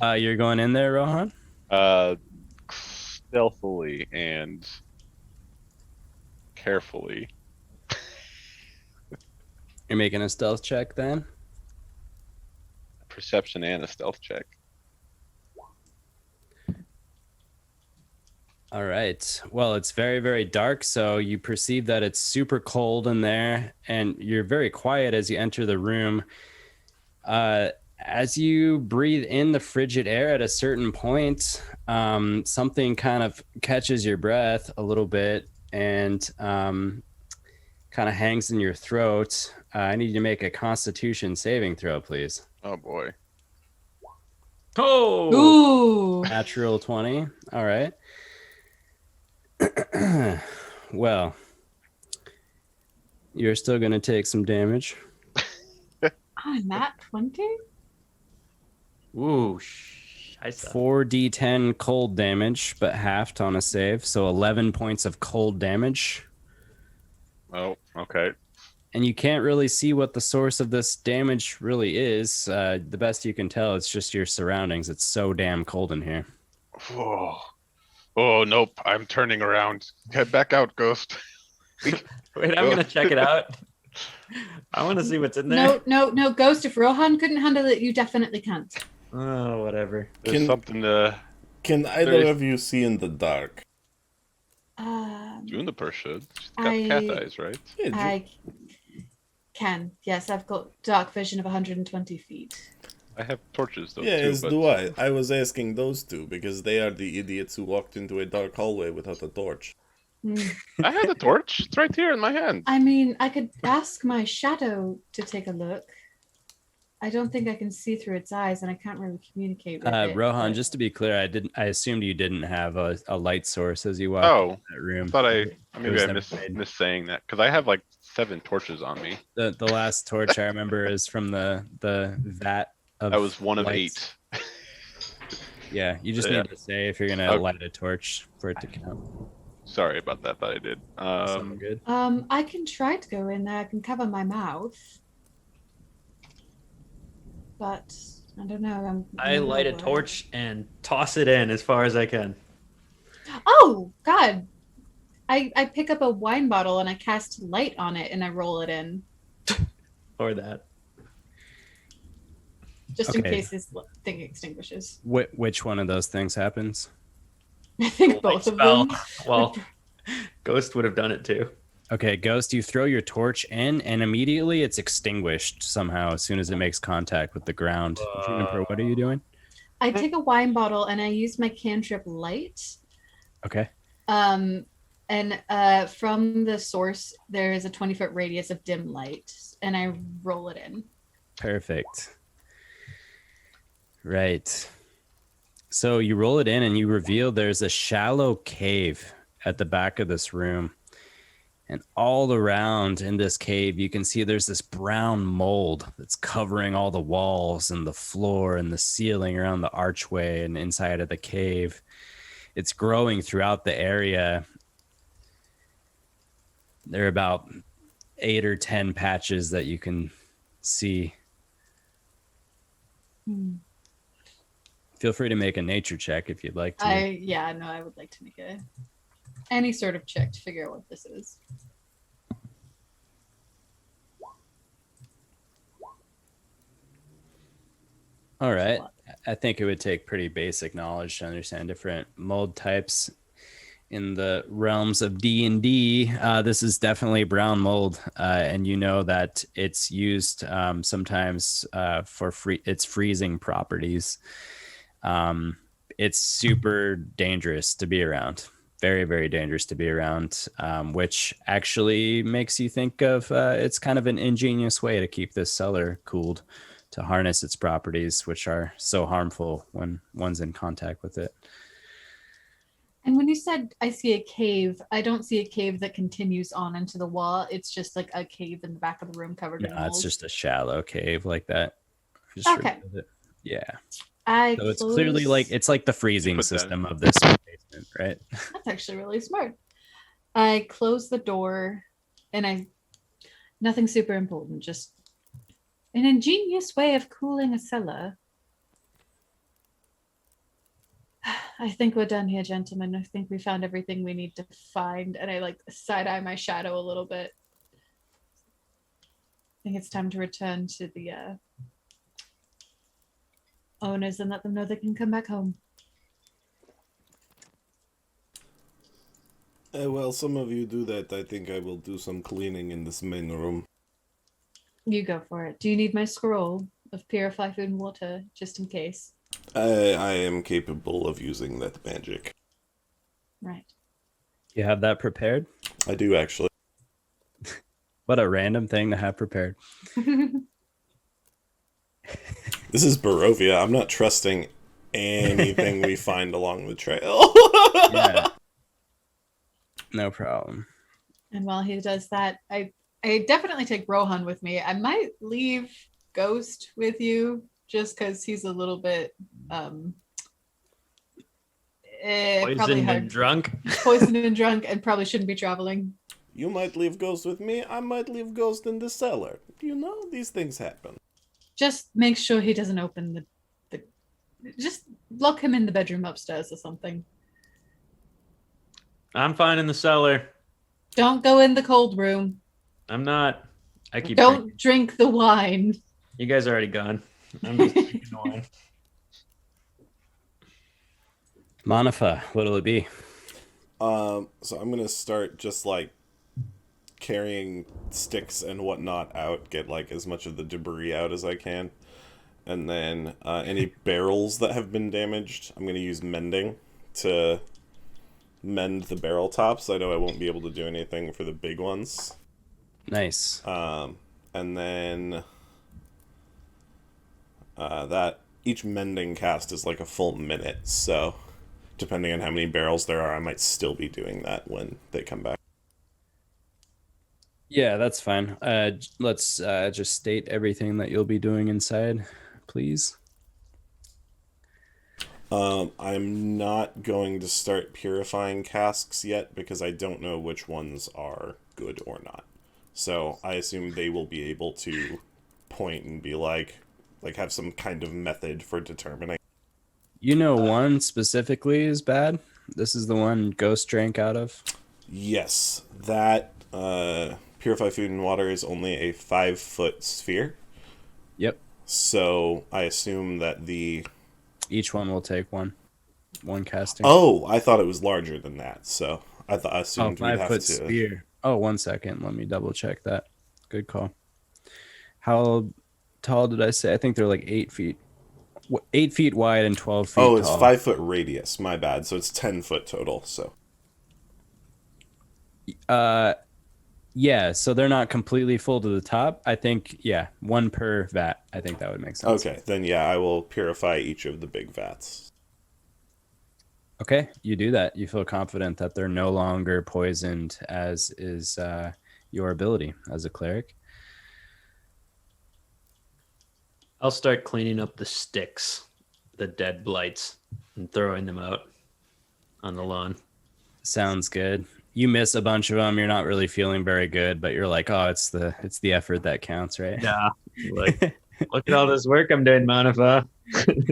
Speaker 2: You're going in there, Rohan?
Speaker 6: Stealthily and carefully.
Speaker 2: You're making a stealth check then?
Speaker 6: Perception and a stealth check.
Speaker 2: All right. Well, it's very, very dark, so you perceive that it's super cold in there, and you're very quiet as you enter the room. As you breathe in the frigid air at a certain point, something kind of catches your breath a little bit and kind of hangs in your throat. I need you to make a Constitution saving throw, please.
Speaker 6: Oh boy.
Speaker 4: Oh!
Speaker 3: Ooh.
Speaker 2: Natural 20. All right. Well, you're still going to take some damage.
Speaker 3: Nat 20?
Speaker 4: Ooh, I saw.
Speaker 2: 4d10 cold damage, but halved on a save, so 11 points of cold damage.
Speaker 6: Oh, okay.
Speaker 2: And you can't really see what the source of this damage really is. The best you can tell, it's just your surroundings. It's so damn cold in here.
Speaker 6: Oh, nope. I'm turning around. Head back out, Ghost.
Speaker 4: Wait, I'm gonna check it out. I want to see what's in there.
Speaker 3: No, Ghost. If Rohan couldn't handle it, you definitely can't.
Speaker 4: Oh, whatever.
Speaker 6: There's something to...
Speaker 5: Can either of you see in the dark?
Speaker 6: Juniper should. She's got cat eyes, right?
Speaker 5: Yeah,
Speaker 3: I can. Yes, I've got dark vision of 120 feet.
Speaker 6: I have torches, though,
Speaker 5: yeah,
Speaker 6: too.
Speaker 5: as do I. I was asking those two, because they are the idiots who walked into a dark hallway without a torch.
Speaker 6: I had a torch. It's right here in my hand.
Speaker 3: I mean, I could ask my shadow to take a look. I don't think I can see through its eyes, and I can't really communicate with it.
Speaker 2: Rohan,
Speaker 3: but...
Speaker 2: just to be clear, I assumed you didn't have a light source as you walked into that room.
Speaker 6: I thought maybe
Speaker 2: was
Speaker 6: I
Speaker 2: never
Speaker 6: missed saying that, because I have like 7 torches on me.
Speaker 2: The last torch I remember is from the vat of
Speaker 6: That was one of
Speaker 2: lights.
Speaker 6: 8.
Speaker 2: Yeah, you just need to say if you're gonna light a torch for it to count.
Speaker 6: Sorry about that, but I did.
Speaker 2: Sound good?
Speaker 3: I can try to go in there. I can cover my mouth. But I don't know.
Speaker 4: I light a torch and toss it in as far as I can.
Speaker 3: Oh, God. I pick up a wine bottle and I cast light on it and I roll it in.
Speaker 4: Or that.
Speaker 3: Just in case this thing extinguishes.
Speaker 2: Which one of those things happens?
Speaker 3: I think both of them.
Speaker 4: Well, Ghost would have done it too.
Speaker 2: Okay, Ghost, you throw your torch in, and immediately it's extinguished somehow as soon as it makes contact with the ground. Juniper, what are you doing?
Speaker 3: I take a wine bottle and I use my cantrip light.
Speaker 2: Okay.
Speaker 3: And And from the source, there is a 20-foot radius of dim light, and I roll it in.
Speaker 2: Perfect. Right. So you roll it in and you reveal there's a shallow cave at the back of this room. And all around in this cave, you can see there's this brown mold that's covering all the walls and the floor and the ceiling around the archway and inside of the cave. It's growing throughout the area. There are about 8 or 10 patches that you can see. Feel free to make a nature check if you'd like to.
Speaker 3: I would like to make any sort of check to figure out what this is.
Speaker 2: All right. I think it would take pretty basic knowledge to understand different mold types in the realms of D&D. This is definitely brown mold, and you know that it's used sometimes for its freezing properties. It's super dangerous to be around. Very, very dangerous to be around, which actually makes you think of it's kind of an ingenious way to keep this cellar cooled, to harness its properties, which are so harmful when one's in contact with it.
Speaker 3: And when you said I see a cave, I don't see a cave that continues on into the wall. It's just like a cave in the back of the room covered in mold.
Speaker 2: It's just a shallow cave like that.
Speaker 3: Okay.
Speaker 2: Yeah.
Speaker 3: So
Speaker 2: it's clearly it's like the freezing system of this basement, right?
Speaker 3: That's actually really smart. I close the door and nothing super important, just an ingenious way of cooling a cellar. I think we're done here, gentlemen. I think we found everything we need to find. And I side-eye my shadow a little bit. I think it's time to return to the owners and let them know they can come back home.
Speaker 5: Well, some of you do that. I think I will do some cleaning in this main room.
Speaker 3: You go for it. Do you need my scroll of purify food and water, just in case?
Speaker 5: I am capable of using that magic.
Speaker 3: Right.
Speaker 2: You have that prepared?
Speaker 5: I do, actually.
Speaker 2: What a random thing to have prepared.
Speaker 5: This is Barovia. I'm not trusting anything we find along the trail.
Speaker 2: Yeah. No problem.
Speaker 3: And while he does that, I definitely take Rohan with me. I might leave Ghost with you just because he's a little bit
Speaker 4: poisoned and drunk.
Speaker 3: Poisoned and drunk and probably shouldn't be traveling.
Speaker 5: You might leave Ghost with me. I might leave Ghost in the cellar. You know, these things happen.
Speaker 3: Just make sure he doesn't open the just lock him in the bedroom upstairs or something.
Speaker 4: I'm fine in the cellar.
Speaker 3: Don't go in the cold room.
Speaker 4: I'm not. I keep
Speaker 3: Don't drink the wine.
Speaker 4: You guys are already gone. I'm just drinking the wine.
Speaker 2: Manafaa, what'll it be?
Speaker 5: So I'm gonna start just carrying sticks and whatnot out, get as much of the debris out as I can, and then any barrels that have been damaged, I'm gonna use mending to mend the barrel tops. I know I won't be able to do anything for the big ones.
Speaker 2: Nice.
Speaker 5: And then that each mending cast is a full minute, so depending on how many barrels there are, I might still be doing that when they come back.
Speaker 2: Yeah, that's fine. Let's just state everything that you'll be doing inside, please.
Speaker 5: I'm not going to start purifying casks yet because I don't know which ones are good or not. So I assume they will be able to point and be have some kind of method for determining.
Speaker 2: You know one specifically is bad? This is the one Ghost drank out of?
Speaker 5: Yes, that purify food and water is only a 5-foot sphere.
Speaker 2: Yep.
Speaker 5: So I assume that
Speaker 2: each one will take one casting.
Speaker 5: Oh, I thought it was larger than that. So I assumed we'd have
Speaker 2: 5-foot
Speaker 5: to.
Speaker 2: sphere. Oh, 1 second. Let me double check that. Good call. How tall did I say? I think they're 8 feet. 8 feet wide and 12 feet tall.
Speaker 5: Oh, it's 5-foot radius. My bad. So it's 10 foot total. So.
Speaker 2: Yeah, so they're not completely full to the top. I think, yeah, one per vat. I think that would make sense.
Speaker 5: Okay, then yeah, I will purify each of the big vats.
Speaker 2: Okay, you do that. You feel confident that they're no longer poisoned, as is your ability as a cleric.
Speaker 4: I'll start cleaning up the sticks, the dead blights, and throwing them out on the lawn.
Speaker 2: Sounds good. You miss a bunch of them. You're not really feeling very good, but you're like, oh, it's the effort that counts, right?
Speaker 4: Yeah. Like, look at all this work I'm doing, Manafaa.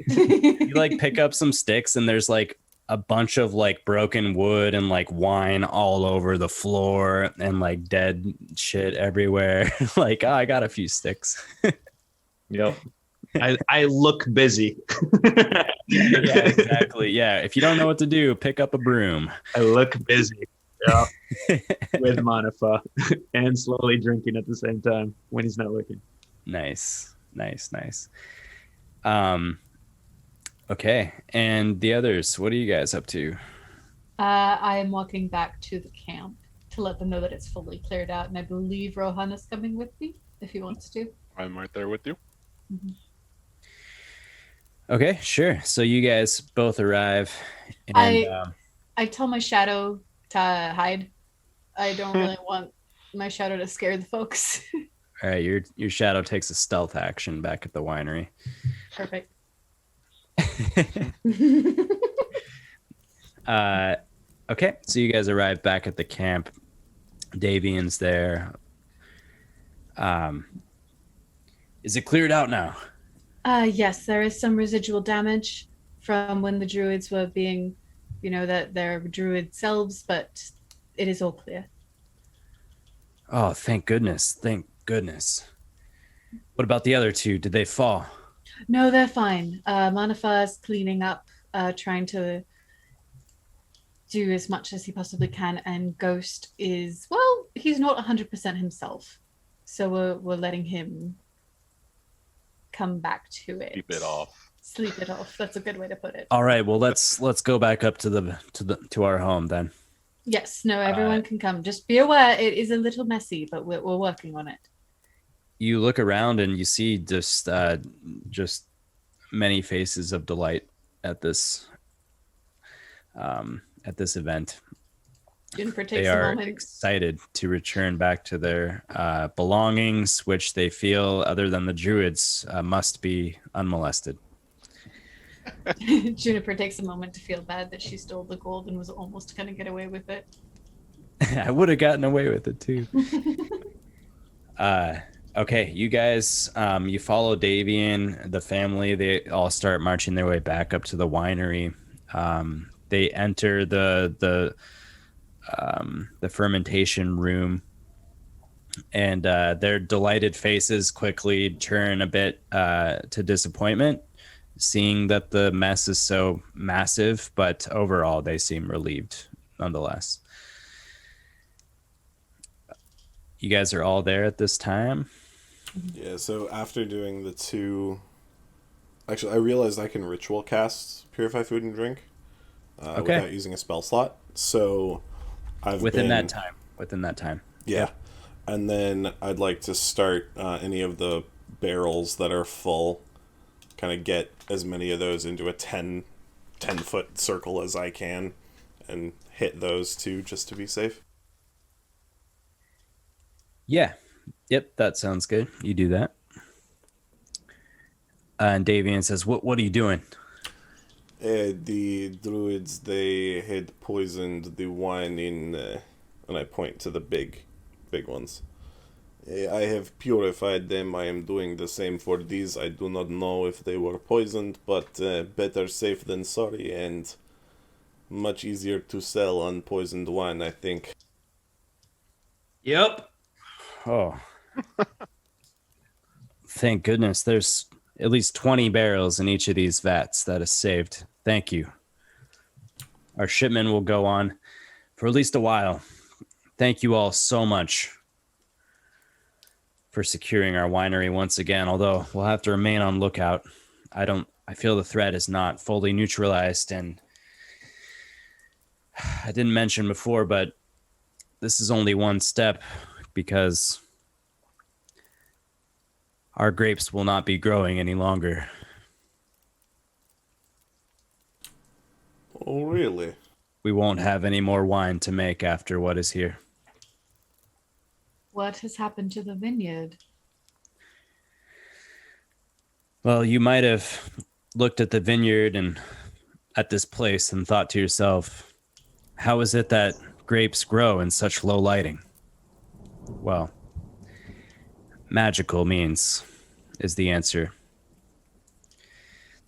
Speaker 2: You like pick up some sticks, and there's like a bunch of like broken wood and like wine all over the floor and like dead shit everywhere. Like, oh, I got a few sticks.
Speaker 4: Yep. I look busy.
Speaker 2: Yeah, exactly. Yeah. If you don't know what to do, pick up a broom.
Speaker 4: I look busy. Yeah. With Manafaa and slowly drinking at the same time when he's not looking.
Speaker 2: Nice. Okay. And the others, what are you guys up to?
Speaker 3: I am walking back to the camp to let them know that it's fully cleared out, and I believe Rohan is coming with me if he wants to.
Speaker 6: I'm right there with you.
Speaker 3: Mm-hmm.
Speaker 2: Okay, sure. So you guys both arrive. And,
Speaker 3: I tell my shadow to hide. I don't really want my shadow to scare the folks.
Speaker 2: all right, your shadow takes a stealth action back at the winery.
Speaker 3: Perfect.
Speaker 2: Okay, so you guys arrive back at the camp. Davian's there. Is it cleared out now?
Speaker 3: Yes, there is some residual damage from when the druids were being, that they're druid selves, but it is all clear.
Speaker 2: Oh, thank goodness. What about the other two? Did they fall?
Speaker 3: No, they're fine. Manafaa is cleaning up, trying to do as much as he possibly can, and Ghost is, well, he's not 100% himself. So we're letting him come back to it. Sleep it off. That's a good way to put it.
Speaker 2: All right, well let's go back up to our home then.
Speaker 3: Yes, no, everyone can come. Just be aware it is a little messy, but we're working on it.
Speaker 2: You look around and you see just many faces of delight at this event.
Speaker 3: Juniper takes
Speaker 2: They
Speaker 3: a
Speaker 2: are
Speaker 3: moment.
Speaker 2: excited to return back to their belongings, which they feel, other than the druids, must be unmolested.
Speaker 3: Juniper takes a moment to feel bad that she stole the gold and was almost going to get away with it.
Speaker 2: I would have gotten away with it too. Okay, you guys, you follow Davian, the family. They all start marching their way back up to the winery. They enter the fermentation room, and their delighted faces quickly turn a bit to disappointment, seeing that the mess is so massive, but overall they seem relieved nonetheless. You guys are all there at this time?
Speaker 5: Yeah, so after doing the two... Actually, I realized I can ritual cast Purify Food and Drink without using a spell slot. So I've
Speaker 2: Within that time.
Speaker 5: Yeah. And then I'd like to start any of the barrels that are full, kind of get as many of those into a 10-foot circle as I can, and hit those two just to be safe.
Speaker 2: Yeah. Yep, that sounds good. You do that. And Davian says, What are you doing?
Speaker 5: The druids, they had poisoned the wine in... and I point to the big ones. I have purified them. I am doing the same for these. I do not know if they were poisoned, but better safe than sorry, and much easier to sell unpoisoned wine, I think.
Speaker 4: Yep.
Speaker 2: Oh. Thank goodness. There's at least 20 barrels in each of these vats that is saved. Thank you. Our shipment will go on for at least a while. Thank you all so much for securing our winery once again, although we'll have to remain on lookout. I feel the threat is not fully neutralized, and I didn't mention before, but this is only one step because our grapes will not be growing any longer.
Speaker 5: Oh, really?
Speaker 2: We won't have any more wine to make after what is here.
Speaker 3: What has happened to the vineyard?
Speaker 2: Well, you might have looked at the vineyard and at this place and thought to yourself, how is it that grapes grow in such low lighting? Well, magical means is the answer.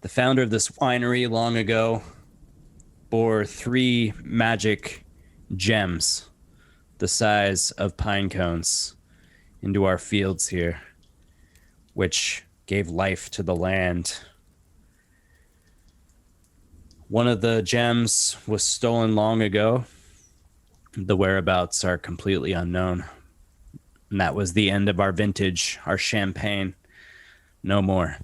Speaker 2: The founder of this winery long ago bore 3 magic gems the size of pine cones into our fields here, which gave life to the land. One of the gems was stolen long ago. The whereabouts are completely unknown. And that was the end of our vintage, our champagne. No more.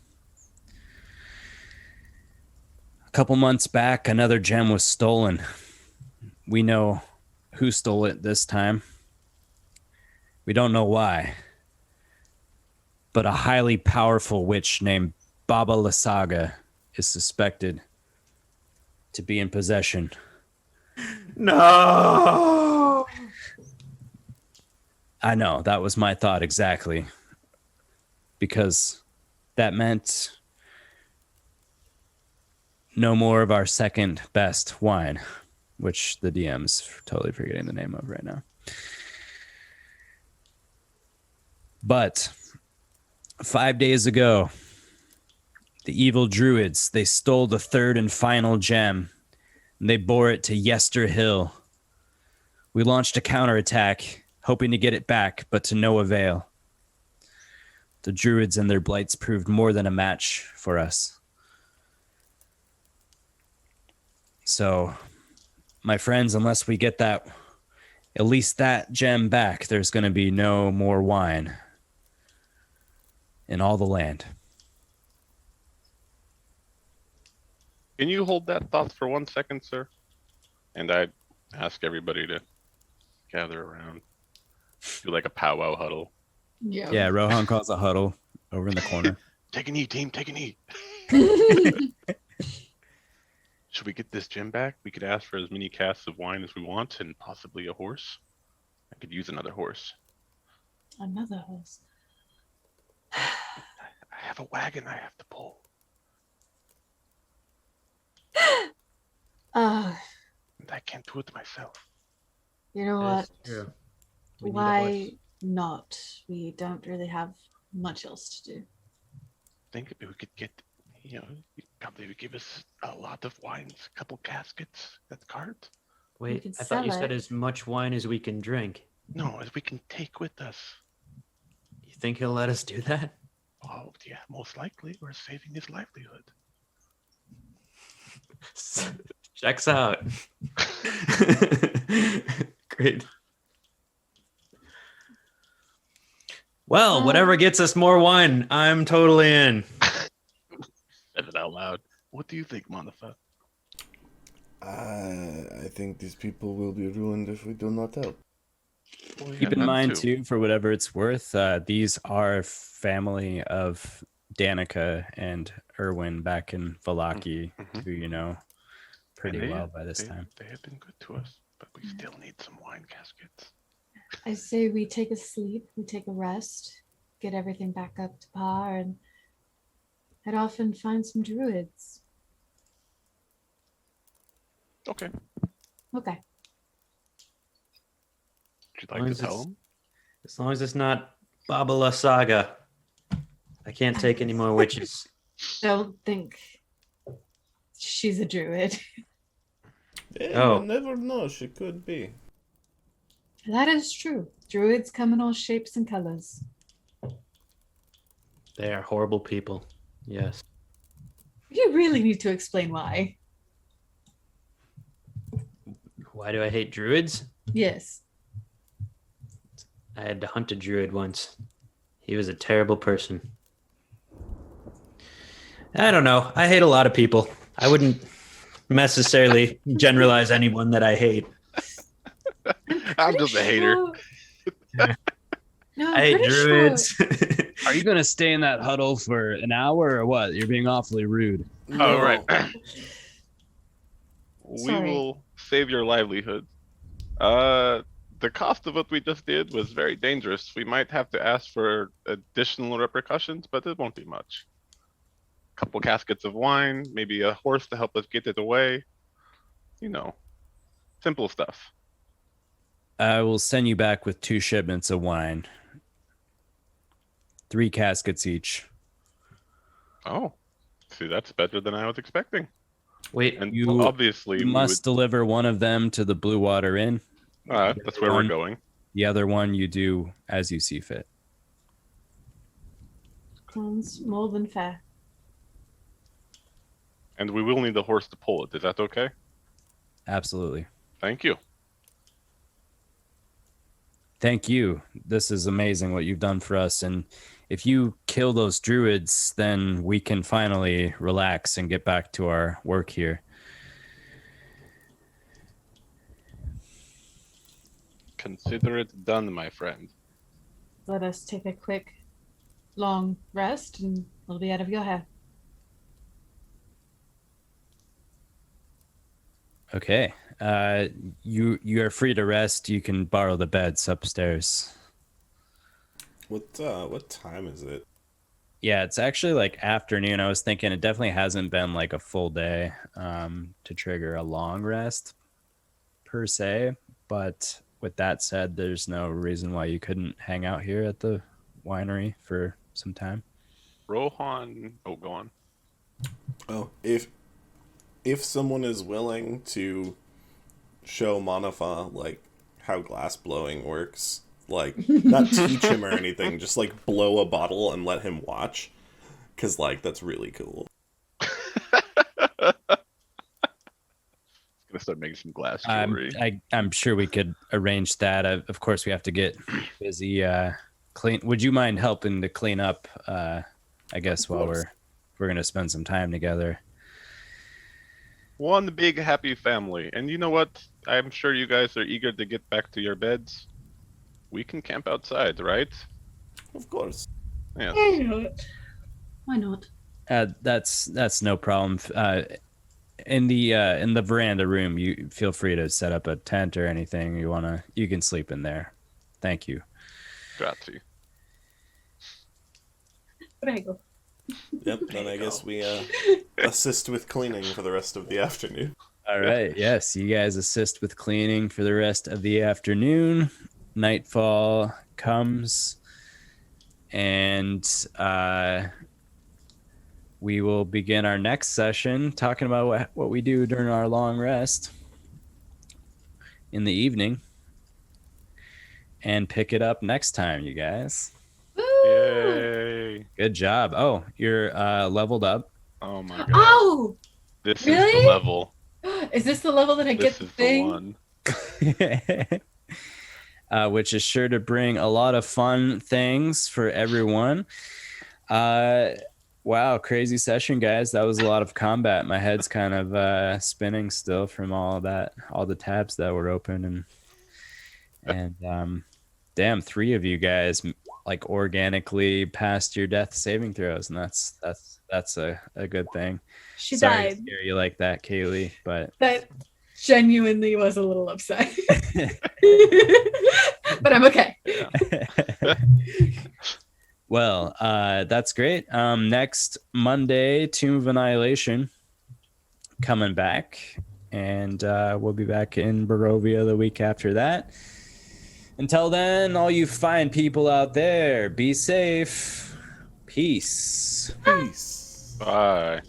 Speaker 2: A couple months back, another gem was stolen. We know who stole it this time. We don't know why. But a highly powerful witch named Baba Lysaga is suspected to be in possession.
Speaker 4: No.
Speaker 2: I know, that was my thought exactly. Because that meant no more of our second best wine, which the DM's totally forgetting the name of right now. But 5 days ago, the evil druids, they stole the third and final gem, and they bore it to Yester Hill. We launched a counterattack, hoping to get it back, but to no avail. The druids and their blights proved more than a match for us. So, my friends, unless we get that, at least that gem back, there's going to be no more wine in all the land.
Speaker 6: Can you hold that thought for 1 second, sir? And I ask everybody to gather around. Do like a powwow huddle.
Speaker 2: Yeah, Rohan calls a huddle over in the corner.
Speaker 6: Take a knee, team, take a knee. Should we get this gem back? We could ask for as many casks of wine as we want and possibly a horse. I could use another horse.
Speaker 3: Another horse.
Speaker 6: I have a wagon I have to pull. And I can't do it myself.
Speaker 3: You know what?
Speaker 4: True. We need a
Speaker 3: Why
Speaker 4: horse.
Speaker 3: not? We don't really have much else to do.
Speaker 6: Think if we could get, you know, probably would give us a lot of wines, a couple caskets at the cart.
Speaker 4: Wait,
Speaker 3: can
Speaker 4: I thought you
Speaker 3: sell
Speaker 4: said
Speaker 3: it.
Speaker 4: as much wine as we can drink.
Speaker 6: No, as we can take with us.
Speaker 4: You think he'll let us do that?
Speaker 6: Oh, yeah, most likely. We're saving his livelihood.
Speaker 4: Checks out. Great. Well, whatever gets us more wine, I'm totally in.
Speaker 6: Said it out loud. What do you think, Manafaa?
Speaker 5: I think these people will be ruined if we do not help.
Speaker 6: Well, yeah,
Speaker 2: Keep in
Speaker 6: that
Speaker 2: mind, too, for whatever it's worth, these are family of Danica and Erwin back in Vallaki, who you know pretty
Speaker 6: And
Speaker 2: well by this time.
Speaker 6: They have been good to us, but we still need some wine caskets.
Speaker 3: I say we take a sleep, we take a rest, get everything back up to par, and head off and find some druids.
Speaker 6: Okay.
Speaker 3: Okay.
Speaker 6: Would you
Speaker 4: As long
Speaker 6: like
Speaker 4: as
Speaker 6: to tell
Speaker 4: it's-
Speaker 6: them?
Speaker 4: As long as it's not Babala Saga. I can't take any more witches.
Speaker 3: Don't think she's a druid.
Speaker 5: Yeah,
Speaker 4: Oh.
Speaker 5: you never know. She could be.
Speaker 3: That is true. Druids come in all shapes and colors.
Speaker 4: They are horrible people. Yes.
Speaker 3: You really need to explain why.
Speaker 4: Why do I hate druids?
Speaker 3: Yes.
Speaker 4: I had to hunt a druid once. He was a terrible person. I don't know. I hate a lot of people. I wouldn't necessarily generalize anyone that I hate.
Speaker 6: I'm just a hater.
Speaker 3: No,
Speaker 4: I hate
Speaker 3: pretty sure.
Speaker 4: druids.
Speaker 2: Are you gonna stay in that huddle for an hour or what? You're being awfully rude.
Speaker 6: Oh, right. We
Speaker 3: Sorry.
Speaker 6: will save your livelihood. The cost of what we just did was very dangerous. We might have to ask for additional repercussions, but it won't be much. Couple caskets of wine, maybe a horse to help us get it away. You know, simple stuff.
Speaker 2: I will send you back with 2 shipments of wine. 3 caskets each.
Speaker 6: Oh, see, that's better than I was expecting.
Speaker 4: Wait,
Speaker 6: And
Speaker 2: You-
Speaker 6: obviously,
Speaker 2: You
Speaker 6: we
Speaker 2: must deliver one of them to the Blue Water Inn.
Speaker 6: that's where we're
Speaker 2: one.
Speaker 6: going.
Speaker 2: The other one you do as you see fit.
Speaker 3: Sounds more than fair.
Speaker 6: And we will need the horse to pull it. Is that okay?
Speaker 2: Absolutely.
Speaker 6: Thank you.
Speaker 2: Thank you. This is amazing what you've done for us. And if you kill those druids, then we can finally relax and get back to our work here.
Speaker 6: Consider it done, my friend.
Speaker 3: Let us take a quick, long rest, and we'll be out of your hair.
Speaker 2: Okay. You are free to rest. You can borrow the beds upstairs.
Speaker 5: What time is it?
Speaker 2: Yeah, it's actually like afternoon. I was thinking it definitely hasn't been like a full day to trigger a long rest per se. But with that said, there's no reason why you couldn't hang out here at the winery for some time.
Speaker 6: Rohan, oh, go on.
Speaker 5: Oh, if someone is willing to show Manafaa like how glass blowing works, like not teach him or anything, just like blow a bottle and let him watch, because like that's really cool.
Speaker 6: Gonna start making some glass jewelry.
Speaker 2: I'm sure we could arrange that. Of course, we have to get busy. Clean. Would you mind helping to clean up? I guess while we're gonna spend some time together.
Speaker 6: One big happy family. And you know what? I'm sure you guys are eager to get back to your beds. We can camp outside, right?
Speaker 5: Of course.
Speaker 6: Yeah.
Speaker 3: Why not?
Speaker 2: That's no problem. In the veranda room, you feel free to set up a tent or anything you wanna. You can sleep in there. Thank you.
Speaker 6: Grazie.
Speaker 3: Prego.
Speaker 5: Yep. Then I guess we assist with cleaning for the rest of the afternoon.
Speaker 2: All right. Yes, you guys assist with cleaning for the rest of the afternoon. Nightfall comes, and we will begin our next session talking about what we do during our long rest in the evening, and pick it up next time, you guys.
Speaker 6: Yay.
Speaker 2: Good job. Oh, you're leveled up.
Speaker 6: Oh my god.
Speaker 3: Oh!
Speaker 6: This is
Speaker 3: really?
Speaker 6: the level.
Speaker 3: Is this the level that I get
Speaker 6: This
Speaker 3: the
Speaker 6: is
Speaker 3: thing?
Speaker 6: the one.
Speaker 2: Which is sure to bring a lot of fun things for everyone. Wow, crazy session, guys. That was a lot of combat. My head's kind of spinning still from all that, all the tabs that were open, and damn, 3 of you guys like organically passed your death saving throws, and that's a good thing.
Speaker 3: She
Speaker 2: Sorry to
Speaker 3: died.
Speaker 2: scare you like that, Kaylie, but
Speaker 3: That genuinely was a little upset. But I'm okay.
Speaker 2: Well, that's great. Next Monday, Tomb of Annihilation coming back, and we'll be back in Barovia the week after that. Until then, all you fine people out there, be safe. Peace.
Speaker 5: Peace.
Speaker 6: Bye.